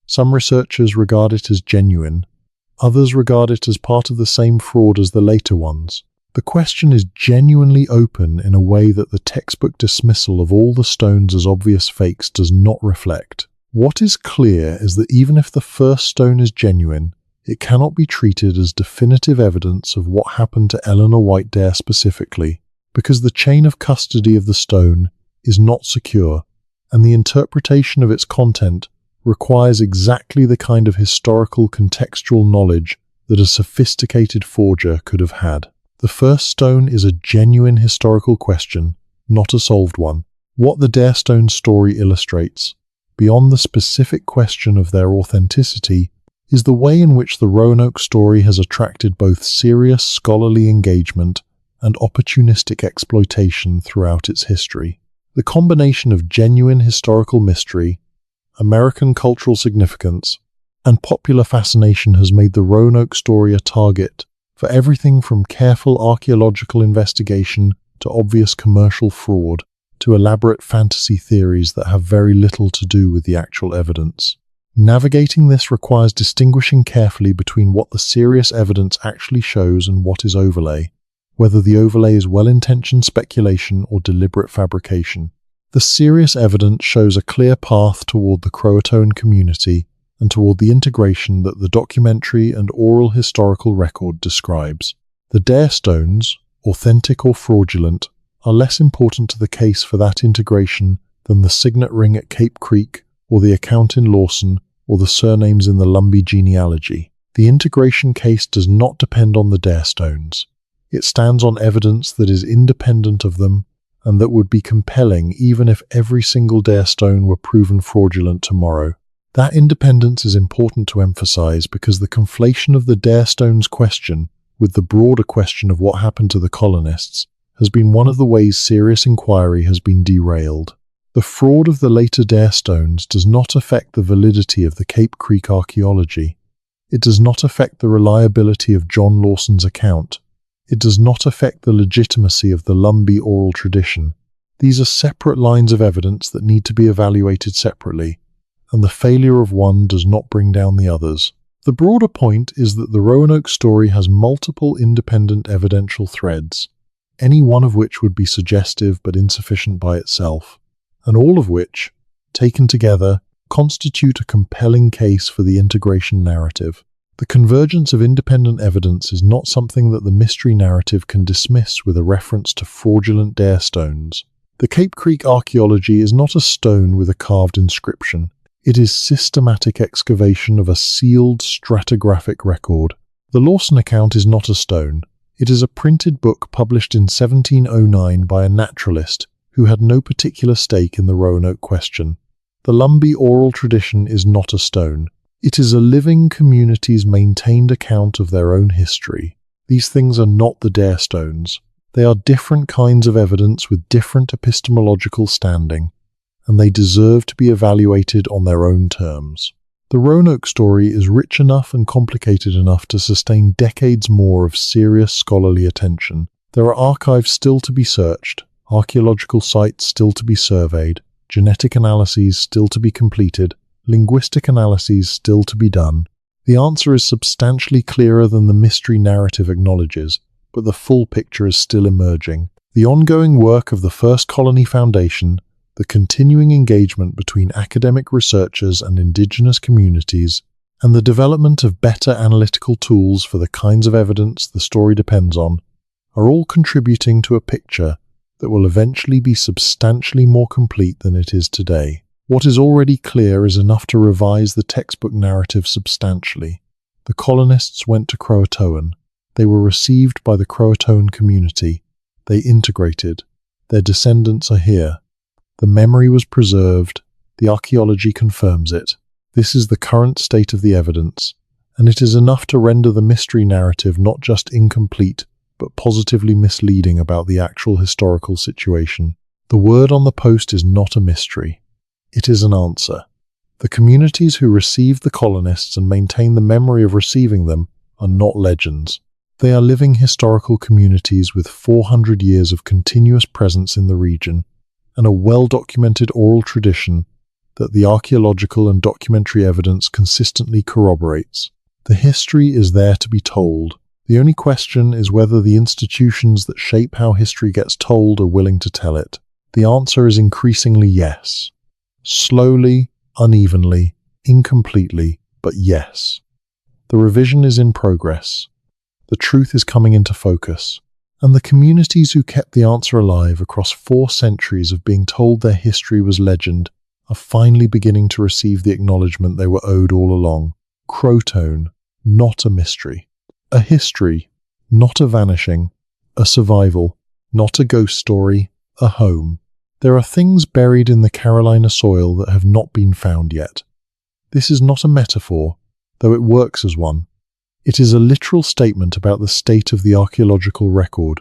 Some researchers regard it as genuine, others regard it as part of the same fraud as the later ones. The question is genuinely open in a way that the textbook dismissal of all the stones as obvious fakes does not reflect. What is clear is that even if the first stone is genuine, it cannot be treated as definitive evidence of what happened to Eleanor White Dare specifically, because the chain of custody of the stone is not secure, and the interpretation of its content requires exactly the kind of historical contextual knowledge that a sophisticated forger could have had. The first stone is a genuine historical question, not a solved one. What the Dare stone story illustrates, beyond the specific question of their authenticity, is the way in which the Roanoke story has attracted both serious scholarly engagement and opportunistic exploitation throughout its history. The combination of genuine historical mystery, American cultural significance, and popular fascination has made the Roanoke story a target for everything from careful archaeological investigation to obvious commercial fraud, to elaborate fantasy theories that have very little to do with the actual evidence. Navigating this requires distinguishing carefully between what the serious evidence actually shows and what is overlay, whether the overlay is well-intentioned speculation or deliberate fabrication. The serious evidence shows a clear path toward the CROATOAN community and toward the integration that the documentary and oral historical record describes. The Dare Stones, authentic or fraudulent, are less important to the case for that integration than the signet ring at Cape Creek, or the account in Lawson, or the surnames in the Lumbee genealogy. The integration case does not depend on the Dare Stones. It stands on evidence that is independent of them and that would be compelling even if every single Dare Stone were proven fraudulent tomorrow. That independence is important to emphasize because the conflation of the Dare Stones question with the broader question of what happened to the colonists has been one of the ways serious inquiry has been derailed. The fraud of the later Dare Stones does not affect the validity of the Cape Creek archaeology. It does not affect the reliability of John Lawson's account. It does not affect the legitimacy of the Lumbee oral tradition. These are separate lines of evidence that need to be evaluated separately, and the failure of one does not bring down the others. The broader point is that the Roanoke story has multiple independent evidential threads, any one of which would be suggestive but insufficient by itself, and all of which, taken together, constitute a compelling case for the integration narrative. The convergence of independent evidence is not something that the mystery narrative can dismiss with a reference to fraudulent Dare Stones. The Cape Creek archaeology is not a stone with a carved inscription. It is systematic excavation of a sealed stratigraphic record. The Lawson account is not a stone. It is a printed book published in 1709 by a naturalist who had no particular stake in the Roanoke question. The Lumbee oral tradition is not a stone. It is a living community's maintained account of their own history. These things are not the Dare Stones. They are different kinds of evidence with different epistemological standing, and they deserve to be evaluated on their own terms. The Roanoke story is rich enough and complicated enough to sustain decades more of serious scholarly attention. There are archives still to be searched, archaeological sites still to be surveyed, genetic analyses still to be completed, linguistic analyses still to be done. The answer is substantially clearer than the mystery narrative acknowledges, but the full picture is still emerging. The ongoing work of the First Colony Foundation, the continuing engagement between academic researchers and Indigenous communities, and the development of better analytical tools for the kinds of evidence the story depends on, are all contributing to a picture that will eventually be substantially more complete than it is today. What is already clear is enough to revise the textbook narrative substantially. The colonists went to CROATOAN. They were received by the CROATOAN community. They integrated. Their descendants are here. The memory was preserved. The archaeology confirms it. This is the current state of the evidence, and it is enough to render the mystery narrative not just incomplete, but positively misleading about the actual historical situation. The word on the post is not a mystery. It is an answer. The communities who received the colonists and maintain the memory of receiving them are not legends. They are living historical communities with 400 years of continuous presence in the region and a well-documented oral tradition that the archaeological and documentary evidence consistently corroborates. The history is there to be told. The only question is whether the institutions that shape how history gets told are willing to tell it. The answer is increasingly yes. Slowly, unevenly, incompletely, but yes. The revision is in progress. The truth is coming into focus. And the communities who kept the answer alive across 4 centuries of being told their history was legend are finally beginning to receive the acknowledgement they were owed all along. CROATOAN, not a mystery. A history, not a vanishing. A survival, not a ghost story. A home. There are things buried in the Carolina soil that have not been found yet. This is not a metaphor, though it works as one. It is a literal statement about the state of the archaeological record.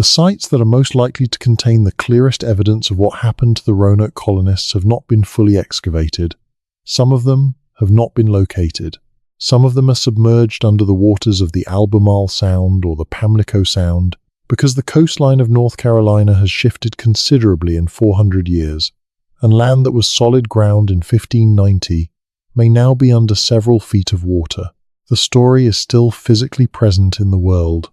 The sites that are most likely to contain the clearest evidence of what happened to the Roanoke colonists have not been fully excavated. Some of them have not been located. Some of them are submerged under the waters of the Albemarle Sound or the Pamlico Sound, because the coastline of North Carolina has shifted considerably in 400 years, and land that was solid ground in 1590 may now be under several feet of water. The story is still physically present in the world.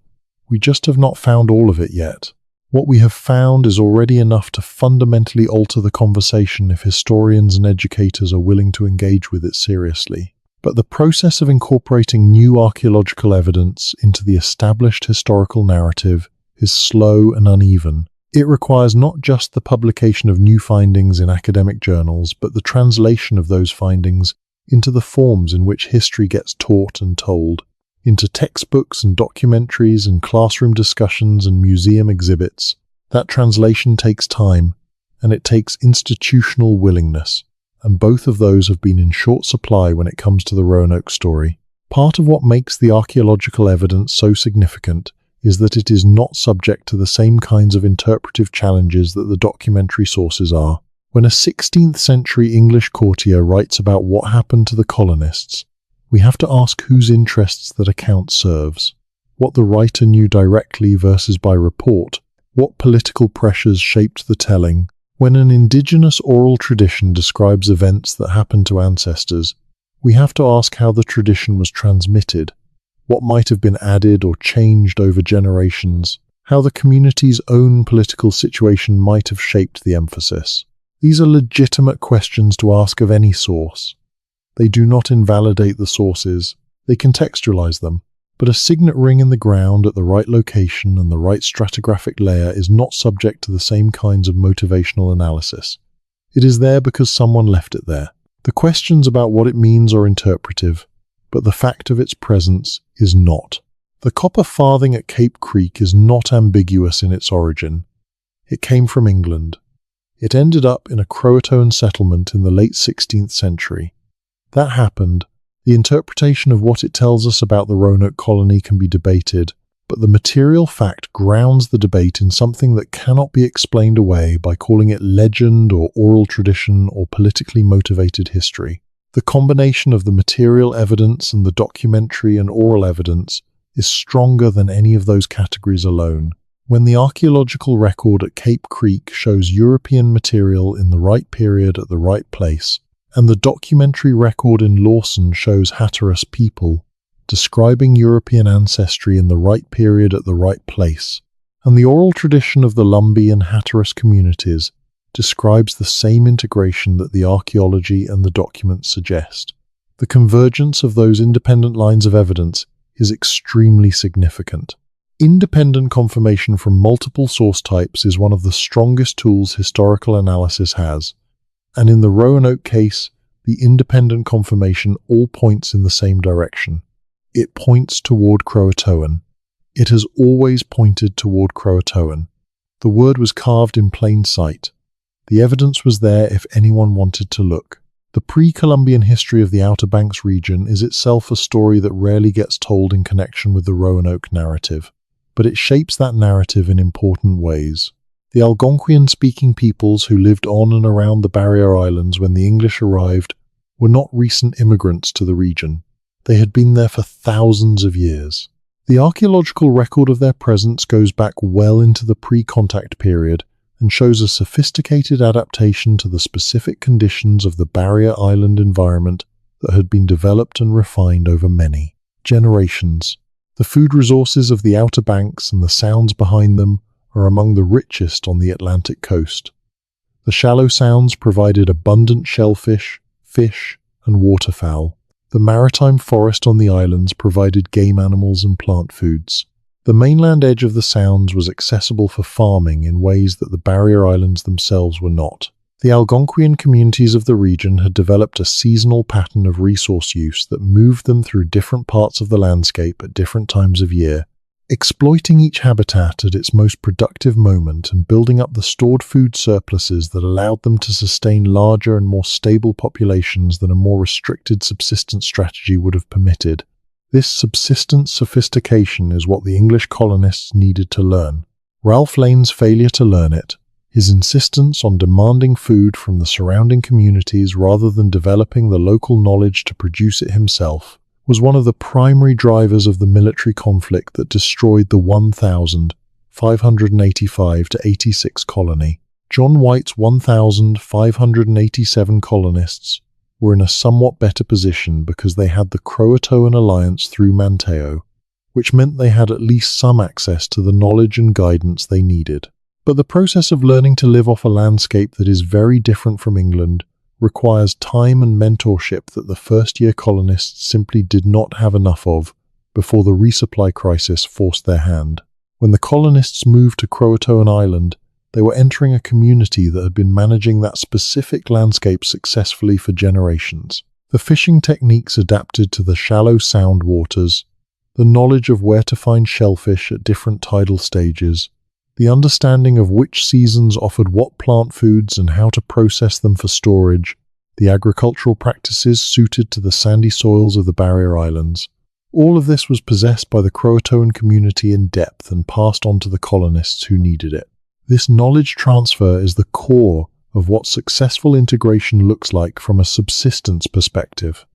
We just have not found all of it yet. What we have found is already enough to fundamentally alter the conversation if historians and educators are willing to engage with it seriously. But the process of incorporating new archaeological evidence into the established historical narrative is slow and uneven. It requires not just the publication of new findings in academic journals, but the translation of those findings into the forms in which history gets taught and told, into textbooks and documentaries and classroom discussions and museum exhibits. That translation takes time, and it takes institutional willingness, and both of those have been in short supply when it comes to the Roanoke story. Part of what makes the archaeological evidence so significant is that it is not subject to the same kinds of interpretive challenges that the documentary sources are. When a 16th century English courtier writes about what happened to the colonists, we have to ask whose interests that account serves, what the writer knew directly versus by report, what political pressures shaped the telling. When an indigenous oral tradition describes events that happened to ancestors, we have to ask how the tradition was transmitted, what might have been added or changed over generations, how the community's own political situation might have shaped the emphasis. These are legitimate questions to ask of any source. They do not invalidate the sources, they contextualize them. But a signet ring in the ground at the right location and the right stratigraphic layer is not subject to the same kinds of motivational analysis. It is there because someone left it there. The questions about what it means are interpretive, but the fact of its presence is not. The copper farthing at Cape Creek is not ambiguous in its origin. It came from England. It ended up in a CROATOAN settlement in the late 16th century. That happened. The interpretation of what it tells us about the Roanoke colony can be debated, but the material fact grounds the debate in something that cannot be explained away by calling it legend or oral tradition or politically motivated history. The combination of the material evidence and the documentary and oral evidence is stronger than any of those categories alone. When the archaeological record at Cape Creek shows European material in the right period at the right place, and the documentary record in Lawson shows Hatteras people, describing European ancestry in the right period at the right place, and the oral tradition of the Lumbee and Hatteras communities describes the same integration that the archaeology and the documents suggest. The convergence of those independent lines of evidence is extremely significant. Independent confirmation from multiple source types is one of the strongest tools historical analysis has, and in the Roanoke case, the independent confirmation all points in the same direction. It points toward CROATOAN. It has always pointed toward CROATOAN. The word was carved in plain sight. The evidence was there if anyone wanted to look. The pre-Columbian history of the Outer Banks region is itself a story that rarely gets told in connection with the Roanoke narrative, but it shapes that narrative in important ways. The Algonquian-speaking peoples who lived on and around the Barrier Islands when the English arrived were not recent immigrants to the region. They had been there for thousands of years. The archaeological record of their presence goes back well into the pre-contact period and shows a sophisticated adaptation to the specific conditions of the Barrier Island environment that had been developed and refined over many generations. The food resources of the Outer Banks and the sounds behind them are among the richest on the Atlantic coast. The shallow sounds provided abundant shellfish, fish, and waterfowl. The maritime forest on the islands provided game animals and plant foods. The mainland edge of the sounds was accessible for farming in ways that the Barrier Islands themselves were not. The Algonquian communities of the region had developed a seasonal pattern of resource use that moved them through different parts of the landscape at different times of year, exploiting each habitat at its most productive moment and building up the stored food surpluses that allowed them to sustain larger and more stable populations than a more restricted subsistence strategy would have permitted. This subsistence sophistication is what the English colonists needed to learn. Ralph Lane's failure to learn it, his insistence on demanding food from the surrounding communities rather than developing the local knowledge to produce it himself, was one of the primary drivers of the military conflict that destroyed the 1,585-86 colony. John White's 1,587 colonists were in a somewhat better position because they had the CROATOAN alliance through Manteo, which meant they had at least some access to the knowledge and guidance they needed. But the process of learning to live off a landscape that is very different from England requires time and mentorship that the first-year colonists simply did not have enough of before the resupply crisis forced their hand. When the colonists moved to CROATOAN Island, they were entering a community that had been managing that specific landscape successfully for generations. The fishing techniques adapted to the shallow sound waters, the knowledge of where to find shellfish at different tidal stages, the understanding of which seasons offered what plant foods and how to process them for storage, the agricultural practices suited to the sandy soils of the barrier islands. All of this was possessed by the CROATOAN community in depth and passed on to the colonists who needed it. This knowledge transfer is the core of what successful integration looks like from a subsistence perspective.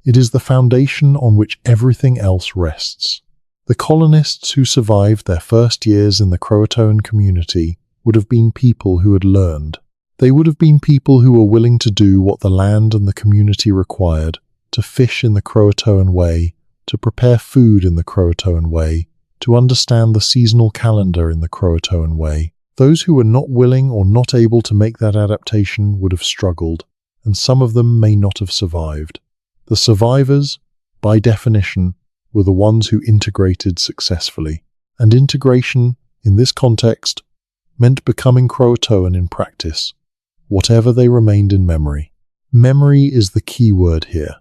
It is the foundation on which everything else rests. The colonists who survived their first years in the CROATOAN community would have been people who had learned. They would have been people who were willing to do what the land and the community required, to fish in the CROATOAN way, to prepare food in the CROATOAN way, to understand the seasonal calendar in the CROATOAN way. Those who were not willing or not able to make that adaptation would have struggled, and some of them may not have survived. The survivors, by definition, were the ones who integrated successfully. And integration, in this context, meant becoming CROATOAN in practice, whatever they remained in memory. Memory is the key word here.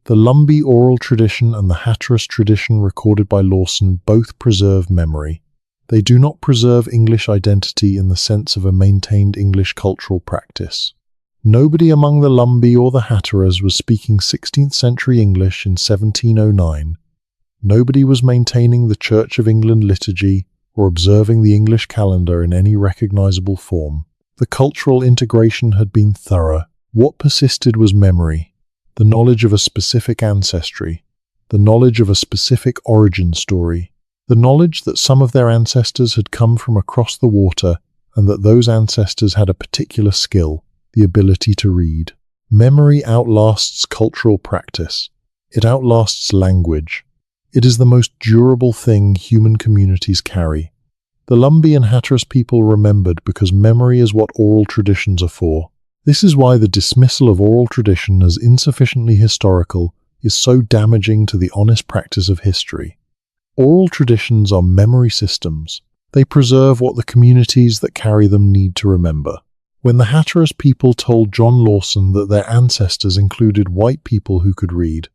The Lumbee oral tradition and the Hatteras tradition recorded by Lawson both preserve memory. They do not preserve English identity in the sense of a maintained English cultural practice. Nobody among the Lumbee or the Hatteras was speaking 16th century English in 1709. Nobody was maintaining the Church of England liturgy or observing the English calendar in any recognizable form. The cultural integration had been thorough. What persisted was memory, the knowledge of a specific ancestry, the knowledge of a specific origin story, the knowledge that some of their ancestors had come from across the water and that those ancestors had a particular skill, the ability to read. Memory outlasts cultural practice. It outlasts language. It is the most durable thing human communities carry. The Lumbee and Hatteras people remembered because memory is what oral traditions are for. This is why the dismissal of oral tradition as insufficiently historical is so damaging to the honest practice of history. Oral traditions are memory systems. They preserve what the communities that carry them need to remember. When the Hatteras people told John Lawson that their ancestors included white people who could read,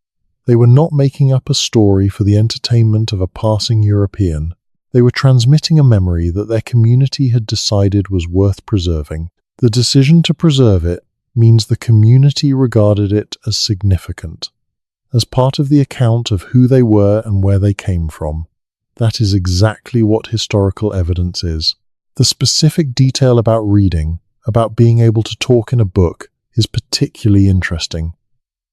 they were not making up a story for the entertainment of a passing European. They were transmitting a memory that their community had decided was worth preserving. The decision to preserve it means the community regarded it as significant, as part of the account of who they were and where they came from. That is exactly what historical evidence is. The specific detail about reading, about being able to talk in a book, is particularly interesting.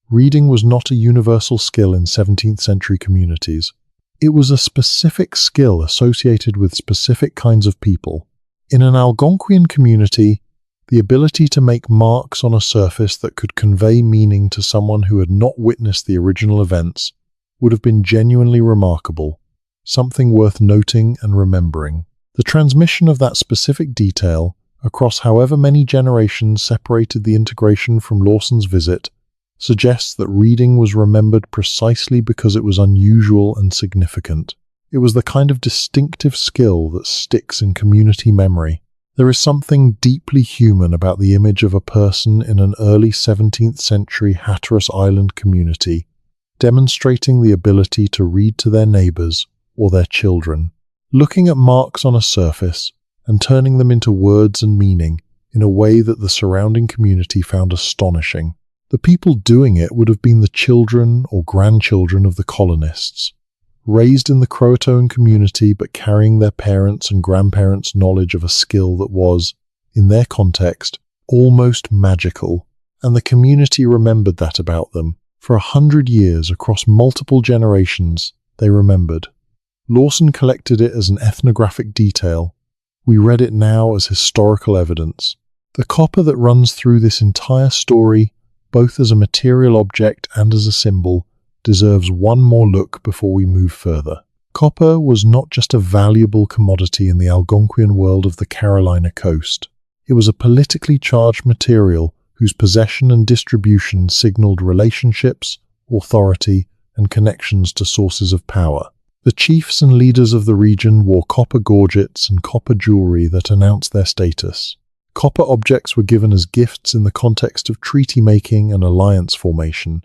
Reading was not a universal skill in 17th century communities. It was a specific skill associated with specific kinds of people. In an Algonquian community, the ability to make marks on a surface that could convey meaning to someone who had not witnessed the original events would have been genuinely remarkable, something worth noting and remembering. The transmission of that specific detail across however many generations separated the integration from Lawson's visit suggests that reading was remembered precisely because it was unusual and significant. It was the kind of distinctive skill that sticks in community memory. There is something deeply human about the image of a person in an early 17th century Hatteras Island community, demonstrating the ability to read to their neighbors or their children, looking at marks on a surface and turning them into words and meaning in a way that the surrounding community found astonishing. The people doing it would have been the children or grandchildren of the colonists. raised in the CROATOAN community but carrying their parents' and grandparents' knowledge of a skill that was, in their context, almost magical. And the community remembered that about them. For 100 years, across multiple generations, they remembered. Lawson collected it as an ethnographic detail. We read it now as historical evidence. The copper that runs through this entire story, both as a material object and as a symbol, deserves one more look before we move further. Copper was not just a valuable commodity in the Algonquian world of the Carolina coast. It was a politically charged material whose possession and distribution signaled relationships, authority, and connections to sources of power. The chiefs and leaders of the region wore copper gorgets and copper jewelry that announced their status. Copper objects were given as gifts in the context of treaty-making and alliance formation.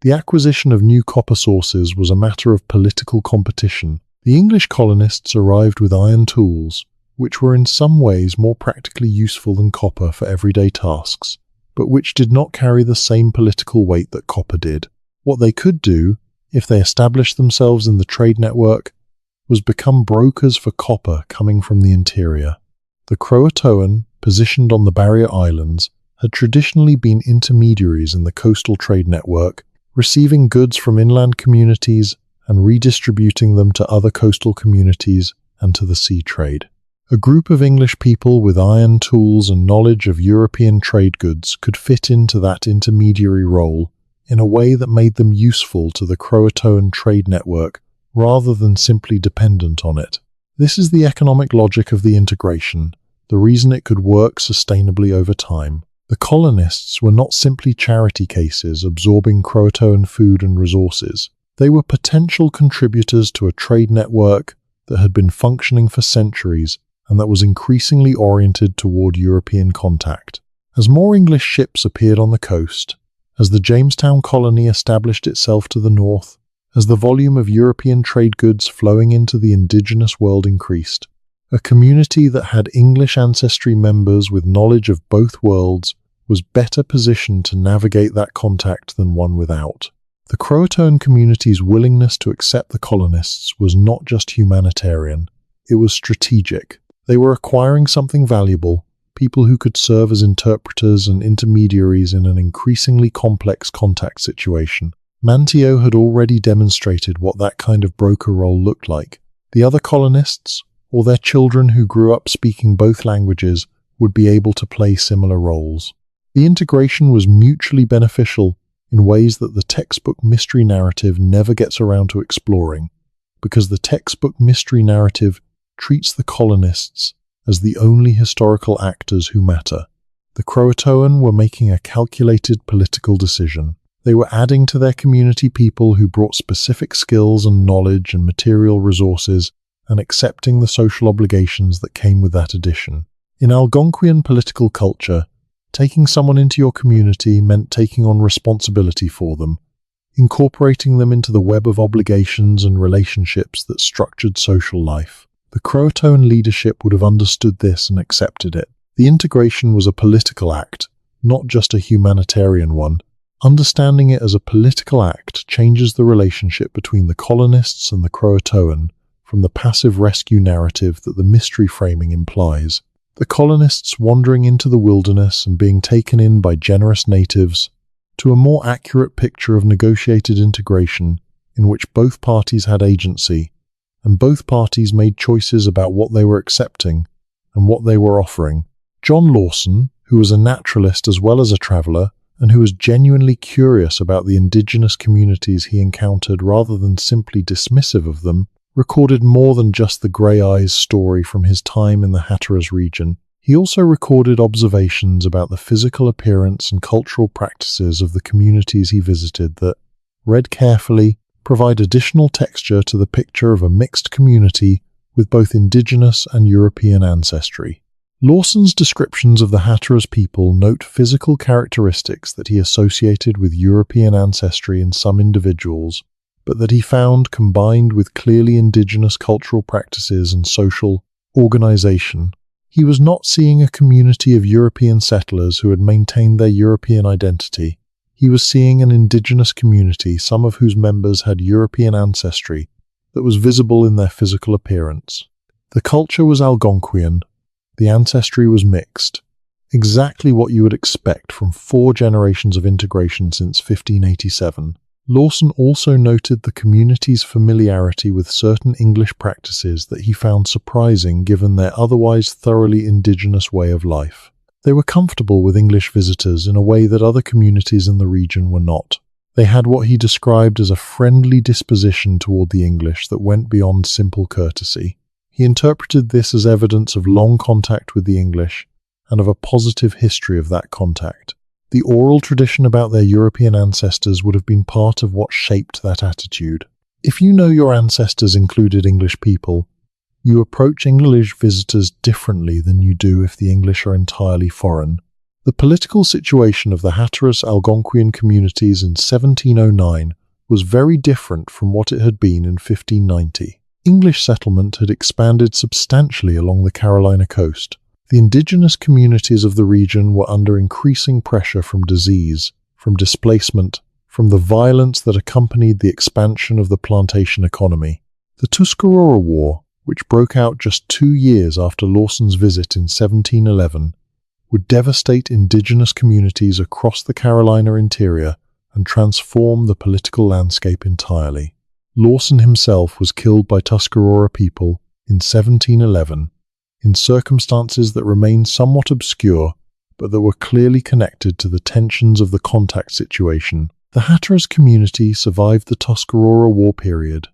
The acquisition of new copper sources was a matter of political competition. The English colonists arrived with iron tools, which were in some ways more practically useful than copper for everyday tasks, but which did not carry the same political weight that copper did. What they could do, if they established themselves in the trade network, was become brokers for copper coming from the interior. The CROATOAN, positioned on the Barrier Islands, had traditionally been intermediaries in the coastal trade network, receiving goods from inland communities and redistributing them to other coastal communities and to the sea trade. A group of English people with iron tools and knowledge of European trade goods could fit into that intermediary role in a way that made them useful to the CROATOAN trade network rather than simply dependent on it. This is the economic logic of the integration, the reason it could work sustainably over time. The colonists were not simply charity cases absorbing CROATOAN food and resources. They were potential contributors to a trade network that had been functioning for centuries and that was increasingly oriented toward European contact. As more English ships appeared on the coast, as the Jamestown colony established itself to the north, as the volume of European trade goods flowing into the indigenous world increased, a community that had English ancestry members with knowledge of both worlds was better positioned to navigate that contact than one without. The CROATOAN community's willingness to accept the colonists was not just humanitarian, it was strategic. They were acquiring something valuable, people who could serve as interpreters and intermediaries in an increasingly complex contact situation. Manteo had already demonstrated what that kind of broker role looked like. The other colonists, or their children who grew up speaking both languages, would be able to play similar roles. The integration was mutually beneficial in ways that the textbook mystery narrative never gets around to exploring, because the textbook mystery narrative treats the colonists as the only historical actors who matter. The CROATOAN were making a calculated political decision. They were adding to their community people who brought specific skills and knowledge and material resources and accepting the social obligations that came with that addition. In Algonquian political culture, taking someone into your community meant taking on responsibility for them, incorporating them into the web of obligations and relationships that structured social life. The CROATOAN leadership would have understood this and accepted it. The integration was a political act, not just a humanitarian one. Understanding it as a political act changes the relationship between the colonists and the CROATOAN from the passive rescue narrative that the mystery framing implies. The colonists wandering into the wilderness and being taken in by generous natives, to a more accurate picture of negotiated integration in which both parties had agency, and both parties made choices about what they were accepting and what they were offering. John Lawson, who was a naturalist as well as a traveler, and who was genuinely curious about the indigenous communities he encountered rather than simply dismissive of them, recorded more than just the Grey Eyes story from his time in the Hatteras region. He also recorded observations about the physical appearance and cultural practices of the communities he visited that, read carefully, provide additional texture to the picture of a mixed community with both indigenous and European ancestry. Lawson's descriptions of the Hatteras people note physical characteristics that he associated with European ancestry in some individuals, but that he found combined with clearly indigenous cultural practices and social organization. He was not seeing a community of European settlers who had maintained their European identity. He was seeing an indigenous community, some of whose members had European ancestry, that was visible in their physical appearance. The culture was Algonquian, the ancestry was mixed, exactly what you would expect from 4 generations of integration since 1587. Lawson also noted the community's familiarity with certain English practices that he found surprising given their otherwise thoroughly indigenous way of life. They were comfortable with English visitors in a way that other communities in the region were not. They had what he described as a friendly disposition toward the English that went beyond simple courtesy. He interpreted this as evidence of long contact with the English and of a positive history of that contact. The oral tradition about their European ancestors would have been part of what shaped that attitude. If you know your ancestors included English people, you approach English visitors differently than you do if the English are entirely foreign. The political situation of the Hatteras Algonquian communities in 1709 was very different from what it had been in 1590. English settlement had expanded substantially along the Carolina coast. The indigenous communities of the region were under increasing pressure from disease, from displacement, from the violence that accompanied the expansion of the plantation economy. The Tuscarora War, which broke out just 2 years after Lawson's visit in 1711, would devastate indigenous communities across the Carolina interior and transform the political landscape entirely. Lawson himself was killed by Tuscarora people in 1711, in circumstances that remain somewhat obscure, but that were clearly connected to the tensions of the contact situation. The Hatteras community survived the Tuscarora War period,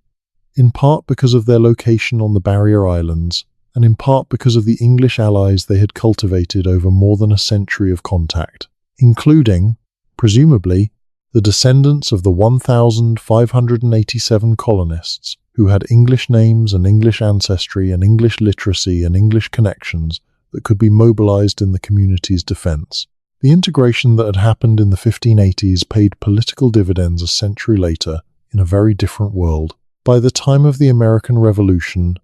in part because of their location on the Barrier Islands, and in part because of the English allies they had cultivated over more than a century of contact, including, presumably, the descendants of the 1,587 colonists who had English names and English ancestry and English literacy and English connections that could be mobilized in the community's defense. The integration that had happened in the 1580s paid political dividends a century later in a very different world. By the time of the American Revolution,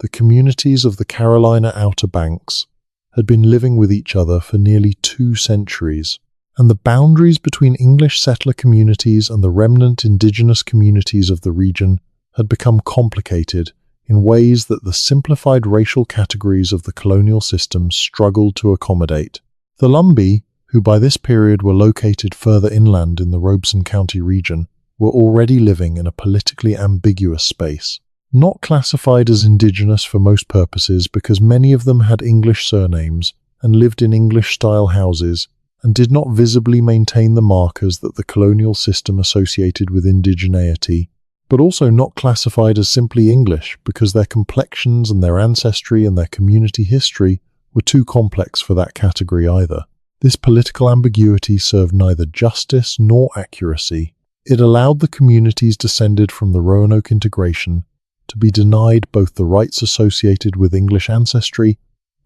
the communities of the Carolina Outer Banks had been living with each other for nearly 2 centuries, and the boundaries between English settler communities and the remnant indigenous communities of the region had become complicated in ways that the simplified racial categories of the colonial system struggled to accommodate. The Lumbee, who by this period were located further inland in the Robeson County region, were already living in a politically ambiguous space. Not classified as indigenous for most purposes because many of them had English surnames and lived in English-style houses and did not visibly maintain the markers that the colonial system associated with indigeneity, but also not classified as simply English because their complexions and their ancestry and their community history were too complex for that category either. This political ambiguity served neither justice nor accuracy. It allowed the communities descended from the Roanoke integration to be denied both the rights associated with English ancestry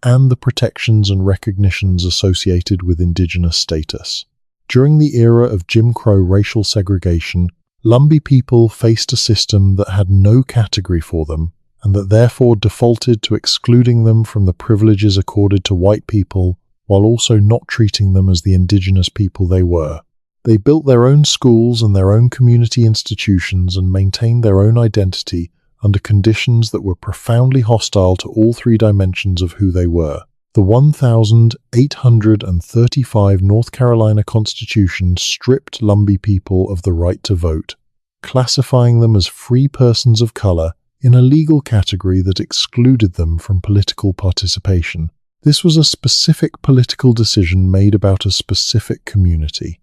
and the protections and recognitions associated with indigenous status. During the era of Jim Crow racial segregation, Lumbee people faced a system that had no category for them and that therefore defaulted to excluding them from the privileges accorded to white people while also not treating them as the indigenous people they were. They built their own schools and their own community institutions and maintained their own identity under conditions that were profoundly hostile to all 3 dimensions of who they were. The 1835 North Carolina Constitution stripped Lumbee people of the right to vote, classifying them as free persons of color in a legal category that excluded them from political participation. This was a specific political decision made about a specific community,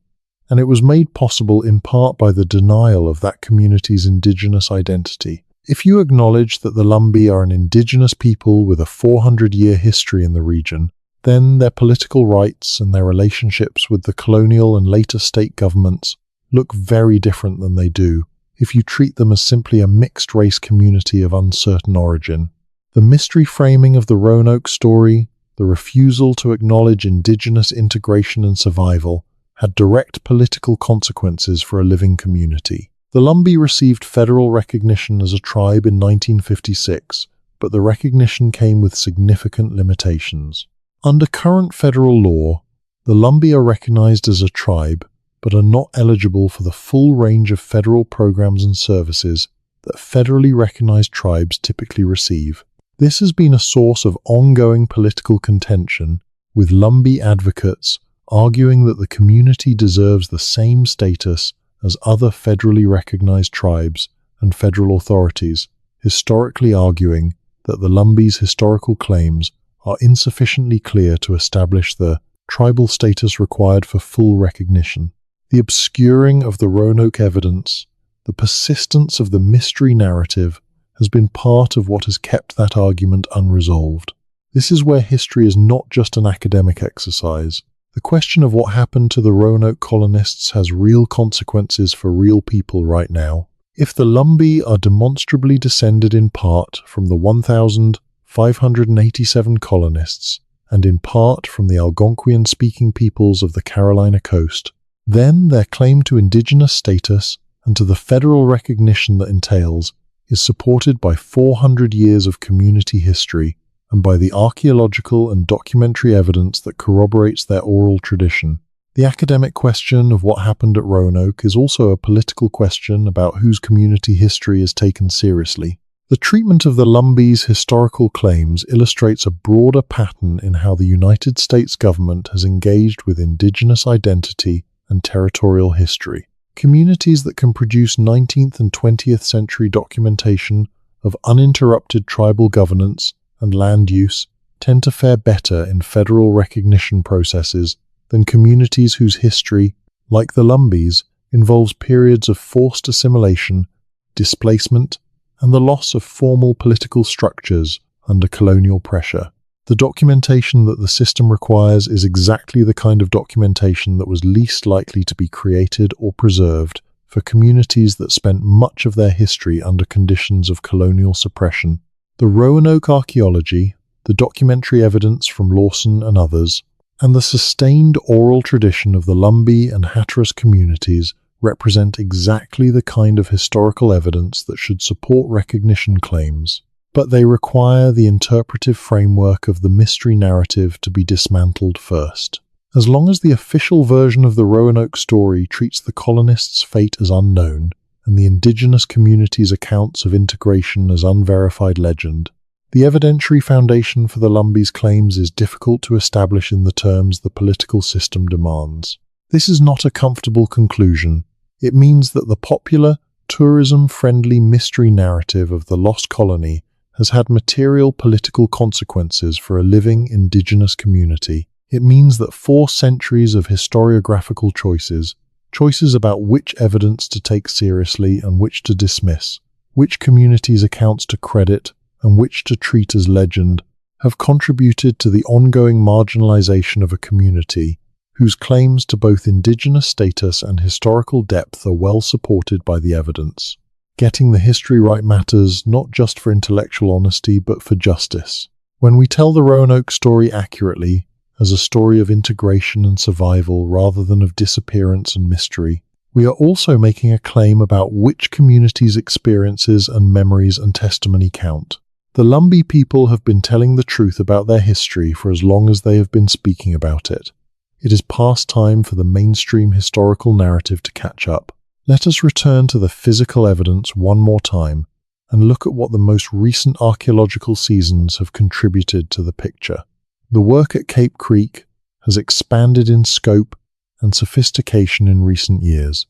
and it was made possible in part by the denial of that community's indigenous identity. If you acknowledge that the Lumbee are an indigenous people with a 400-year history in the region, then their political rights and their relationships with the colonial and later state governments look very different than they do if you treat them as simply a mixed-race community of uncertain origin. The mystery framing of the Roanoke story, the refusal to acknowledge indigenous integration and survival, had direct political consequences for a living community. The Lumbee received federal recognition as a tribe in 1956, but the recognition came with significant limitations. Under current federal law, the Lumbee are recognized as a tribe, but are not eligible for the full range of federal programs and services that federally recognized tribes typically receive. This has been a source of ongoing political contention, with Lumbee advocates arguing that the community deserves the same status as other federally recognized tribes, and federal authorities historically arguing that the Lumbee's historical claims are insufficiently clear to establish the tribal status required for full recognition. The obscuring of the Roanoke evidence, the persistence of the mystery narrative, has been part of what has kept that argument unresolved. This is where history is not just an academic exercise. The question of what happened to the Roanoke colonists has real consequences for real people right now. If the Lumbee are demonstrably descended in part from the 1,587 colonists, and in part from the Algonquian-speaking peoples of the Carolina coast, then their claim to Indigenous status and to the federal recognition that entails is supported by 400 years of community history and by the archaeological and documentary evidence that corroborates their oral tradition. The academic question of what happened at Roanoke is also a political question about whose community history is taken seriously. The treatment of the Lumbee's historical claims illustrates a broader pattern in how the United States government has engaged with Indigenous identity and territorial history. Communities that can produce 19th and 20th century documentation of uninterrupted tribal governance and land use tend to fare better in federal recognition processes than communities whose history, like the Lumbee's, involves periods of forced assimilation, displacement, and the loss of formal political structures under colonial pressure. The documentation that the system requires is exactly the kind of documentation that was least likely to be created or preserved for communities that spent much of their history under conditions of colonial suppression. The Roanoke archaeology, the documentary evidence from Lawson and others, and the sustained oral tradition of the Lumbee and Hatteras communities represent exactly the kind of historical evidence that should support recognition claims, but they require the interpretive framework of the mystery narrative to be dismantled first. As long as the official version of the Roanoke story treats the colonists' fate as unknown, and the Indigenous community's accounts of integration as unverified legend, the evidentiary foundation for the Lumbee's claims is difficult to establish in the terms the political system demands. This is not a comfortable conclusion. It means that the popular, tourism-friendly mystery narrative of the Lost Colony has had material political consequences for a living Indigenous community. It means that 4 centuries of historiographical choices about which evidence to take seriously and which to dismiss, which communities' accounts to credit and which to treat as legend, have contributed to the ongoing marginalization of a community whose claims to both Indigenous status and historical depth are well supported by the evidence. Getting the history right matters not just for intellectual honesty but for justice. When we tell the Roanoke story accurately, as a story of integration and survival rather than of disappearance and mystery, we are also making a claim about which communities' experiences and memories and testimony count. The Lumbee people have been telling the truth about their history for as long as they have been speaking about it. It is past time for the mainstream historical narrative to catch up. Let us return to the physical evidence one more time and look at what the most recent archaeological seasons have contributed to the picture. The work at Cape Creek has expanded in scope and sophistication in recent years.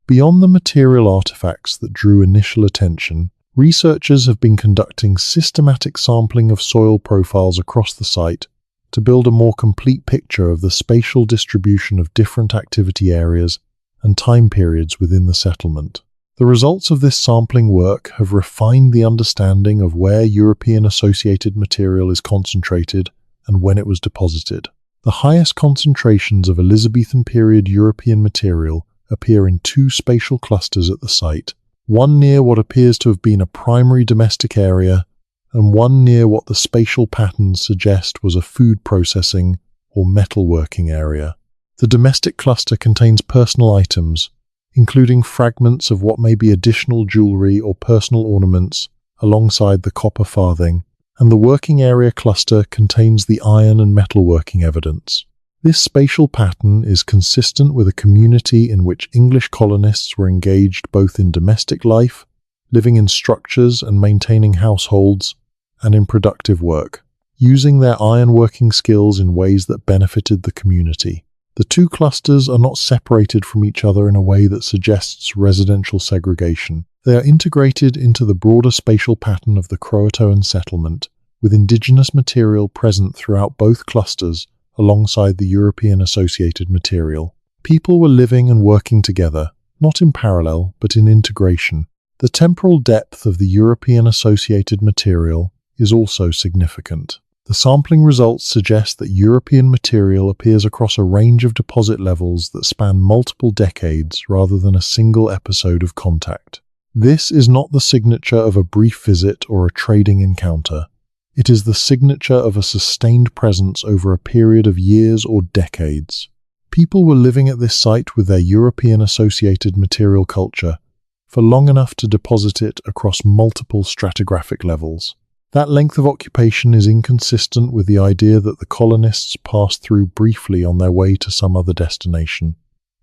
Beyond the material artifacts that drew initial attention, researchers have been conducting systematic sampling of soil profiles across the site to build a more complete picture of the spatial distribution of different activity areas and time periods within the settlement. The results of this sampling work have refined the understanding of where European-associated material is concentrated and when it was deposited. The highest concentrations of Elizabethan period European material appear in 2 spatial clusters at the site, one near what appears to have been a primary domestic area and one near what the spatial patterns suggest was a food processing or metalworking area. The domestic cluster contains personal items, including fragments of what may be additional jewelry or personal ornaments alongside the copper farthing, and the working area cluster contains the iron and metalworking evidence. This spatial pattern is consistent with a community in which English colonists were engaged both in domestic life living in structures and maintaining households, and in productive work, using their ironworking skills in ways that benefited the community. The two clusters are not separated from each other in a way that suggests residential segregation. They are integrated into the broader spatial pattern of the CROATOAN settlement, with indigenous material present throughout both clusters alongside the European associated material. People were living and working together, not in parallel, but in integration. The temporal depth of the European associated material is also significant. The sampling results suggest that European material appears across a range of deposit levels that span multiple decades rather than a single episode of contact. This is not the signature of a brief visit or a trading encounter. It is the signature of a sustained presence over a period of years or decades. People were living at this site with their European associated material culture for long enough to deposit it across multiple stratigraphic levels. That length of occupation is inconsistent with the idea that the colonists passed through briefly on their way to some other destination.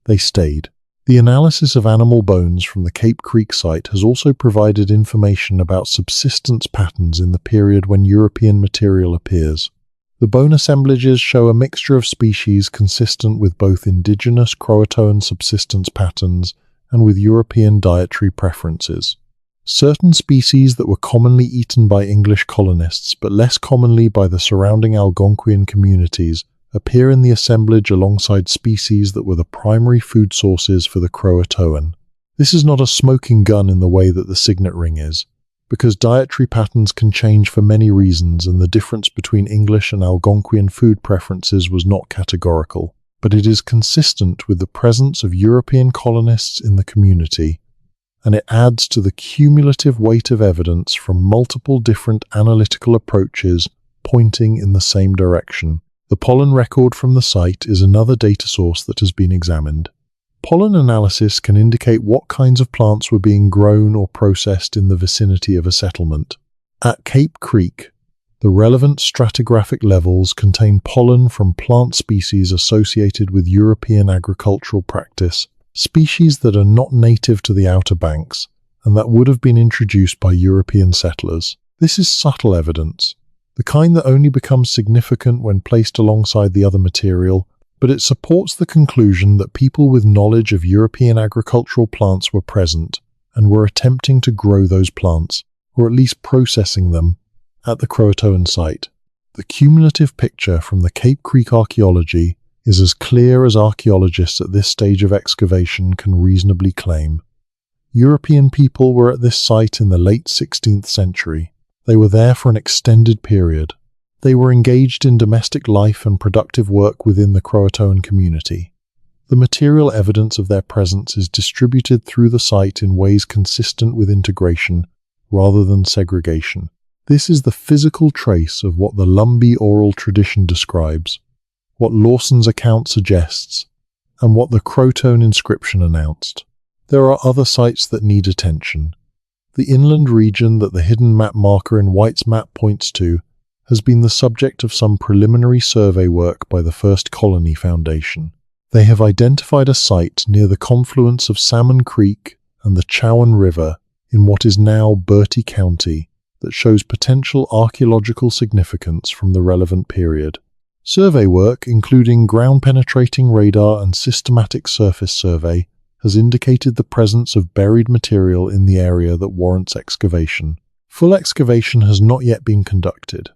They stayed. The analysis of animal bones from the Cape Creek site has also provided information about subsistence patterns in the period when European material appears. The bone assemblages show a mixture of species consistent with both indigenous CROATOAN subsistence patterns and with European dietary preferences. Certain species that were commonly eaten by English colonists but less commonly by the surrounding Algonquian communities appear in the assemblage alongside species that were the primary food sources for the CROATOAN. This is not a smoking gun in the way that the signet ring is, because dietary patterns can change for many reasons and the difference between English and Algonquian food preferences was not categorical, but it is consistent with the presence of European colonists in the community, and it adds to the cumulative weight of evidence from multiple different analytical approaches pointing in the same direction. The pollen record from the site is another data source that has been examined. Pollen analysis can indicate what kinds of plants were being grown or processed in the vicinity of a settlement. At Cape Creek, the relevant stratigraphic levels contain pollen from plant species associated with European agricultural practice, species that are not native to the Outer Banks and that would have been introduced by European settlers. This is subtle evidence, the kind that only becomes significant when placed alongside the other material, but it supports the conclusion that people with knowledge of European agricultural plants were present and were attempting to grow those plants, or at least processing them, at the CROATOAN site. The cumulative picture from the Cape Creek archaeology is as clear as archaeologists at this stage of excavation can reasonably claim. European people were at this site in the late 16th century. They were there for an extended period. They were engaged in domestic life and productive work within the CROATOAN community. The material evidence of their presence is distributed through the site in ways consistent with integration rather than segregation. This is the physical trace of what the Lumbee oral tradition describes, what Lawson's account suggests, and what the CROATOAN inscription announced. There are other sites that need attention. The inland region that the hidden map marker in White's map points to has been the subject of some preliminary survey work by the First Colony Foundation. They have identified a site near the confluence of Salmon Creek and the Chowan River in what is now Bertie County that shows potential archaeological significance from the relevant period. Survey work, including ground-penetrating radar and systematic surface survey, has indicated the presence of buried material in the area that warrants excavation. Full excavation has not yet been conducted,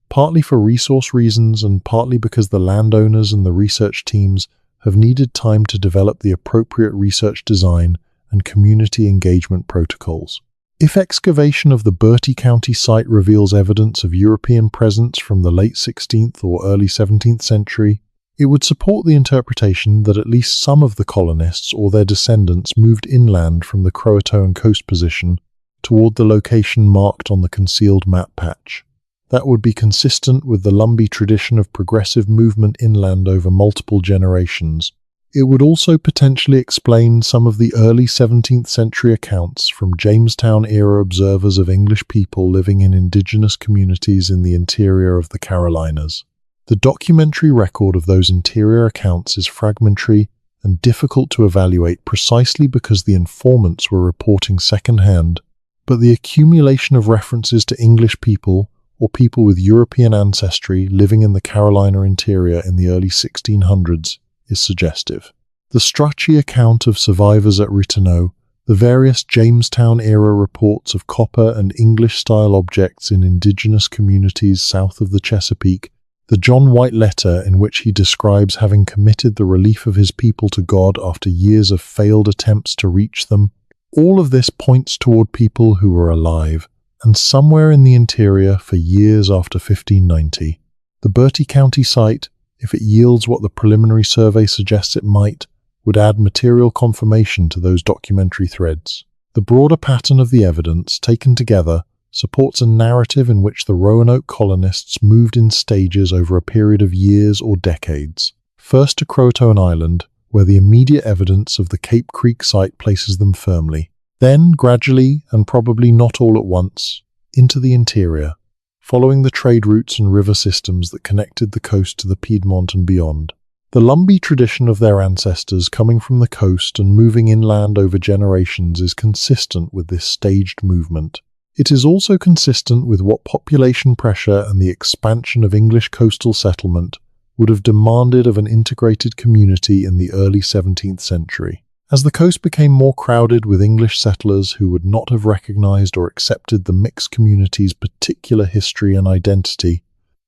partly for resource reasons and partly because the landowners and the research teams have needed time to develop the appropriate research design and community engagement protocols. If excavation of the Bertie County site reveals evidence of European presence from the late 16th or early 17th century, it would support the interpretation that at least some of the colonists or their descendants moved inland from the CROATOAN coast position toward the location marked on the concealed map patch. That would be consistent with the Lumbee tradition of progressive movement inland over multiple generations. It would also potentially explain some of the early 17th century accounts from Jamestown-era observers of English people living in indigenous communities in the interior of the Carolinas. The documentary record of those interior accounts is fragmentary and difficult to evaluate precisely because the informants were reporting secondhand but the accumulation of references to English people or people with European ancestry living in the Carolina interior in the early 1600s is suggestive. The Strachey account of survivors at Roanoke, the various Jamestown-era reports of copper and English-style objects in indigenous communities south of the Chesapeake, the John White letter in which he describes having committed the relief of his people to God after years of failed attempts to reach them, all of this points toward people who were alive and somewhere in the interior for years after 1590. The Bertie County site, if it yields what the preliminary survey suggests it might, would add material confirmation to those documentary threads. The broader pattern of the evidence, taken together, supports a narrative in which the Roanoke colonists moved in stages over a period of years or decades. First to CROATOAN Island, where the immediate evidence of the Cape Creek site places them firmly. Then, gradually, and probably not all at once, into the interior, following the trade routes and river systems that connected the coast to the Piedmont and beyond. The Lumbee tradition of their ancestors coming from the coast and moving inland over generations is consistent with this staged movement. It is also consistent with what population pressure and the expansion of English coastal settlement would have demanded of an integrated community in the early 17th century. As the coast became more crowded with English settlers who would not have recognized or accepted the mixed community's particular history and identity,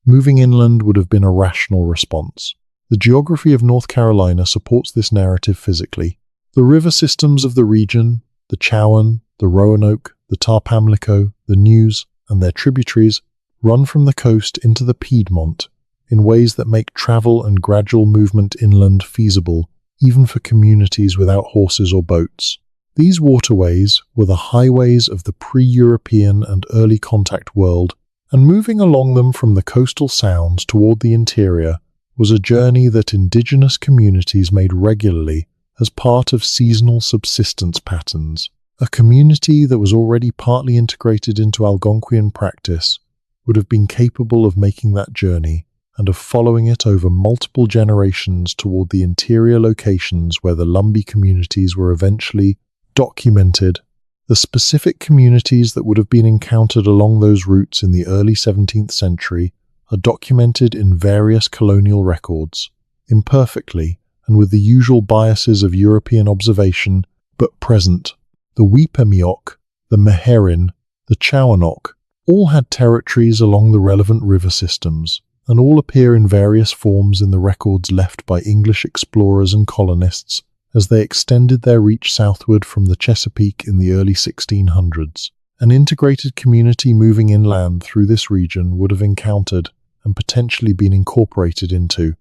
moving inland would have been a rational response. The geography of North Carolina supports this narrative physically. The river systems of the region, the Chowan, the Roanoke, the Tarpamlico, the Neuse, and their tributaries, run from the coast into the Piedmont in ways that make travel and gradual movement inland feasible, even for communities without horses or boats. These waterways were the highways of the pre-European and early contact world, and moving along them from the coastal sounds toward the interior was a journey that indigenous communities made regularly as part of seasonal subsistence patterns. A community that was already partly integrated into Algonquian practice would have been capable of making that journey and of following it over multiple generations toward the interior locations where the Lumbee communities were eventually documented. The specific communities that would have been encountered along those routes in the early 17th century are documented in various colonial records, imperfectly and with the usual biases of European observation, but present. The Weepemiok, the Meherrin, the Chowanock all had territories along the relevant river systems, and all appear in various forms in the records left by English explorers and colonists as they extended their reach southward from the Chesapeake in the early 1600s. An integrated community moving inland through this region would have encountered and potentially been incorporated into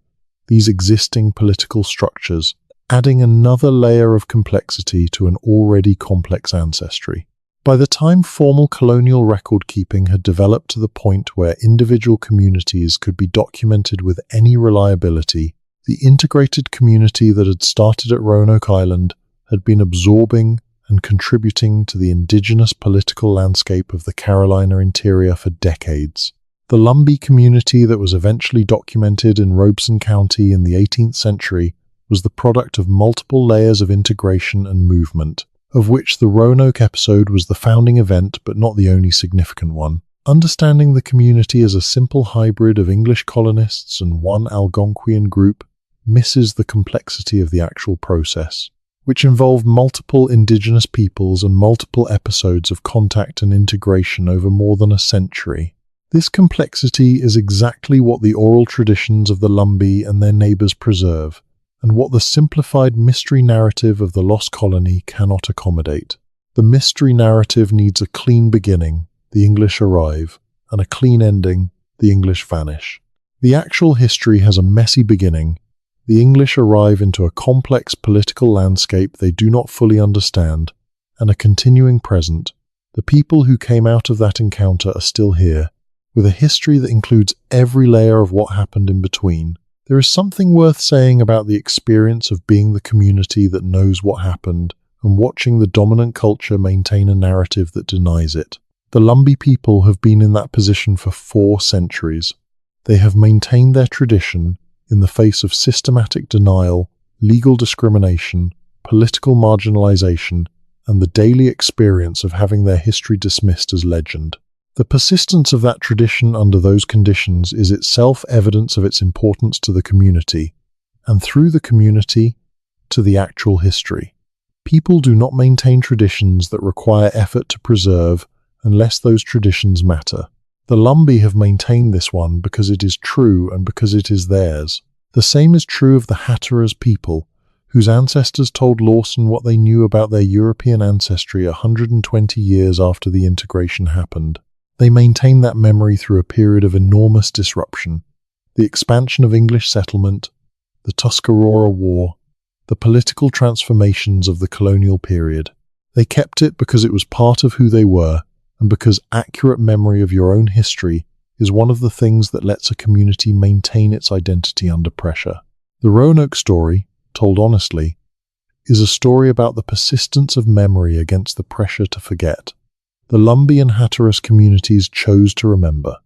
these existing political structures, adding another layer of complexity to an already complex ancestry. By the time formal colonial record-keeping had developed to the point where individual communities could be documented with any reliability, the integrated community that had started at Roanoke Island had been absorbing and contributing to the indigenous political landscape of the Carolina interior for decades. The Lumbee community that was eventually documented in Robeson County in the 18th century was the product of multiple layers of integration and movement, of which the Roanoke episode was the founding event but not the only significant one. Understanding the community as a simple hybrid of English colonists and one Algonquian group misses the complexity of the actual process, which involved multiple indigenous peoples and multiple episodes of contact and integration over more than a century. This complexity is exactly what the oral traditions of the Lumbee and their neighbors preserve, and what the simplified mystery narrative of the Lost Colony cannot accommodate. The mystery narrative needs a clean beginning, the English arrive, and a clean ending, the English vanish. The actual history has a messy beginning. The English arrive into a complex political landscape they do not fully understand, and a continuing present. The people who came out of that encounter are still here, with a history that includes every layer of what happened in between. There is something worth saying about the experience of being the community that knows what happened and watching the dominant culture maintain a narrative that denies it. The Lumbee people have been in that position for 4 centuries. They have maintained their tradition in the face of systematic denial, legal discrimination, political marginalization, and the daily experience of having their history dismissed as legend. The persistence of that tradition under those conditions is itself evidence of its importance to the community, and through the community, to the actual history. People do not maintain traditions that require effort to preserve unless those traditions matter. The Lumbee have maintained this one because it is true and because it is theirs. The same is true of the Hatteras people, whose ancestors told Lawson what they knew about their European ancestry 120 years after the integration happened. They maintained that memory through a period of enormous disruption, the expansion of English settlement, the Tuscarora War, the political transformations of the colonial period. They kept it because it was part of who they were, and because accurate memory of your own history is one of the things that lets a community maintain its identity under pressure. The Roanoke story, told honestly, is a story about the persistence of memory against the pressure to forget. The Lumbee and Hatteras communities chose to remember.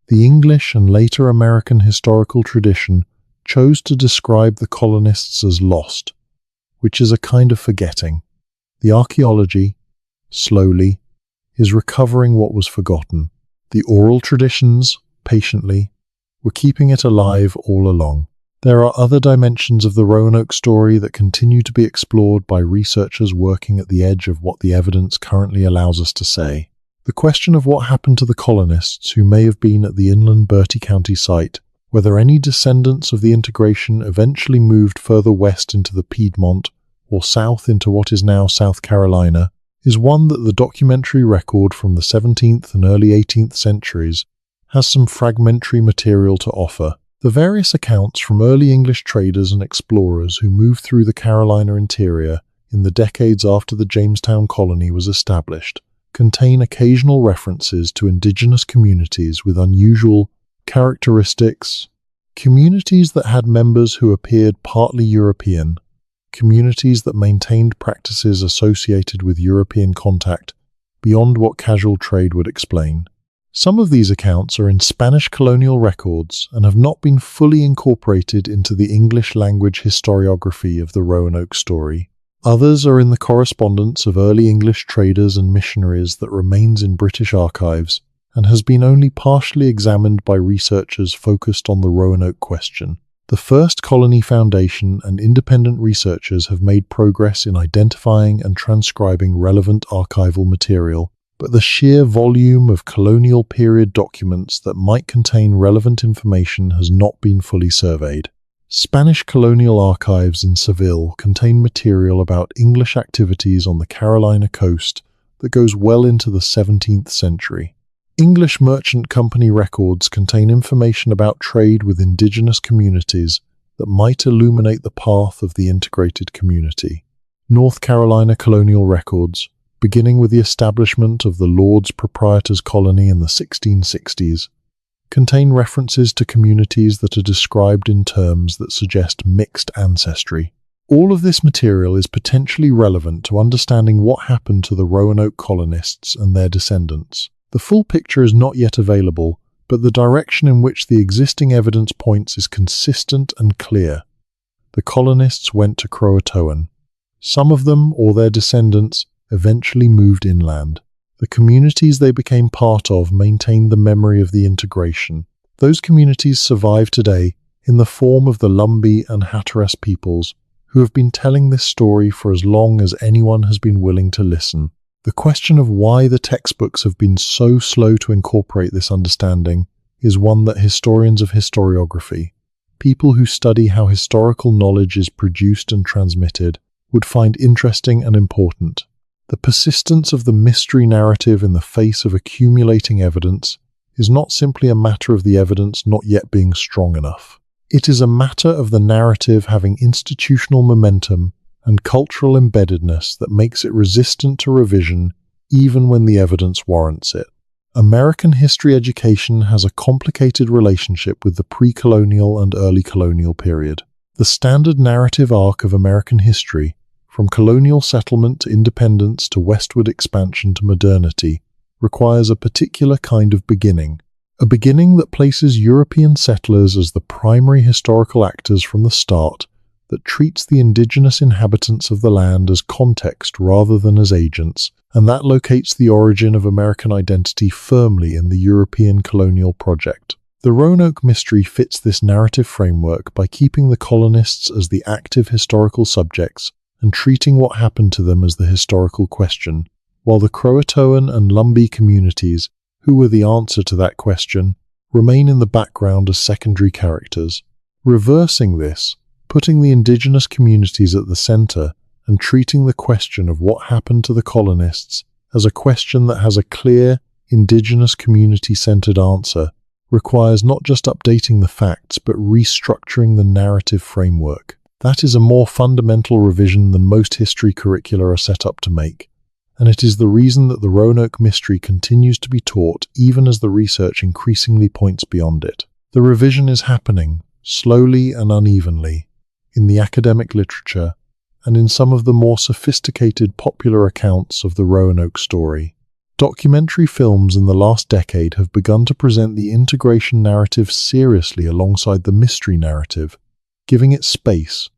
The English and later American historical tradition chose to describe the colonists as lost, which is a kind of forgetting. The archaeology, slowly, is recovering what was forgotten. The oral traditions, patiently, were keeping it alive all along. There are other dimensions of the Roanoke story that continue to be explored by researchers working at the edge of what the evidence currently allows us to say. The question of what happened to the colonists who may have been at the inland Bertie County site, whether any descendants of the integration eventually moved further west into the Piedmont or south into what is now South Carolina, is one that the documentary record from the 17th and early 18th centuries has some fragmentary material to offer. The various accounts from early English traders and explorers who moved through the Carolina interior in the decades after the Jamestown colony was established contain occasional references to indigenous communities with unusual characteristics, communities that had members who appeared partly European, communities that maintained practices associated with European contact beyond what casual trade would explain. Some of these accounts are in Spanish colonial records and have not been fully incorporated into the English language historiography of the Roanoke story. Others are in the correspondence of early English traders and missionaries that remains in British archives and has been only partially examined by researchers focused on the Roanoke question. The First Colony Foundation and independent researchers have made progress in identifying and transcribing relevant archival material, but the sheer volume of colonial period documents that might contain relevant information has not been fully surveyed. Spanish colonial archives in Seville contain material about English activities on the Carolina coast that goes well into the 17th century. English merchant company records contain information about trade with indigenous communities that might illuminate the path of the integrated community. North Carolina colonial records, beginning with the establishment of the Lords Proprietors Colony in the 1660s, contain references to communities that are described in terms that suggest mixed ancestry. All of this material is potentially relevant to understanding what happened to the Roanoke colonists and their descendants. The full picture is not yet available, but the direction in which the existing evidence points is consistent and clear. The colonists went to CROATOAN. Some of them, or their descendants, eventually moved inland. The communities they became part of maintained the memory of the integration. Those communities survive today in the form of the Lumbee and Hatteras peoples, who have been telling this story for as long as anyone has been willing to listen. The question of why the textbooks have been so slow to incorporate this understanding is one that historians of historiography, people who study how historical knowledge is produced and transmitted, would find interesting and important. The persistence of the mystery narrative in the face of accumulating evidence is not simply a matter of the evidence not yet being strong enough. It is a matter of the narrative having institutional momentum and cultural embeddedness that makes it resistant to revision even when the evidence warrants it. American history education has a complicated relationship with the pre-colonial and early colonial period. The standard narrative arc of American history, from colonial settlement to independence to westward expansion to modernity, requires a particular kind of beginning. A beginning that places European settlers as the primary historical actors from the start, that treats the indigenous inhabitants of the land as context rather than as agents, and that locates the origin of American identity firmly in the European colonial project. The Roanoke mystery fits this narrative framework by keeping the colonists as the active historical subjects and treating what happened to them as the historical question, while the CROATOAN and Lumbee communities, who were the answer to that question, remain in the background as secondary characters. Reversing this, putting the indigenous communities at the center and treating the question of what happened to the colonists as a question that has a clear, indigenous community-centered answer, requires not just updating the facts but restructuring the narrative framework. That is a more fundamental revision than most history curricula are set up to make, and it is the reason that the Roanoke mystery continues to be taught even as the research increasingly points beyond it. The revision is happening, slowly and unevenly, in the academic literature and in some of the more sophisticated popular accounts of the Roanoke story. Documentary films in the last decade have begun to present the integration narrative seriously alongside the mystery narrative, giving it space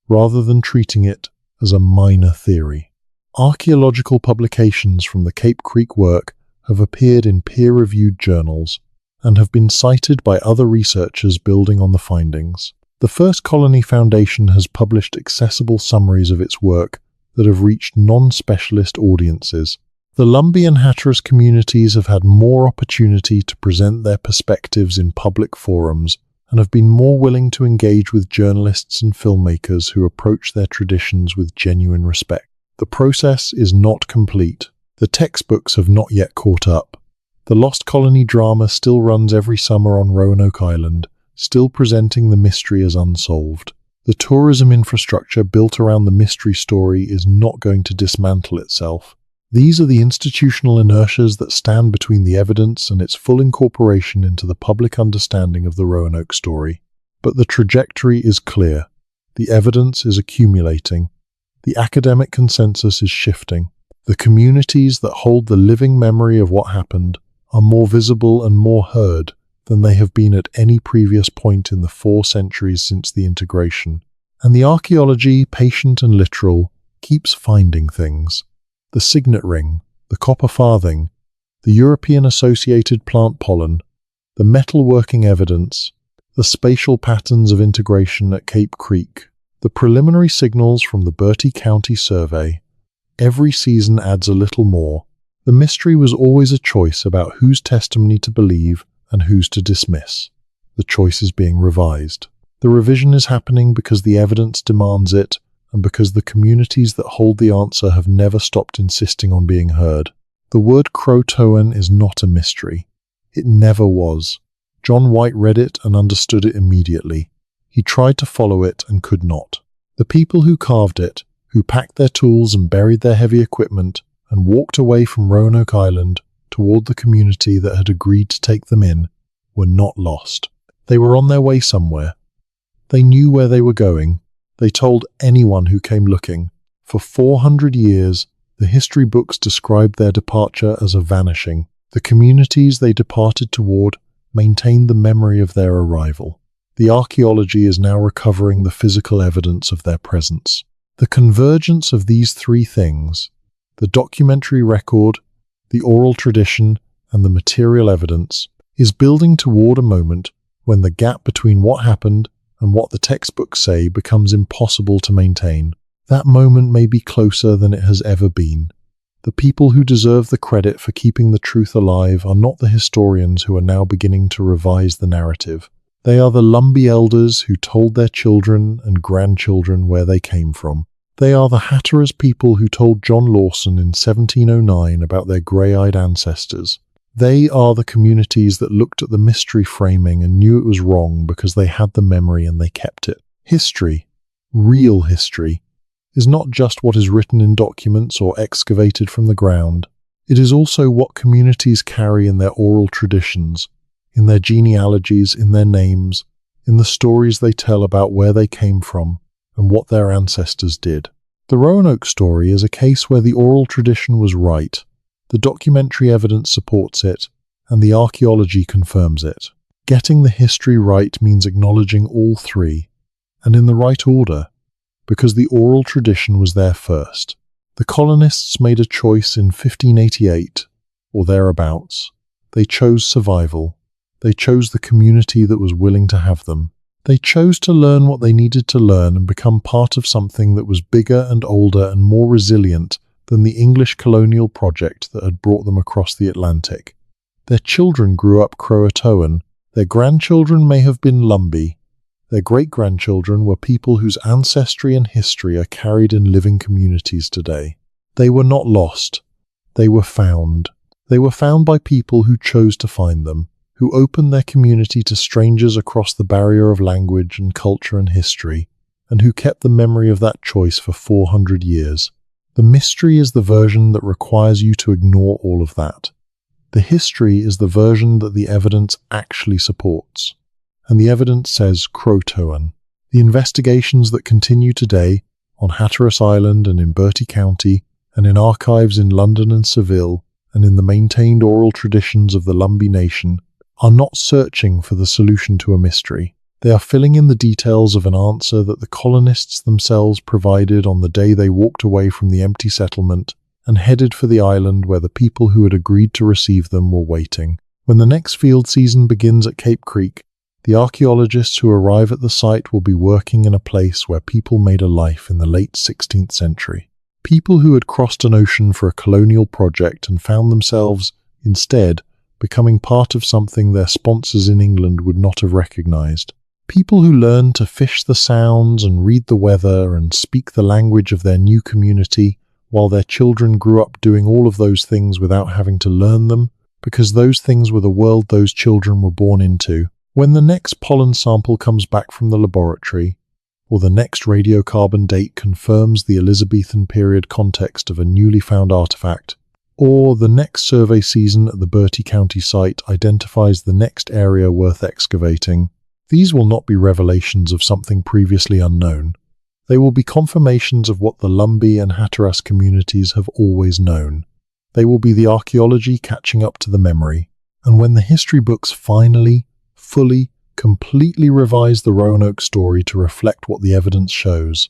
rather than treating it as a minor theory. Archaeological publications from the Cape Creek work have appeared in peer-reviewed journals and have been cited by other researchers building on the findings. The First Colony Foundation has published accessible summaries of its work that have reached non-specialist audiences. The Lumbee and Hatteras communities have had more opportunity to present their perspectives in public forums and have been more willing to engage with journalists and filmmakers who approach their traditions with genuine respect. The process is not complete. The textbooks have not yet caught up. The Lost Colony drama still runs every summer on Roanoke Island, still presenting the mystery as unsolved. The tourism infrastructure built around the mystery story is not going to dismantle itself. These are the institutional inertias that stand between the evidence and its full incorporation into the public understanding of the Roanoke story. But the trajectory is clear. The evidence is accumulating. The academic consensus is shifting. The communities that hold the living memory of what happened are more visible and more heard than they have been at any previous point in the 4 centuries since the integration. And the archaeology, patient and literal, keeps finding things. The signet ring, the copper farthing, the European-associated plant pollen, the metalworking evidence, the spatial patterns of integration at Cape Creek, the preliminary signals from the Bertie County survey. Every season adds a little more. The mystery was always a choice about whose testimony to believe and whose to dismiss. The choice is being revised. The revision is happening because the evidence demands it, and because the communities that hold the answer have never stopped insisting on being heard. The word CROATOAN is not a mystery. It never was. John White read it and understood it immediately. He tried to follow it and could not. The people who carved it, who packed their tools and buried their heavy equipment, and walked away from Roanoke Island toward the community that had agreed to take them in, were not lost. They were on their way somewhere. They knew where they were going. They told anyone who came looking. For 400 years, the history books described their departure as a vanishing. The communities they departed toward maintained the memory of their arrival. The archaeology is now recovering the physical evidence of their presence. The convergence of these 3 things, the documentary record, the oral tradition, and the material evidence, is building toward a moment when the gap between what happened and what the textbooks say becomes impossible to maintain. That moment may be closer than it has ever been. The people who deserve the credit for keeping the truth alive are not the historians who are now beginning to revise the narrative. They are the Lumbee elders who told their children and grandchildren where they came from. They are the Hatteras people who told John Lawson in 1709 about their grey-eyed ancestors. They are the communities that looked at the mystery framing and knew it was wrong because they had the memory and they kept it. History, real history, is not just what is written in documents or excavated from the ground. It is also what communities carry in their oral traditions, in their genealogies, in their names, in the stories they tell about where they came from and what their ancestors did. The Roanoke story is a case where the oral tradition was right, the documentary evidence supports it, and the archaeology confirms it. Getting the history right means acknowledging all 3, and in the right order. because the oral tradition was there first. The colonists made a choice in 1588, or thereabouts. They chose survival. They chose the community that was willing to have them. They chose to learn what they needed to learn and become part of something that was bigger and older and more resilient than the English colonial project that had brought them across the Atlantic. Their children grew up CROATOAN. Their grandchildren may have been Lumbee. Their great-grandchildren were people whose ancestry and history are carried in living communities today. They were not lost. They were found. They were found by people who chose to find them, who opened their community to strangers across the barrier of language and culture and history, and who kept the memory of that choice for 400 years. The mystery is the version that requires you to ignore all of that. The history is the version that the evidence actually supports. And the evidence says CROATOAN. The investigations that continue today on Hatteras Island and in Bertie County, and in archives in London and Seville, and in the maintained oral traditions of the Lumbee Nation, are not searching for the solution to a mystery. They are filling in the details of an answer that the colonists themselves provided on the day they walked away from the empty settlement and headed for the island where the people who had agreed to receive them were waiting. When the next field season begins at Cape Creek, the archaeologists who arrive at the site will be working in a place where people made a life in the late 16th century. People who had crossed an ocean for a colonial project and found themselves, instead, becoming part of something their sponsors in England would not have recognized. People who learned to fish the sounds and read the weather and speak the language of their new community, while their children grew up doing all of those things without having to learn them, because those things were the world those children were born into. When the next pollen sample comes back from the laboratory, or the next radiocarbon date confirms the Elizabethan period context of a newly found artifact, or the next survey season at the Bertie County site identifies the next area worth excavating, these will not be revelations of something previously unknown. They will be confirmations of what the Lumbee and Hatteras communities have always known. They will be the archaeology catching up to the memory. And when the history books finally, fully, completely revise the Roanoke story to reflect what the evidence shows,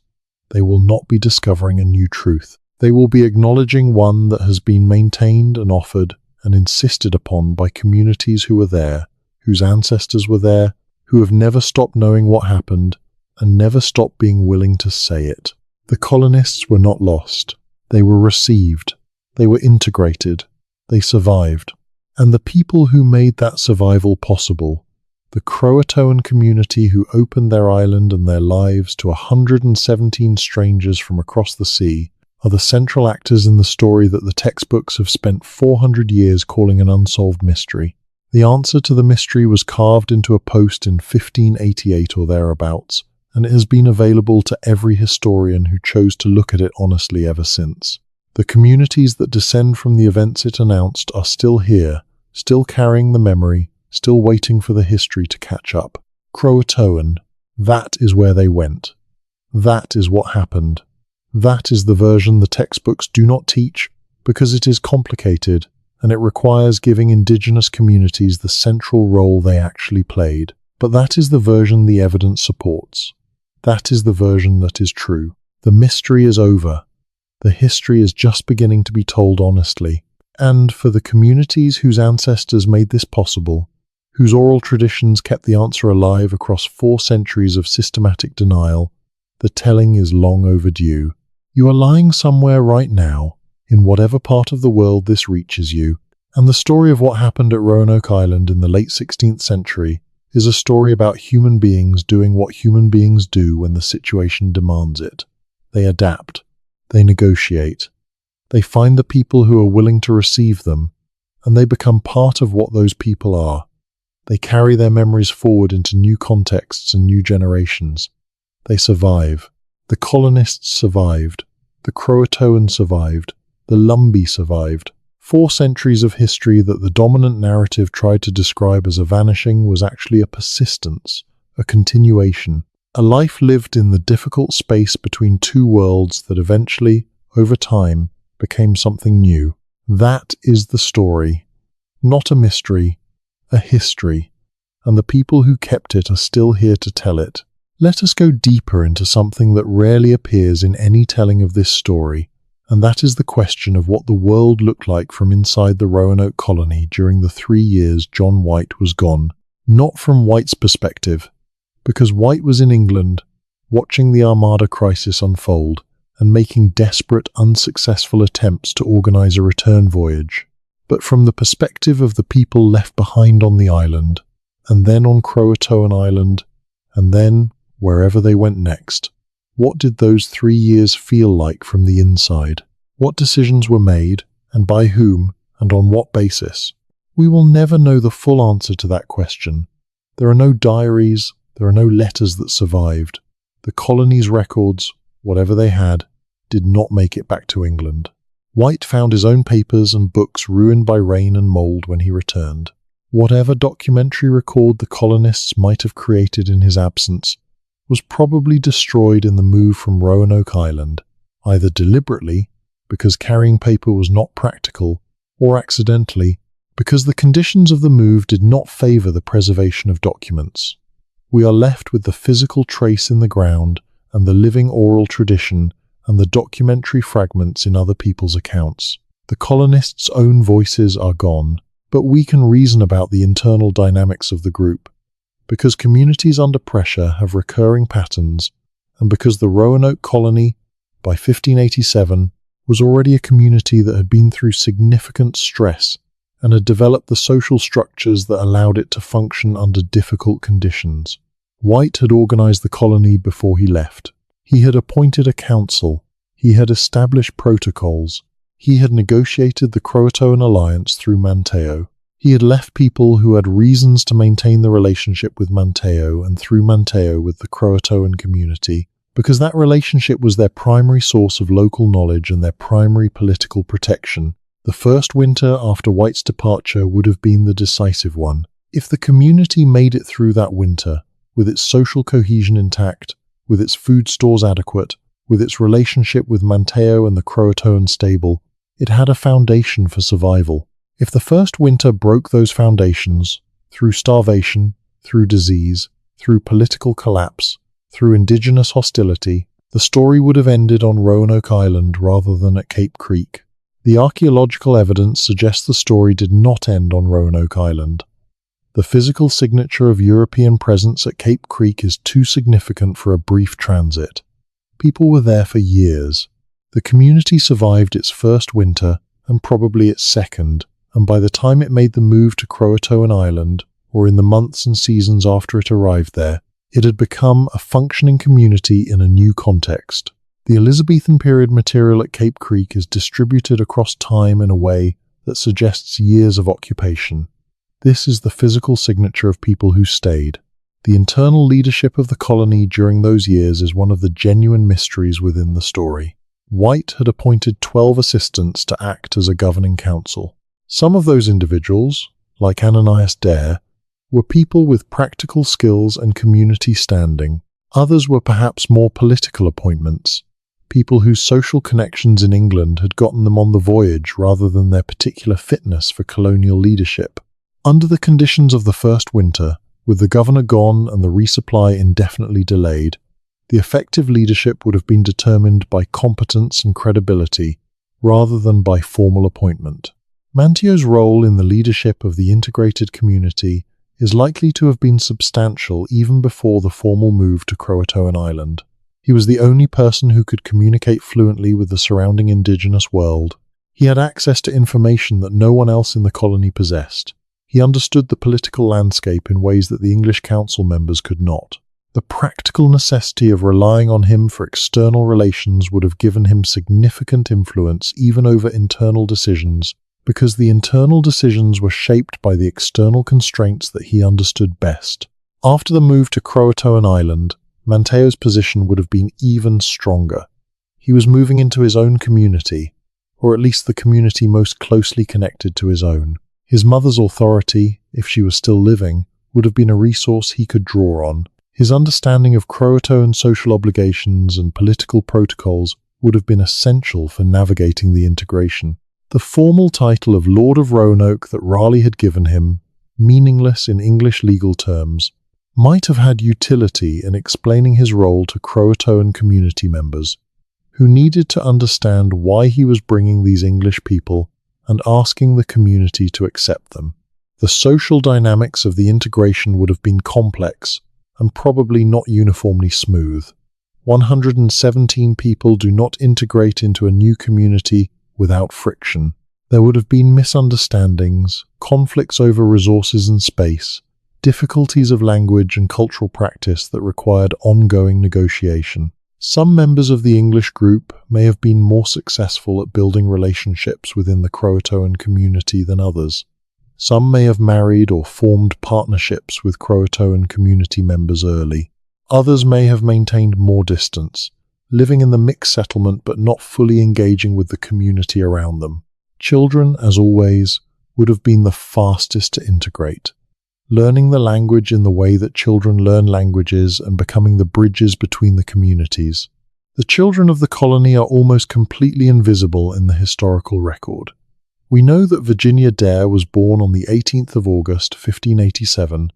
they will not be discovering a new truth. They will be acknowledging one that has been maintained and offered and insisted upon by communities who were there, whose ancestors were there, who have never stopped knowing what happened and never stopped being willing to say it. The colonists were not lost. They were received. They were integrated. They survived. And the people who made that survival possible, the CROATOAN community who opened their island and their lives to 117 strangers from across the sea, are the central actors in the story that the textbooks have spent 400 years calling an unsolved mystery. The answer to the mystery was carved into a post in 1588 or thereabouts, and it has been available to every historian who chose to look at it honestly ever since. The communities that descend from the events it announced are still here, still carrying the memory, still waiting for the history to catch up. CROATOAN, that is where they went. That is what happened. That is the version the textbooks do not teach because it is complicated and it requires giving Indigenous communities the central role they actually played. But that is the version the evidence supports. That is the version that is true. The mystery is over. The history is just beginning to be told honestly. And for the communities whose ancestors made this possible, whose oral traditions kept the answer alive across 4 centuries of systematic denial, the telling is long overdue. You are lying somewhere right now, in whatever part of the world this reaches you, and the story of what happened at Roanoke Island in the late 16th century is a story about human beings doing what human beings do when the situation demands it. They adapt. They negotiate. They find the people who are willing to receive them, and they become part of what those people are. They carry their memories forward into new contexts and new generations. They survive. The colonists survived. The CROATOAN survived. The Lumbee survived. 4 centuries of history that the dominant narrative tried to describe as a vanishing was actually a persistence, a continuation, a life lived in the difficult space between 2 worlds that eventually, over time, became something new. That is the story. Not a mystery, a history, and the people who kept it are still here to tell it. Let us go deeper into something that rarely appears in any telling of this story, and that is the question of what the world looked like from inside the Roanoke colony during the 3 years John White was gone. Not from White's perspective, because White was in England, watching the Armada crisis unfold and making desperate, unsuccessful attempts to organize a return voyage, but from the perspective of the people left behind on the island, and then on CROATOAN Island, and then wherever they went next. What did those 3 years feel like from the inside? What decisions were made, and by whom, and on what basis? We will never know the full answer to that question. There are no diaries, there are no letters that survived. The colony's records, whatever they had, did not make it back to England. White found his own papers and books ruined by rain and mould when he returned. Whatever documentary record the colonists might have created in his absence was probably destroyed in the move from Roanoke Island, either deliberately, because carrying paper was not practical, or accidentally, because the conditions of the move did not favor the preservation of documents. We are left with the physical trace in the ground and the living oral tradition and the documentary fragments in other people's accounts. The colonists' own voices are gone, but we can reason about the internal dynamics of the group, because communities under pressure have recurring patterns, and because the Roanoke colony, by 1587, was already a community that had been through significant stress and had developed the social structures that allowed it to function under difficult conditions. White had organized the colony before he left. He had appointed a council. He had established protocols. He had negotiated the CROATOAN alliance through Manteo. He had left people who had reasons to maintain the relationship with Manteo and through Manteo with the CROATOAN community, because that relationship was their primary source of local knowledge and their primary political protection. The first winter after White's departure would have been the decisive one. If the community made it through that winter, with its social cohesion intact, with its food stores adequate, with its relationship with Manteo and the CROATOAN stable, it had a foundation for survival. If the first winter broke those foundations, through starvation, through disease, through political collapse, through indigenous hostility, the story would have ended on Roanoke Island rather than at Cape Creek. The archaeological evidence suggests the story did not end on Roanoke Island. The physical signature of European presence at Cape Creek is too significant for a brief transit. People were there for years. The community survived its first winter and probably its second, and by the time it made the move to CROATOAN Island, or in the months and seasons after it arrived there, it had become a functioning community in a new context. The Elizabethan period material at Cape Creek is distributed across time in a way that suggests years of occupation. This is the physical signature of people who stayed. The internal leadership of the colony during those years is one of the genuine mysteries within the story. White had appointed 12 assistants to act as a governing council. Some of those individuals, like Ananias Dare, were people with practical skills and community standing. Others were perhaps more political appointments, people whose social connections in England had gotten them on the voyage rather than their particular fitness for colonial leadership. Under the conditions of the first winter, with the governor gone and the resupply indefinitely delayed, the effective leadership would have been determined by competence and credibility rather than by formal appointment. Manteo's role in the leadership of the integrated community is likely to have been substantial even before the formal move to CROATOAN Island. He was the only person who could communicate fluently with the surrounding indigenous world. He had access to information that no one else in the colony possessed. He understood the political landscape in ways that the English council members could not. The practical necessity of relying on him for external relations would have given him significant influence even over internal decisions, because the internal decisions were shaped by the external constraints that he understood best. After the move to CROATOAN Island, Manteo's position would have been even stronger. He was moving into his own community, or at least the community most closely connected to his own. His mother's authority, if she was still living, would have been a resource he could draw on. His understanding of CROATOAN social obligations and political protocols would have been essential for navigating the integration. The formal title of Lord of Roanoke that Raleigh had given him, meaningless in English legal terms, might have had utility in explaining his role to CROATOAN community members, who needed to understand why he was bringing these English people and asking the community to accept them. The social dynamics of the integration would have been complex and probably not uniformly smooth. 117 people do not integrate into a new community without friction. There would have been misunderstandings, conflicts over resources and space, difficulties of language and cultural practice that required ongoing negotiation. Some members of the English group may have been more successful at building relationships within the CROATOAN community than others. Some may have married or formed partnerships with CROATOAN community members early. Others may have maintained more distance, living in the mixed settlement but not fully engaging with the community around them. Children, as always, would have been the fastest to integrate, learning the language in the way that children learn languages and becoming the bridges between the communities. The children of the colony are almost completely invisible in the historical record. We know that Virginia Dare was born on the 18th of August, 1587,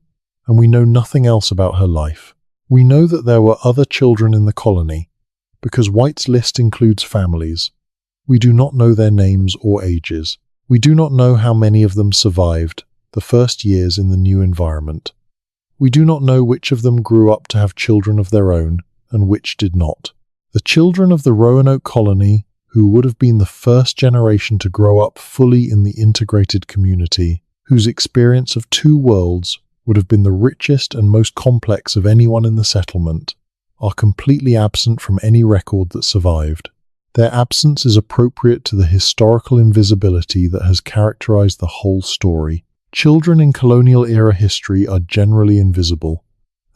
and we know nothing else about her life. We know that there were other children in the colony, because White's list includes families. We do not know their names or ages. We do not know how many of them survived the first years in the new environment. We do not know which of them grew up to have children of their own and which did not. The children of the Roanoke colony, who would have been the first generation to grow up fully in the integrated community, whose experience of two worlds would have been the richest and most complex of anyone in the settlement, are completely absent from any record that survived. Their absence is appropriate to the historical invisibility that has characterized the whole story. Children in colonial-era history are generally invisible,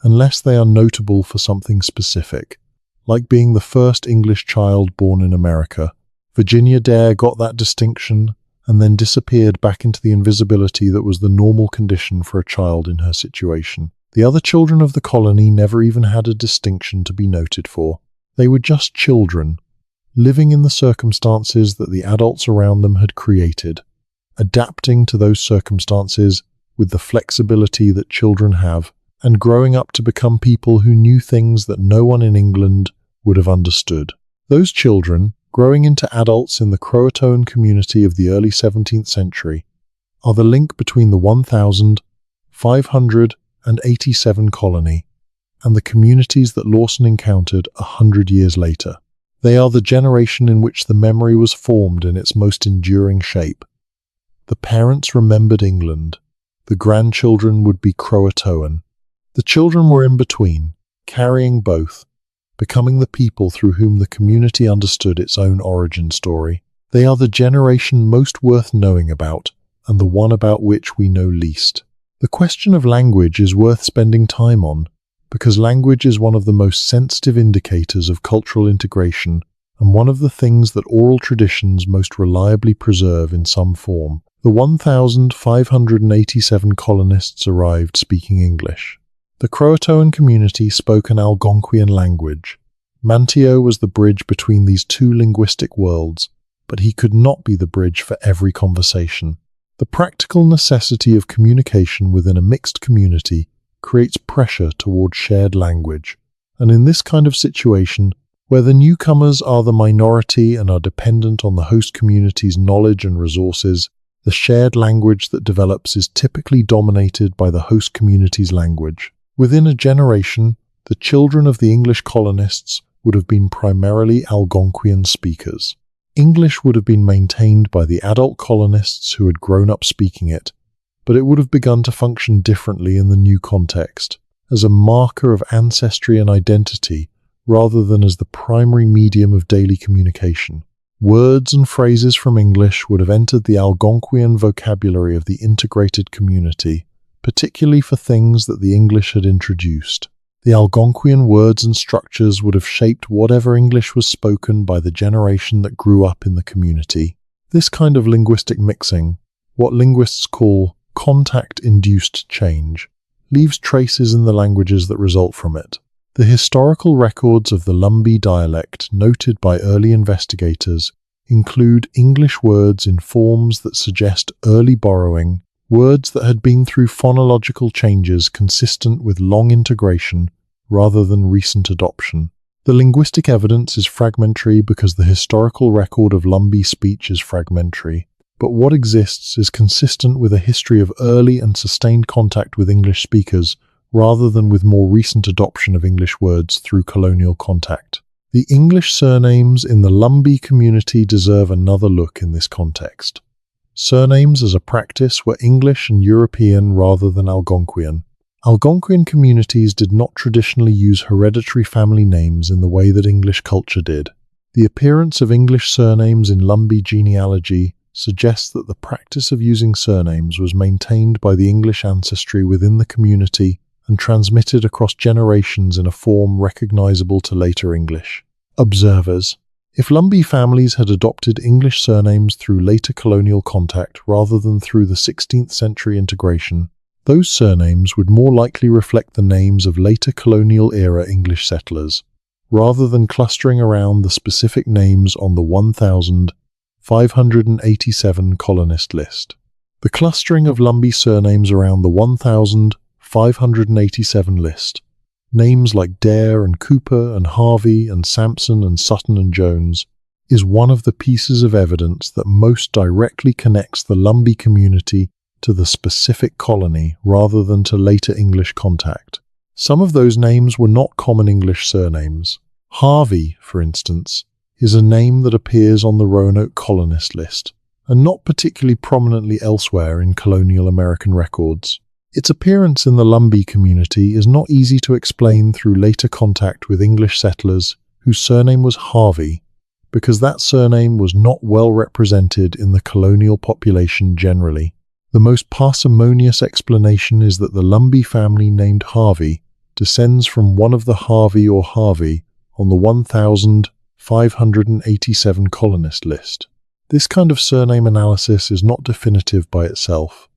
unless they are notable for something specific, like being the first English child born in America. Virginia Dare got that distinction and then disappeared back into the invisibility that was the normal condition for a child in her situation. The other children of the colony never even had a distinction to be noted for. They were just children, living in the circumstances that the adults around them had created, adapting to those circumstances with the flexibility that children have, and growing up to become people who knew things that no one in England would have understood. Those children, growing into adults in the CROATOAN community of the early 17th century, are the link between the 1587 colony and the communities that Lawson encountered 100 years later. They are the generation in which the memory was formed in its most enduring shape. The parents remembered England. The grandchildren would be CROATOAN. The children were in between, carrying both, becoming the people through whom the community understood its own origin story. They are the generation most worth knowing about, and the one about which we know least. The question of language is worth spending time on, because language is one of the most sensitive indicators of cultural integration and one of the things that oral traditions most reliably preserve in some form. The 1,587 colonists arrived speaking English. The CROATOAN community spoke an Algonquian language. Manteo was the bridge between these two linguistic worlds, but he could not be the bridge for every conversation. The practical necessity of communication within a mixed community creates pressure toward shared language. And in this kind of situation, where the newcomers are the minority and are dependent on the host community's knowledge and resources, the shared language that develops is typically dominated by the host community's language. Within a generation, the children of the English colonists would have been primarily Algonquian speakers. English would have been maintained by the adult colonists who had grown up speaking it, but it would have begun to function differently in the new context, as a marker of ancestry and identity rather than as the primary medium of daily communication. Words and phrases from English would have entered the Algonquian vocabulary of the integrated community, particularly for things that the English had introduced. The Algonquian words and structures would have shaped whatever English was spoken by the generation that grew up in the community. This kind of linguistic mixing, what linguists call contact-induced change, leaves traces in the languages that result from it. The historical records of the Lumbee dialect noted by early investigators include English words in forms that suggest early borrowing, words that had been through phonological changes consistent with long integration rather than recent adoption. The linguistic evidence is fragmentary because the historical record of Lumbee speech is fragmentary, but what exists is consistent with a history of early and sustained contact with English speakers rather than with more recent adoption of English words through colonial contact. The English surnames in the Lumbee community deserve another look in this context. Surnames as a practice were English and European rather than Algonquian. Algonquian communities did not traditionally use hereditary family names in the way that English culture did. The appearance of English surnames in Lumbee genealogy suggests that the practice of using surnames was maintained by the English ancestry within the community and transmitted across generations in a form recognizable to later English. Observers. If Lumbee families had adopted English surnames through later colonial contact rather than through the 16th century integration, those surnames would more likely reflect the names of later colonial-era English settlers, rather than clustering around the specific names on the 1,587 colonist list. The clustering of Lumbee surnames around the 1,587 list, names like Dare and Cooper and Harvey and Sampson and Sutton and Jones, is one of the pieces of evidence that most directly connects the Lumbee community to the specific colony rather than to later English contact. Some of those names were not common English surnames. Harvey, for instance, is a name that appears on the Roanoke colonist list, and not particularly prominently elsewhere in colonial American records. Its appearance in the Lumbee community is not easy to explain through later contact with English settlers whose surname was Harvey, because that surname was not well represented in the colonial population generally. The most parsimonious explanation is that the Lumbee family named Harvey descends from one of the Harvey or Harvey on the 1,587 colonist list. This kind of surname analysis is not definitive by itself.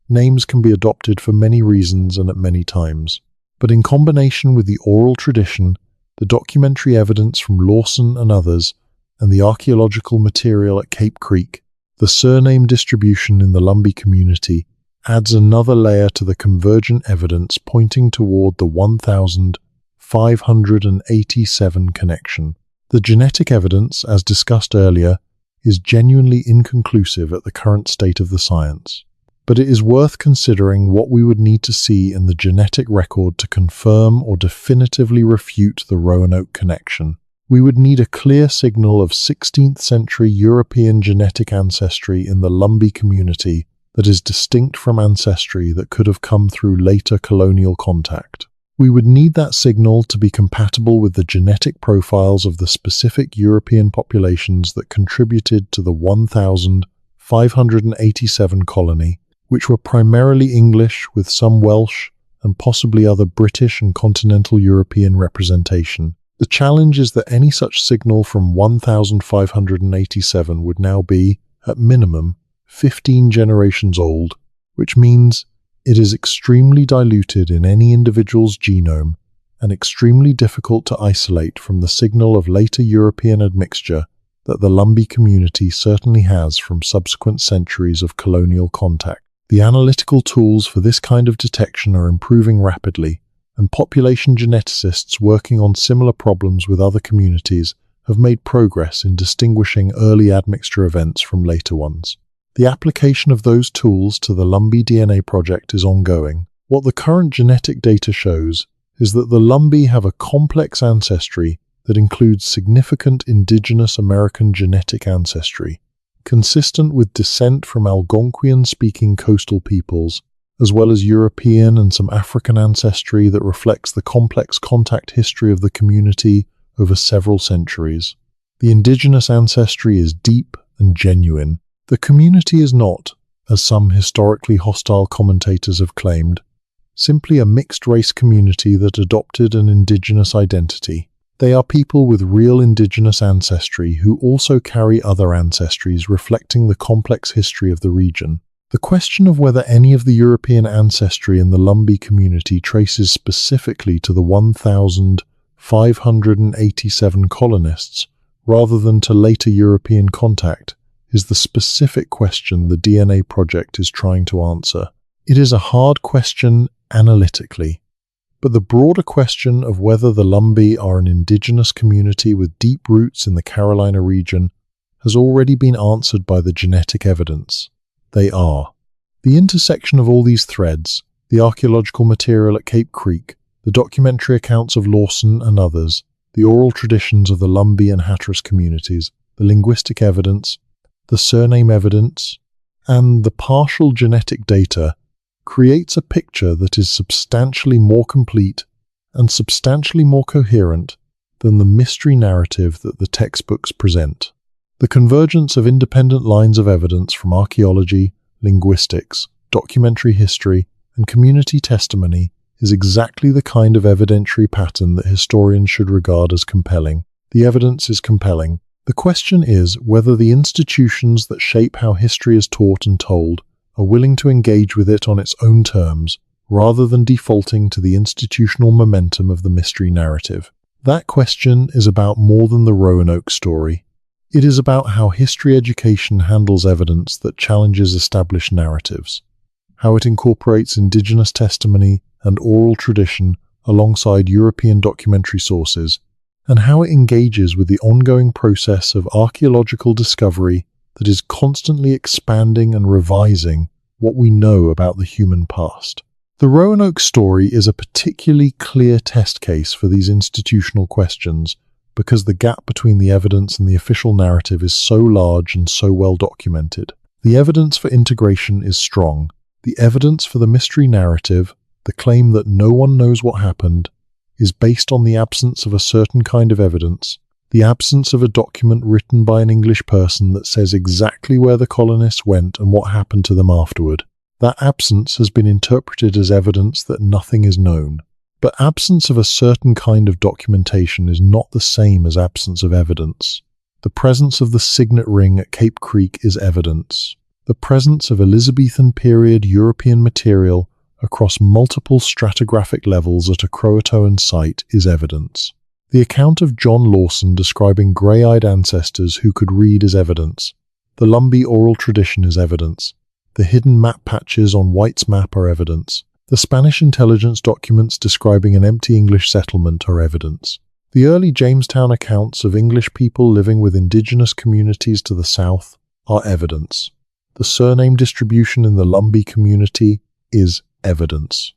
Names can be adopted for many reasons and at many times, but in combination with the oral tradition, the documentary evidence from Lawson and others, and the archaeological material at Cape Creek, the surname distribution in the Lumbee community adds another layer to the convergent evidence pointing toward the 1,587 connection. The genetic evidence, as discussed earlier, is genuinely inconclusive at the current state of the science. But it is worth considering what we would need to see in the genetic record to confirm or definitively refute the Roanoke connection. We would need a clear signal of 16th century European genetic ancestry in the Lumbee community that is distinct from ancestry that could have come through later colonial contact. We would need that signal to be compatible with the genetic profiles of the specific European populations that contributed to the 1,587 colony, which were primarily English with some Welsh and possibly other British and continental European representation. The challenge is that any such signal from 1,587 would now be, at minimum, 15 generations old, which means it is extremely diluted in any individual's genome and extremely difficult to isolate from the signal of later European admixture that the Lumbee community certainly has from subsequent centuries of colonial contact. The analytical tools for this kind of detection are improving rapidly, and population geneticists working on similar problems with other communities have made progress in distinguishing early admixture events from later ones. The application of those tools to the Lumbee DNA project is ongoing. What the current genetic data shows is that the Lumbee have a complex ancestry that includes significant Indigenous American genetic ancestry, consistent with descent from Algonquian-speaking coastal peoples, as well as European and some African ancestry that reflects the complex contact history of the community over several centuries. The Indigenous ancestry is deep and genuine. The community is not, as some historically hostile commentators have claimed, simply a mixed-race community that adopted an Indigenous identity. They are people with real Indigenous ancestry who also carry other ancestries reflecting the complex history of the region. The question of whether any of the European ancestry in the Lumbee community traces specifically to the 1,587 colonists rather than to later European contact is the specific question the DNA project is trying to answer. It is a hard question analytically, but the broader question of whether the Lumbee are an indigenous community with deep roots in the Carolina region has already been answered by the genetic evidence. They are. The intersection of all these threads, the archaeological material at Cape Creek, the documentary accounts of Lawson and others, the oral traditions of the Lumbee and Hatteras communities, the linguistic evidence, the surname evidence, and the partial genetic data creates a picture that is substantially more complete and substantially more coherent than the mystery narrative that the textbooks present. The convergence of independent lines of evidence from archaeology, linguistics, documentary history, and community testimony is exactly the kind of evidentiary pattern that historians should regard as compelling. The evidence is compelling. The question is whether the institutions that shape how history is taught and told are willing to engage with it on its own terms, rather than defaulting to the institutional momentum of the mystery narrative. That question is about more than the Roanoke story. It is about how history education handles evidence that challenges established narratives, how it incorporates Indigenous testimony and oral tradition alongside European documentary sources, and how it engages with the ongoing process of archaeological discovery that is constantly expanding and revising what we know about the human past. The Roanoke story is a particularly clear test case for these institutional questions because the gap between the evidence and the official narrative is so large and so well documented. The evidence for integration is strong. The evidence for the mystery narrative, the claim that no one knows what happened, is based on the absence of a certain kind of evidence, the absence of a document written by an English person that says exactly where the colonists went and what happened to them afterward. That absence has been interpreted as evidence that nothing is known. But absence of a certain kind of documentation is not the same as absence of evidence. The presence of the signet ring at Cape Creek is evidence. The presence of Elizabethan period European material across multiple stratigraphic levels at a CROATOAN site is evidence. The account of John Lawson describing grey-eyed ancestors who could read is evidence. The Lumbee oral tradition is evidence. The hidden map patches on White's map are evidence. The Spanish intelligence documents describing an empty English settlement are evidence. The early Jamestown accounts of English people living with indigenous communities to the south are evidence. The surname distribution in the Lumbee community is evidence.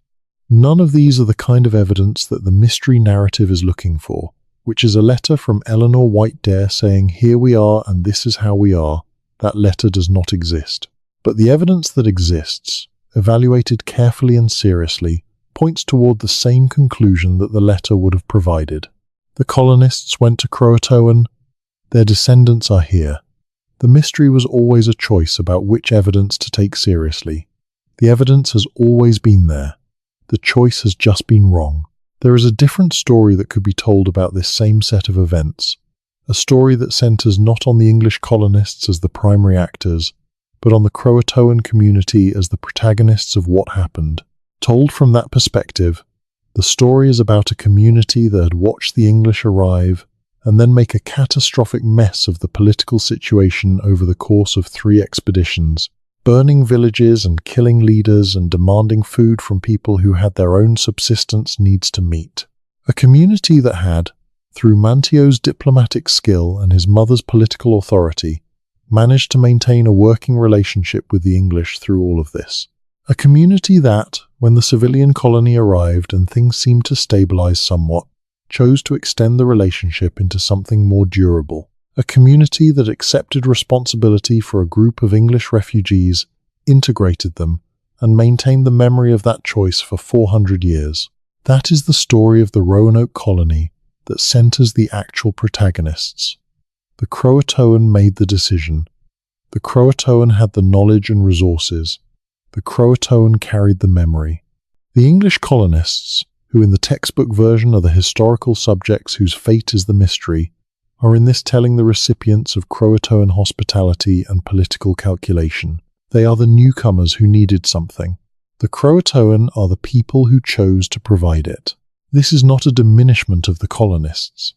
None of these are the kind of evidence that the mystery narrative is looking for, which is a letter from Eleanor White-Dare saying, "Here we are and this is how we are." That letter does not exist. But the evidence that exists, evaluated carefully and seriously, points toward the same conclusion that the letter would have provided. The colonists went to CROATOAN. Their descendants are here. The mystery was always a choice about which evidence to take seriously. The evidence has always been there. The choice has just been wrong. There is a different story that could be told about this same set of events, a story that centers not on the English colonists as the primary actors, but on the CROATOAN community as the protagonists of what happened. Told from that perspective, the story is about a community that had watched the English arrive and then make a catastrophic mess of the political situation over the course of 3 expeditions, burning villages and killing leaders and demanding food from people who had their own subsistence needs to meet. A community that had, through Mantio's diplomatic skill and his mother's political authority, managed to maintain a working relationship with the English through all of this. A community that, when the civilian colony arrived and things seemed to stabilize somewhat, chose to extend the relationship into something more durable. A community that accepted responsibility for a group of English refugees, integrated them, and maintained the memory of that choice for 400 years. That is the story of the Roanoke colony that centers the actual protagonists. The CROATOAN made the decision. The CROATOAN had the knowledge and resources. The CROATOAN carried the memory. The English colonists, who in the textbook version are the historical subjects whose fate is the mystery, are in this telling the recipients of CROATOAN hospitality and political calculation. They are the newcomers who needed something. The CROATOAN are the people who chose to provide it. This is not a diminishment of the colonists.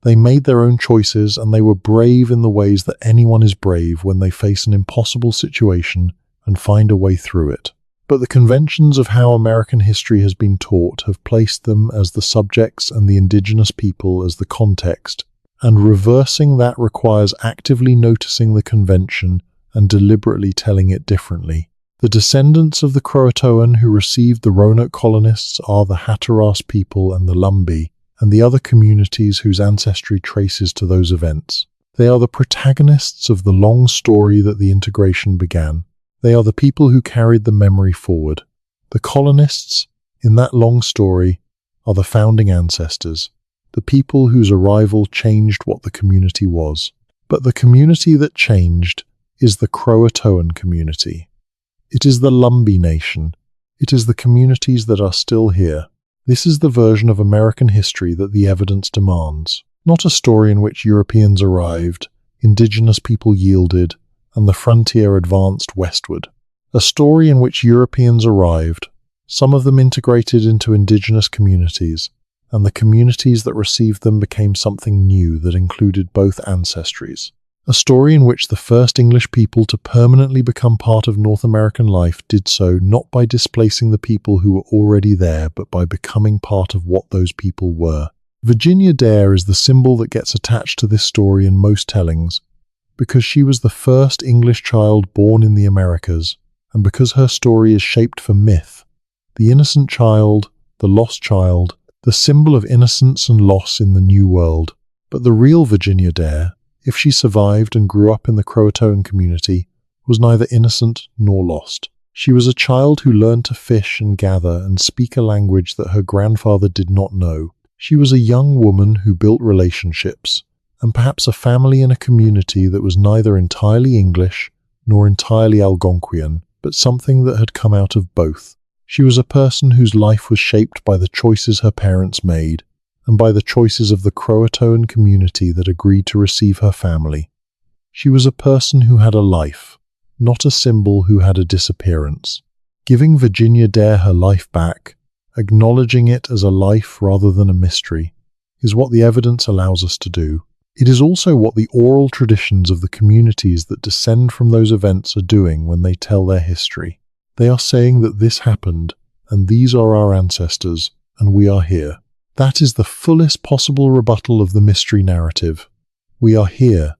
They made their own choices, and they were brave in the ways that anyone is brave when they face an impossible situation and find a way through it. But the conventions of how American history has been taught have placed them as the subjects and the indigenous people as the context, and reversing that requires actively noticing the convention and deliberately telling it differently. The descendants of the CROATOAN who received the Roanoke colonists are the Hatteras people and the Lumbee, and the other communities whose ancestry traces to those events. They are the protagonists of the long story that the integration began. They are the people who carried the memory forward. The colonists, in that long story, are the founding ancestors, the people whose arrival changed what the community was. But the community that changed is the CROATOAN community. It is the Lumbee nation. It is the communities that are still here. This is the version of American history that the evidence demands. Not a story in which Europeans arrived, indigenous people yielded, and the frontier advanced westward. A story in which Europeans arrived, some of them integrated into indigenous communities, and the communities that received them became something new that included both ancestries. A story in which the first English people to permanently become part of North American life did so not by displacing the people who were already there, but by becoming part of what those people were. Virginia Dare is the symbol that gets attached to this story in most tellings, because she was the first English child born in the Americas, and because her story is shaped for myth. The innocent child, the lost child, the symbol of innocence and loss in the New World. But the real Virginia Dare, if she survived and grew up in the CROATOAN community, was neither innocent nor lost. She was a child who learned to fish and gather and speak a language that her grandfather did not know. She was a young woman who built relationships, and perhaps a family and a community that was neither entirely English nor entirely Algonquian, but something that had come out of both. She was a person whose life was shaped by the choices her parents made, and by the choices of the CROATOAN community that agreed to receive her family. She was a person who had a life, not a symbol who had a disappearance. Giving Virginia Dare her life back, acknowledging it as a life rather than a mystery, is what the evidence allows us to do. It is also what the oral traditions of the communities that descend from those events are doing when they tell their history. They are saying that this happened, and these are our ancestors, and we are here. That is the fullest possible rebuttal of the mystery narrative. We are here.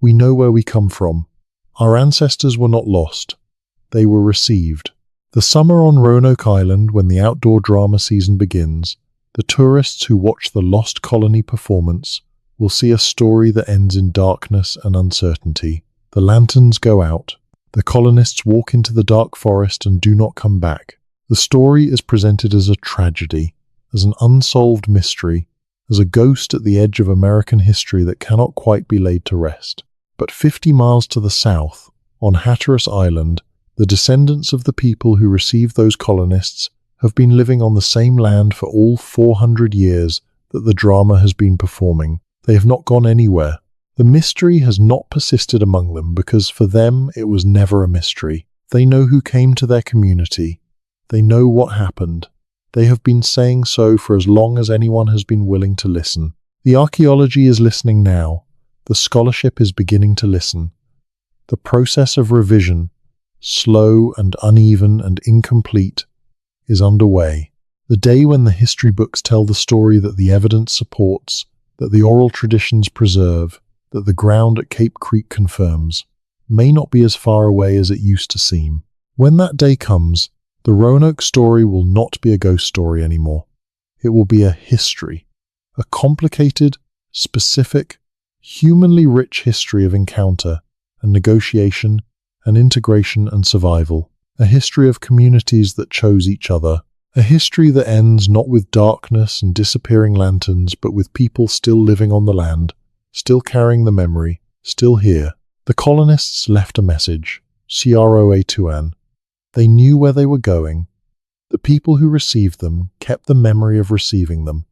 We know where we come from. Our ancestors were not lost. They were received. The summer on Roanoke Island, when the outdoor drama season begins, the tourists who watch the Lost Colony performance will see a story that ends in darkness and uncertainty. The lanterns go out. The colonists walk into the dark forest and do not come back. The story is presented as a tragedy, as an unsolved mystery, as a ghost at the edge of American history that cannot quite be laid to rest. But 50 miles to the south, on Hatteras Island, the descendants of the people who received those colonists have been living on the same land for all 400 years that the drama has been performing. They have not gone anywhere. The mystery has not persisted among them because for them it was never a mystery. They know who came to their community. They know what happened. They have been saying so for as long as anyone has been willing to listen. The archaeology is listening now. The scholarship is beginning to listen. The process of revision, slow and uneven and incomplete, is underway. The day when the history books tell the story that the evidence supports, that the oral traditions preserve, that the ground at Cape Creek confirms, may not be as far away as it used to seem. When that day comes, the Roanoke story will not be a ghost story anymore. It will be a history, a complicated, specific, humanly rich history of encounter and negotiation and integration and survival, a history of communities that chose each other, a history that ends not with darkness and disappearing lanterns, but with people still living on the land, still carrying the memory, still here. The colonists left a message, CROATOAN. They knew where they were going. The people who received them kept the memory of receiving them.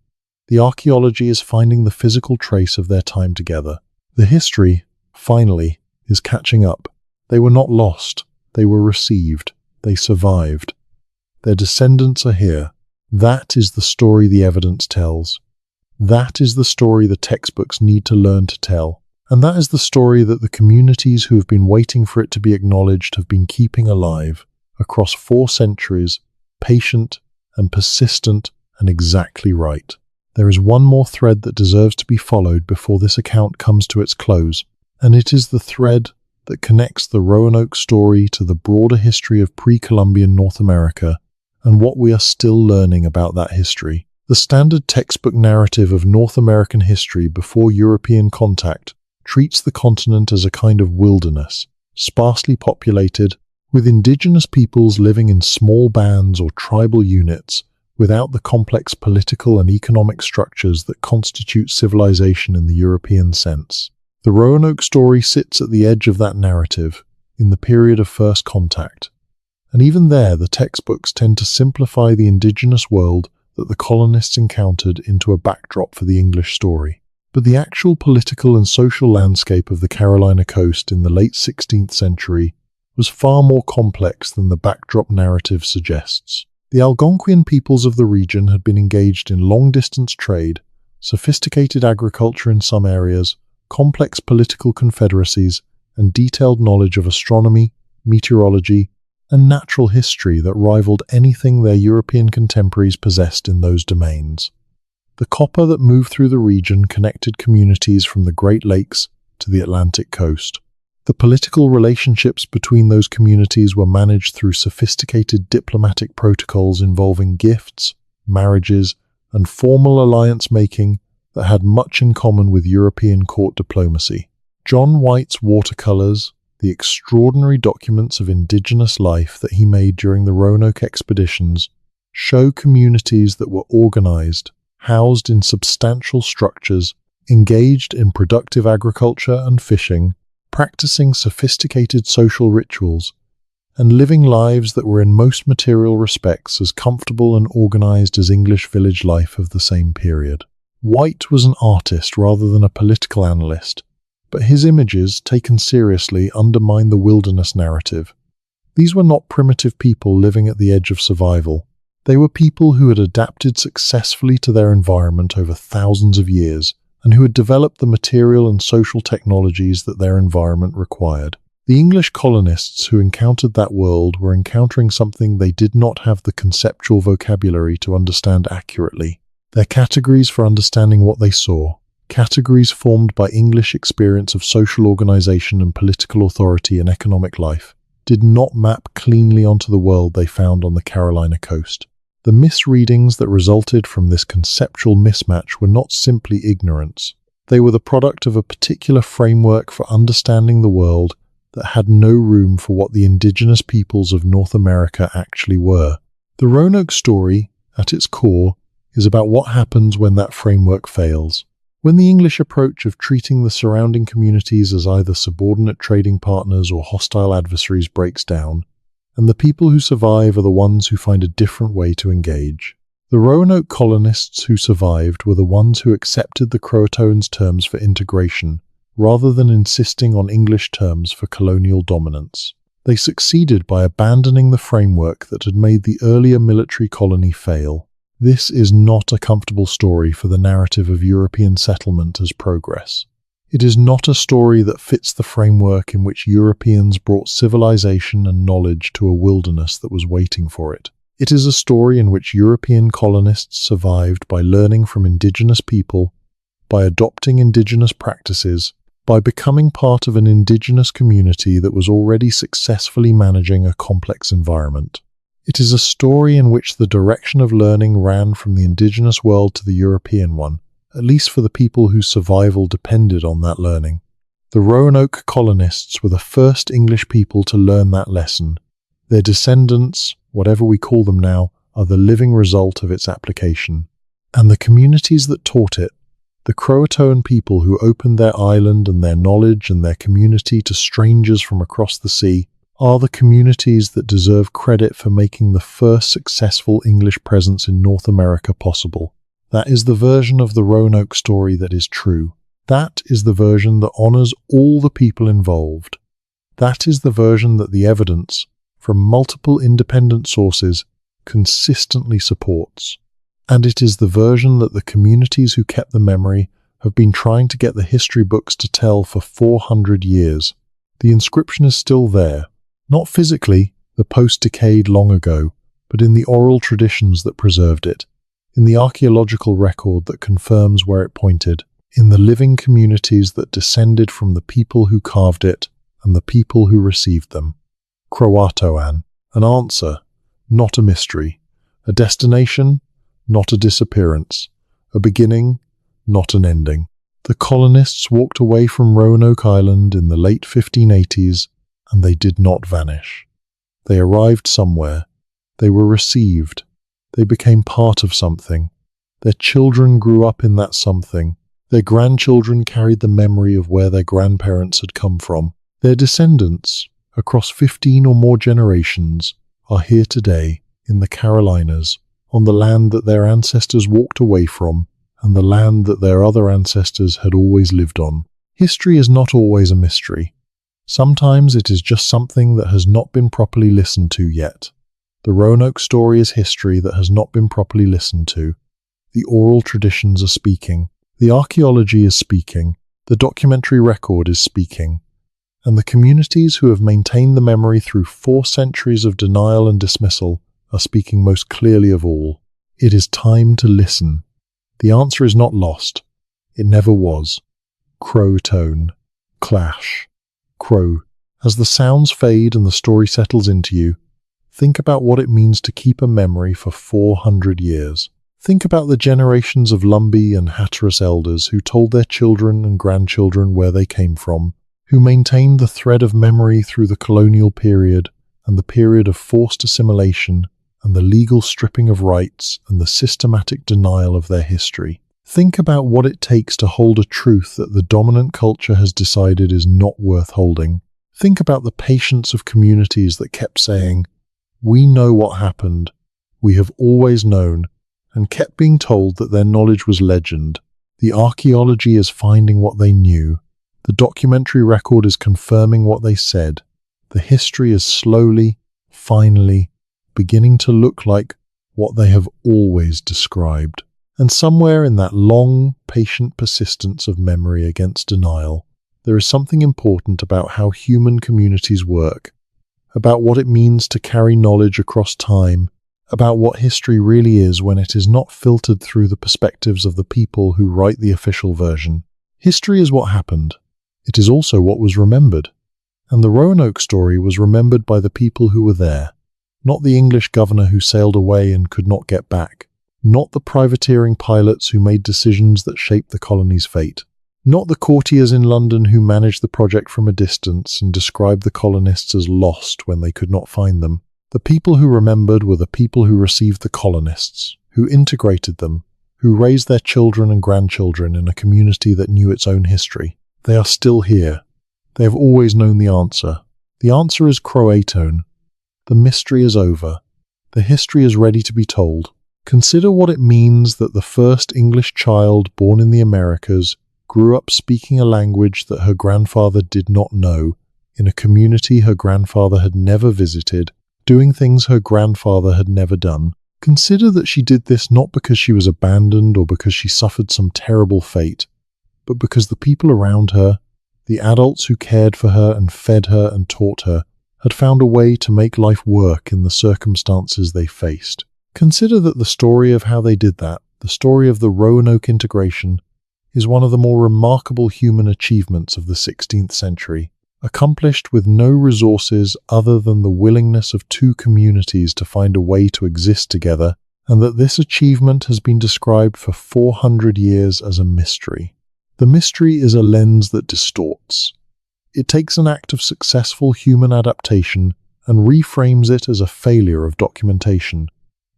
The archaeology is finding the physical trace of their time together. The history, finally, is catching up. They were not lost. They were received. They survived. Their descendants are here. That is the story the evidence tells. That is the story the textbooks need to learn to tell. And that is the story that the communities who have been waiting for it to be acknowledged have been keeping alive across 4 centuries, patient and persistent and exactly right. There is one more thread that deserves to be followed before this account comes to its close, and it is the thread that connects the Roanoke story to the broader history of pre-Columbian North America and what we are still learning about that history. The standard textbook narrative of North American history before European contact treats the continent as a kind of wilderness, sparsely populated, with indigenous peoples living in small bands or tribal units without the complex political and economic structures that constitute civilization in the European sense. The Roanoke story sits at the edge of that narrative, in the period of first contact. And even there, the textbooks tend to simplify the indigenous world that the colonists encountered into a backdrop for the English story. But the actual political and social landscape of the Carolina coast in the late 16th century was far more complex than the backdrop narrative suggests. The Algonquian peoples of the region had been engaged in long-distance trade, sophisticated agriculture in some areas, complex political confederacies, and detailed knowledge of astronomy, meteorology, and natural history that rivaled anything their European contemporaries possessed in those domains. The copper that moved through the region connected communities from the Great Lakes to the Atlantic coast. The political relationships between those communities were managed through sophisticated diplomatic protocols involving gifts, marriages, and formal alliance-making that had much in common with European court diplomacy. John White's watercolors, the extraordinary documents of indigenous life that he made during the Roanoke expeditions, show communities that were organized, housed in substantial structures, engaged in productive agriculture and fishing, practicing sophisticated social rituals, and living lives that were in most material respects as comfortable and organized as English village life of the same period. White was an artist rather than a political analyst, but his images, taken seriously, undermine the wilderness narrative. These were not primitive people living at the edge of survival. They were people who had adapted successfully to their environment over thousands of years, and who had developed the material and social technologies that their environment required. The English colonists who encountered that world were encountering something they did not have the conceptual vocabulary to understand accurately. Their categories for understanding what they saw, categories formed by English experience of social organization and political authority and economic life, did not map cleanly onto the world they found on the Carolina coast. The misreadings that resulted from this conceptual mismatch were not simply ignorance. They were the product of a particular framework for understanding the world that had no room for what the indigenous peoples of North America actually were. The Roanoke story, at its core, is about what happens when that framework fails. When the English approach of treating the surrounding communities as either subordinate trading partners or hostile adversaries breaks down, and the people who survive are the ones who find a different way to engage. The Roanoke colonists who survived were the ones who accepted the CROATOAN's terms for integration, rather than insisting on English terms for colonial dominance. They succeeded by abandoning the framework that had made the earlier military colony fail. This is not a comfortable story for the narrative of European settlement as progress. It is not a story that fits the framework in which Europeans brought civilization and knowledge to a wilderness that was waiting for it. It is a story in which European colonists survived by learning from indigenous people, by adopting indigenous practices, by becoming part of an indigenous community that was already successfully managing a complex environment. It is a story in which the direction of learning ran from the indigenous world to the European one, at least for the people whose survival depended on that learning. The Roanoke colonists were the first English people to learn that lesson. Their descendants, whatever we call them now, are the living result of its application. And the communities that taught it, the CROATOAN people who opened their island and their knowledge and their community to strangers from across the sea, are the communities that deserve credit for making the first successful English presence in North America possible. That is the version of the Roanoke story that is true. That is the version that honors all the people involved. That is the version that the evidence, from multiple independent sources, consistently supports. And it is the version that the communities who kept the memory have been trying to get the history books to tell for 400 years. The inscription is still there, not physically, the post decayed long ago, but in the oral traditions that preserved it, in the archaeological record that confirms where it pointed, in the living communities that descended from the people who carved it and the people who received them. CROATOAN, an answer, not a mystery, a destination, not a disappearance, a beginning, not an ending. The colonists walked away from Roanoke Island in the late 1580s, and they did not vanish. They arrived somewhere. They were received. They became part of something. Their children grew up in that something. Their grandchildren carried the memory of where their grandparents had come from. Their descendants, across 15 or more generations, are here today in the Carolinas, on the land that their ancestors walked away from, and the land that their other ancestors had always lived on. History is not always a mystery. Sometimes it is just something that has not been properly listened to yet. The Roanoke story is history that has not been properly listened to. The oral traditions are speaking. The archaeology is speaking. The documentary record is speaking. And the communities who have maintained the memory through 4 centuries of denial and dismissal are speaking most clearly of all. It is time to listen. The answer is not lost. It never was. CROATOAN. Clash. Crow. As the sounds fade and the story settles into you, think about what it means to keep a memory for 400 years. Think about the generations of Lumbee and Hatteras elders who told their children and grandchildren where they came from, who maintained the thread of memory through the colonial period and the period of forced assimilation and the legal stripping of rights and the systematic denial of their history. Think about what it takes to hold a truth that the dominant culture has decided is not worth holding. Think about the patience of communities that kept saying, "We know what happened, we have always known," and kept being told that their knowledge was legend. The archaeology is finding what they knew. The documentary record is confirming what they said. The history is slowly, finally, beginning to look like what they have always described. And somewhere in that long, patient persistence of memory against denial, there is something important about how human communities work, about what it means to carry knowledge across time, about what history really is when it is not filtered through the perspectives of the people who write the official version. History is what happened. It is also what was remembered. And the Roanoke story was remembered by the people who were there, not the English governor who sailed away and could not get back, not the privateering pilots who made decisions that shaped the colony's fate, not the courtiers in London who managed the project from a distance and described the colonists as lost when they could not find them. The people who remembered were the people who received the colonists, who integrated them, who raised their children and grandchildren in a community that knew its own history. They are still here. They have always known the answer. The answer is CROATOAN. The mystery is over. The history is ready to be told. Consider what it means that the first English child born in the Americas grew up speaking a language that her grandfather did not know, in a community her grandfather had never visited, doing things her grandfather had never done. Consider that she did this not because she was abandoned or because she suffered some terrible fate, but because the people around her, the adults who cared for her and fed her and taught her, had found a way to make life work in the circumstances they faced. Consider that the story of how they did that, the story of the Roanoke integration, is one of the more remarkable human achievements of the 16th century, accomplished with no resources other than the willingness of 2 communities to find a way to exist together, and that this achievement has been described for 400 years as a mystery. The mystery is a lens that distorts. It takes an act of successful human adaptation and reframes it as a failure of documentation.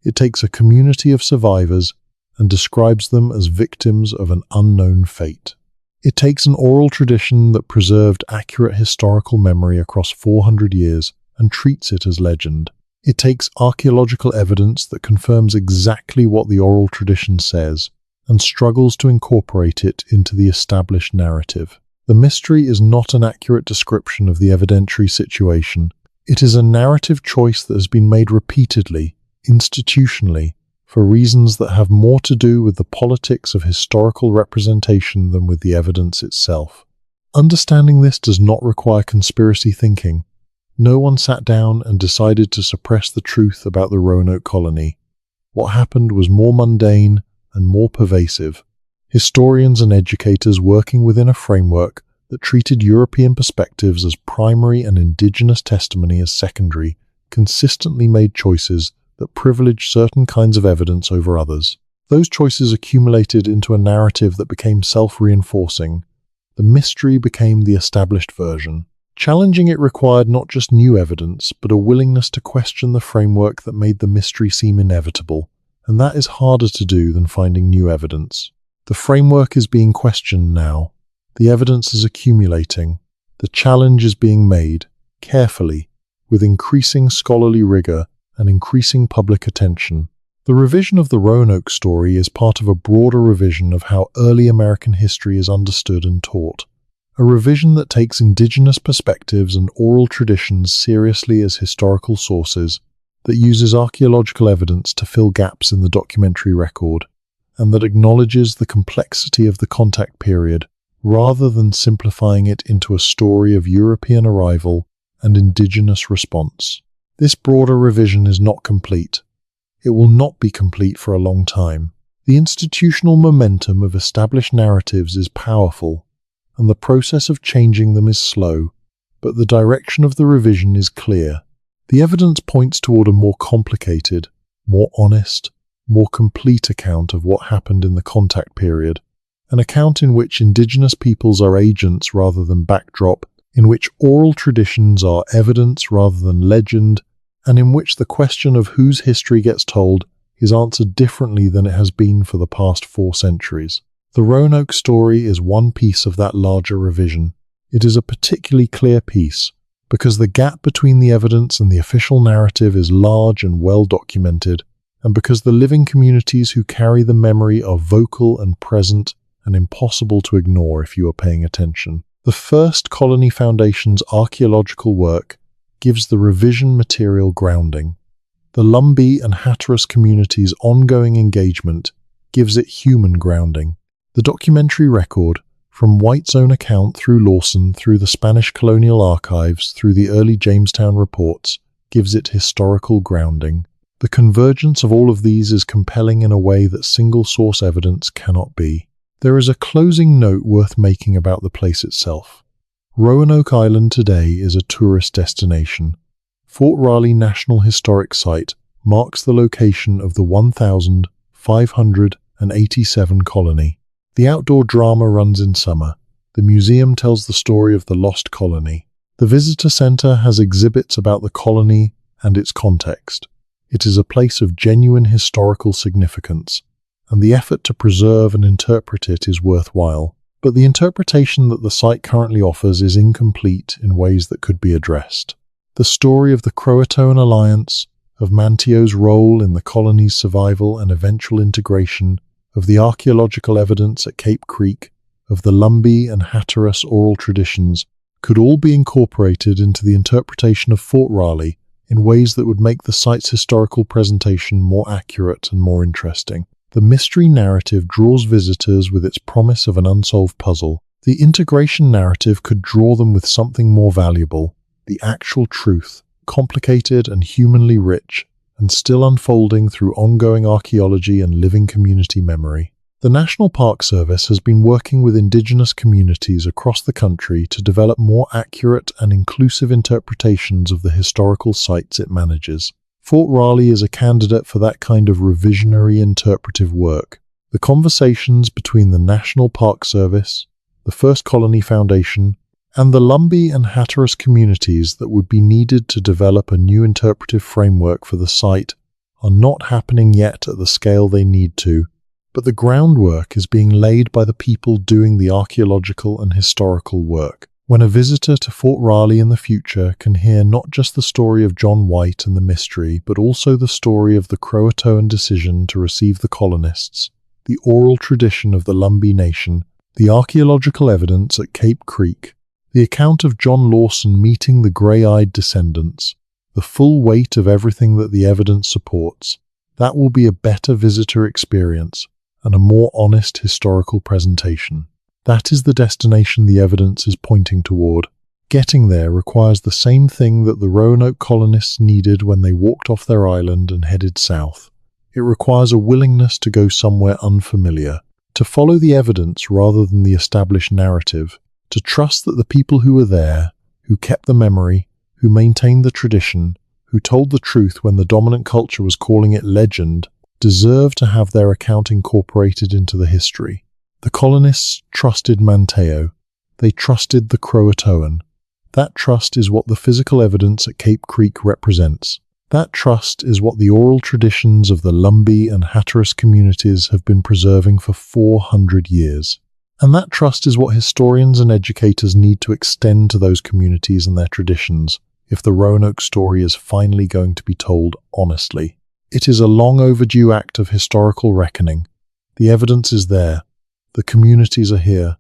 It takes a community of survivors and describes them as victims of an unknown fate. It takes an oral tradition that preserved accurate historical memory across 400 years and treats it as legend. It takes archaeological evidence that confirms exactly what the oral tradition says and struggles to incorporate it into the established narrative. The mystery is not an accurate description of the evidentiary situation. It is a narrative choice that has been made repeatedly, institutionally, for reasons that have more to do with the politics of historical representation than with the evidence itself. Understanding this does not require conspiracy thinking. No one sat down and decided to suppress the truth about the Roanoke colony. What happened was more mundane and more pervasive. Historians and educators working within a framework that treated European perspectives as primary and Indigenous testimony as secondary consistently made choices that privileged certain kinds of evidence over others. Those choices accumulated into a narrative that became self-reinforcing. The mystery became the established version. Challenging it required not just new evidence, but a willingness to question the framework that made the mystery seem inevitable, and that is harder to do than finding new evidence. The framework is being questioned now. The evidence is accumulating. The challenge is being made, carefully, with increasing scholarly rigor and increasing public attention. The revision of the Roanoke story is part of a broader revision of how early American history is understood and taught. A revision that takes Indigenous perspectives and oral traditions seriously as historical sources, that uses archaeological evidence to fill gaps in the documentary record, and that acknowledges the complexity of the contact period, rather than simplifying it into a story of European arrival and Indigenous response. This broader revision is not complete. It will not be complete for a long time. The institutional momentum of established narratives is powerful, and the process of changing them is slow, but the direction of the revision is clear. The evidence points toward a more complicated, more honest, more complete account of what happened in the contact period, an account in which Indigenous peoples are agents rather than backdrop, in which oral traditions are evidence rather than legend, and in which the question of whose history gets told is answered differently than it has been for the past 4 centuries. The Roanoke story is one piece of that larger revision. It is a particularly clear piece, because the gap between the evidence and the official narrative is large and well documented, and because the living communities who carry the memory are vocal and present and impossible to ignore if you are paying attention. The First Colony Foundation's archaeological work gives the revision material grounding. The Lumbee and Hatteras communities' ongoing engagement gives it human grounding. The documentary record, from White's own account through Lawson, through the Spanish colonial archives, through the early Jamestown reports, gives it historical grounding. The convergence of all of these is compelling in a way that single-source evidence cannot be. There is a closing note worth making about the place itself. Roanoke Island today is a tourist destination. Fort Raleigh National Historic Site marks the location of the 1587 colony. The outdoor drama runs in summer. The museum tells the story of the Lost Colony. The visitor center has exhibits about the colony and its context. It is a place of genuine historical significance, and the effort to preserve and interpret it is worthwhile. But the interpretation that the site currently offers is incomplete in ways that could be addressed. The story of the CROATOAN alliance, of Mantio's role in the colony's survival and eventual integration, of the archaeological evidence at Cape Creek, of the Lumbee and Hatteras oral traditions, could all be incorporated into the interpretation of Fort Raleigh in ways that would make the site's historical presentation more accurate and more interesting. The mystery narrative draws visitors with its promise of an unsolved puzzle. The integration narrative could draw them with something more valuable, the actual truth, complicated and humanly rich, and still unfolding through ongoing archaeology and living community memory. The National Park Service has been working with Indigenous communities across the country to develop more accurate and inclusive interpretations of the historical sites it manages. Fort Raleigh is a candidate for that kind of revisionary interpretive work. The conversations between the National Park Service, the First Colony Foundation, and the Lumbee and Hatteras communities that would be needed to develop a new interpretive framework for the site are not happening yet at the scale they need to, but the groundwork is being laid by the people doing the archaeological and historical work. When a visitor to Fort Raleigh in the future can hear not just the story of John White and the mystery, but also the story of the CROATOAN decision to receive the colonists, the oral tradition of the Lumbee Nation, the archaeological evidence at Cape Creek, the account of John Lawson meeting the grey-eyed descendants, the full weight of everything that the evidence supports, That will be a better visitor experience and a more honest historical presentation. That is the destination the evidence is pointing toward. Getting there requires the same thing that the Roanoke colonists needed when they walked off their island and headed south. It requires a willingness to go somewhere unfamiliar, to follow the evidence rather than the established narrative, to trust that the people who were there, who kept the memory, who maintained the tradition, who told the truth when the dominant culture was calling it legend, deserve to have their account incorporated into the history. The colonists trusted Manteo. They trusted the CROATOAN. That trust is what the physical evidence at Cape Creek represents. That trust is what the oral traditions of the Lumbee and Hatteras communities have been preserving for 400 years. And that trust is what historians and educators need to extend to those communities and their traditions if the Roanoke story is finally going to be told honestly. It is a long overdue act of historical reckoning. The evidence is there. The communities are here.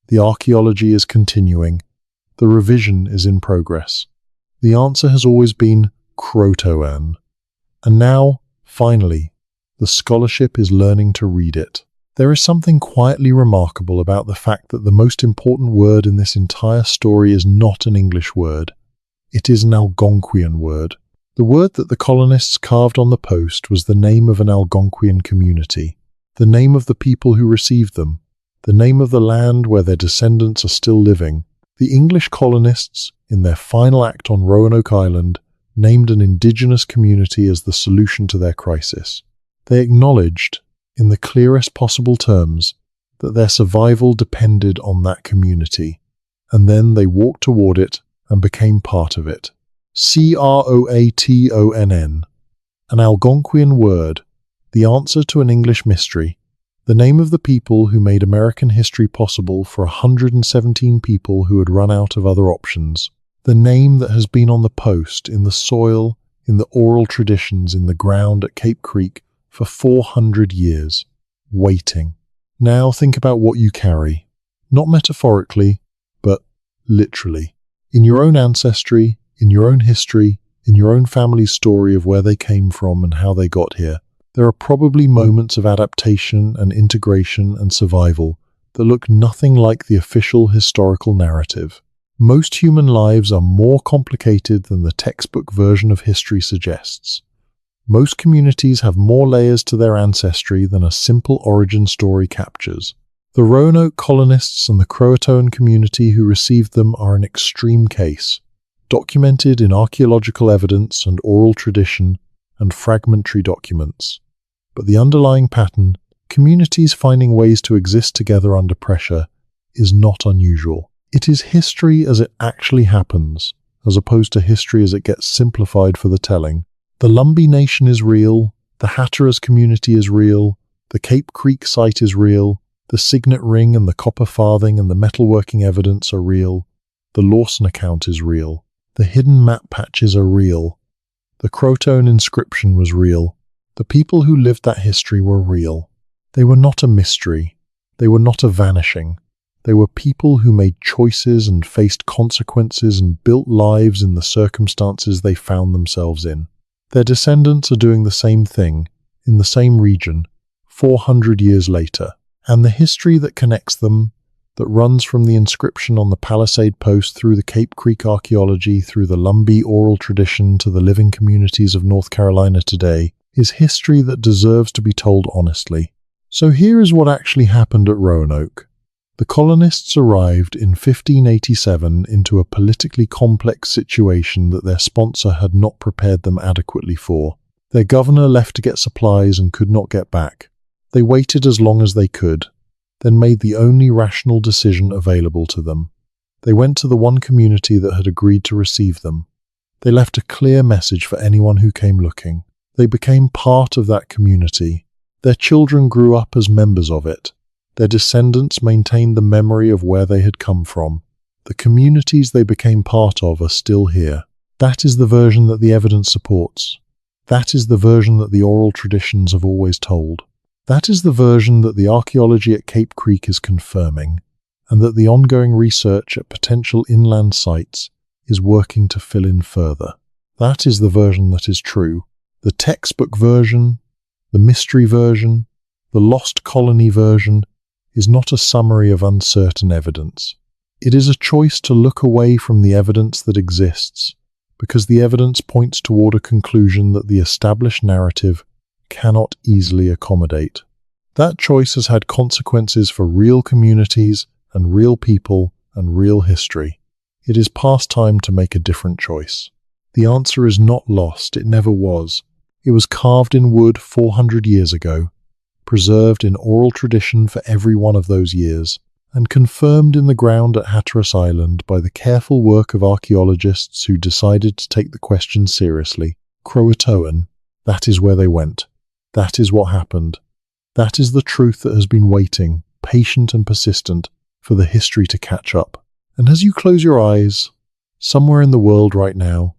The archaeology is continuing. The revision is in progress. The answer has always been CROATOAN. And now, finally, the scholarship is learning to read it. There is something quietly remarkable about the fact that the most important word in this entire story is not an English word. It is an Algonquian word. The word that the colonists carved on the post was the name of an Algonquian community, the name of the people who received them, the name of the land where their descendants are still living. The English colonists, in their final act on Roanoke Island, named an indigenous community as the solution to their crisis. They acknowledged, in the clearest possible terms, that their survival depended on that community, and then they walked toward it and became part of it. CROATOAN, an Algonquian word, the answer to an English mystery, the name of the people who made American history possible for 117 people who had run out of other options, the name that has been on the post, in the soil, in the oral traditions, in the ground at Cape Creek for 400 years, waiting. Now think about what you carry, not metaphorically, but literally, in your own ancestry, in your own history, in your own family's story of where they came from and how they got here. There are probably moments of adaptation and integration and survival that look nothing like the official historical narrative. Most human lives are more complicated than the textbook version of history suggests. Most communities have more layers to their ancestry than a simple origin story captures. The Roanoke colonists and the CROATOAN community who received them are an extreme case, documented in archaeological evidence and oral tradition and fragmentary documents. But the underlying pattern, communities finding ways to exist together under pressure, is not unusual. It is history as it actually happens, as opposed to history as it gets simplified for the telling. The Lumbee Nation is real, the Hatteras community is real, the Cape Creek site is real, the signet ring and the copper farthing and the metalworking evidence are real, the Lawson account is real, the hidden map patches are real, the CROATOAN inscription was real, the people who lived that history were real. They were not a mystery, they were not a vanishing. They were people who made choices and faced consequences and built lives in the circumstances they found themselves in. Their descendants are doing the same thing, in the same region, 400 years later. And the history that connects them, that runs from the inscription on the Palisade Post through the Cape Creek archaeology, through the Lumbee oral tradition to the living communities of North Carolina today, is history that deserves to be told honestly. So here is what actually happened at Roanoke. The colonists arrived in 1587 into a politically complex situation that their sponsor had not prepared them adequately for. Their governor left to get supplies and could not get back. They waited as long as they could, then made the only rational decision available to them. They went to the one community that had agreed to receive them. They left a clear message for anyone who came looking. They became part of that community. Their children grew up as members of it. Their descendants maintained the memory of where they had come from. The communities they became part of are still here. That is the version that the evidence supports. That is the version that the oral traditions have always told. That is the version that the archaeology at Cape Creek is confirming, and that the ongoing research at potential inland sites is working to fill in further. That is the version that is true. The textbook version, The mystery version, the Lost Colony version, is not a summary of uncertain evidence. It is a choice to look away from the evidence that exists, because the evidence points toward a conclusion that the established narrative cannot easily accommodate. That choice has had consequences for real communities and real people and real history. It is past time to make a different choice. The answer is not lost, it never was. It was carved in wood 400 years ago, preserved in oral tradition for every one of those years, and confirmed in the ground at Hatteras Island by the careful work of archaeologists who decided to take the question seriously. CROATOAN, that is where they went. That is what happened. That is the truth that has been waiting, patient and persistent, for the history to catch up. And as you close your eyes, somewhere in the world right now,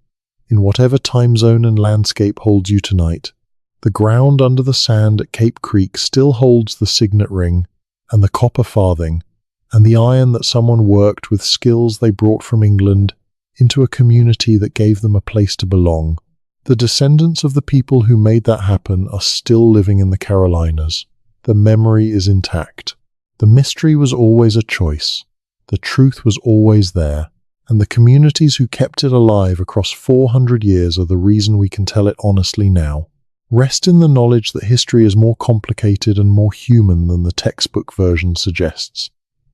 in whatever time zone and landscape holds you tonight, the ground under the sand at Cape Creek still holds the signet ring and the copper farthing and the iron that someone worked with skills they brought from England into a community that gave them a place to belong. The descendants of the people who made that happen are still living in the Carolinas. The memory is intact. The mystery was always a choice. The truth was always there. And the communities who kept it alive across 400 years are the reason we can tell it honestly now. Rest in the knowledge that history is more complicated and more human than the textbook version suggests.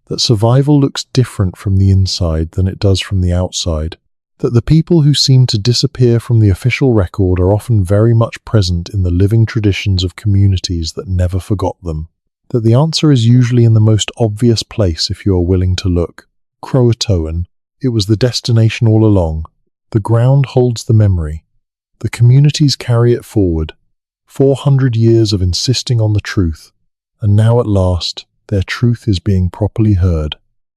That survival looks different from the inside than it does from the outside. That the people who seem to disappear from the official record are often very much present in the living traditions of communities that never forgot them. That the answer is usually in the most obvious place if you are willing to look. CROATOAN. It was the destination all along. The ground holds the memory. The communities carry it forward. 400 years of insisting on the truth. And now at last, their truth is being properly heard.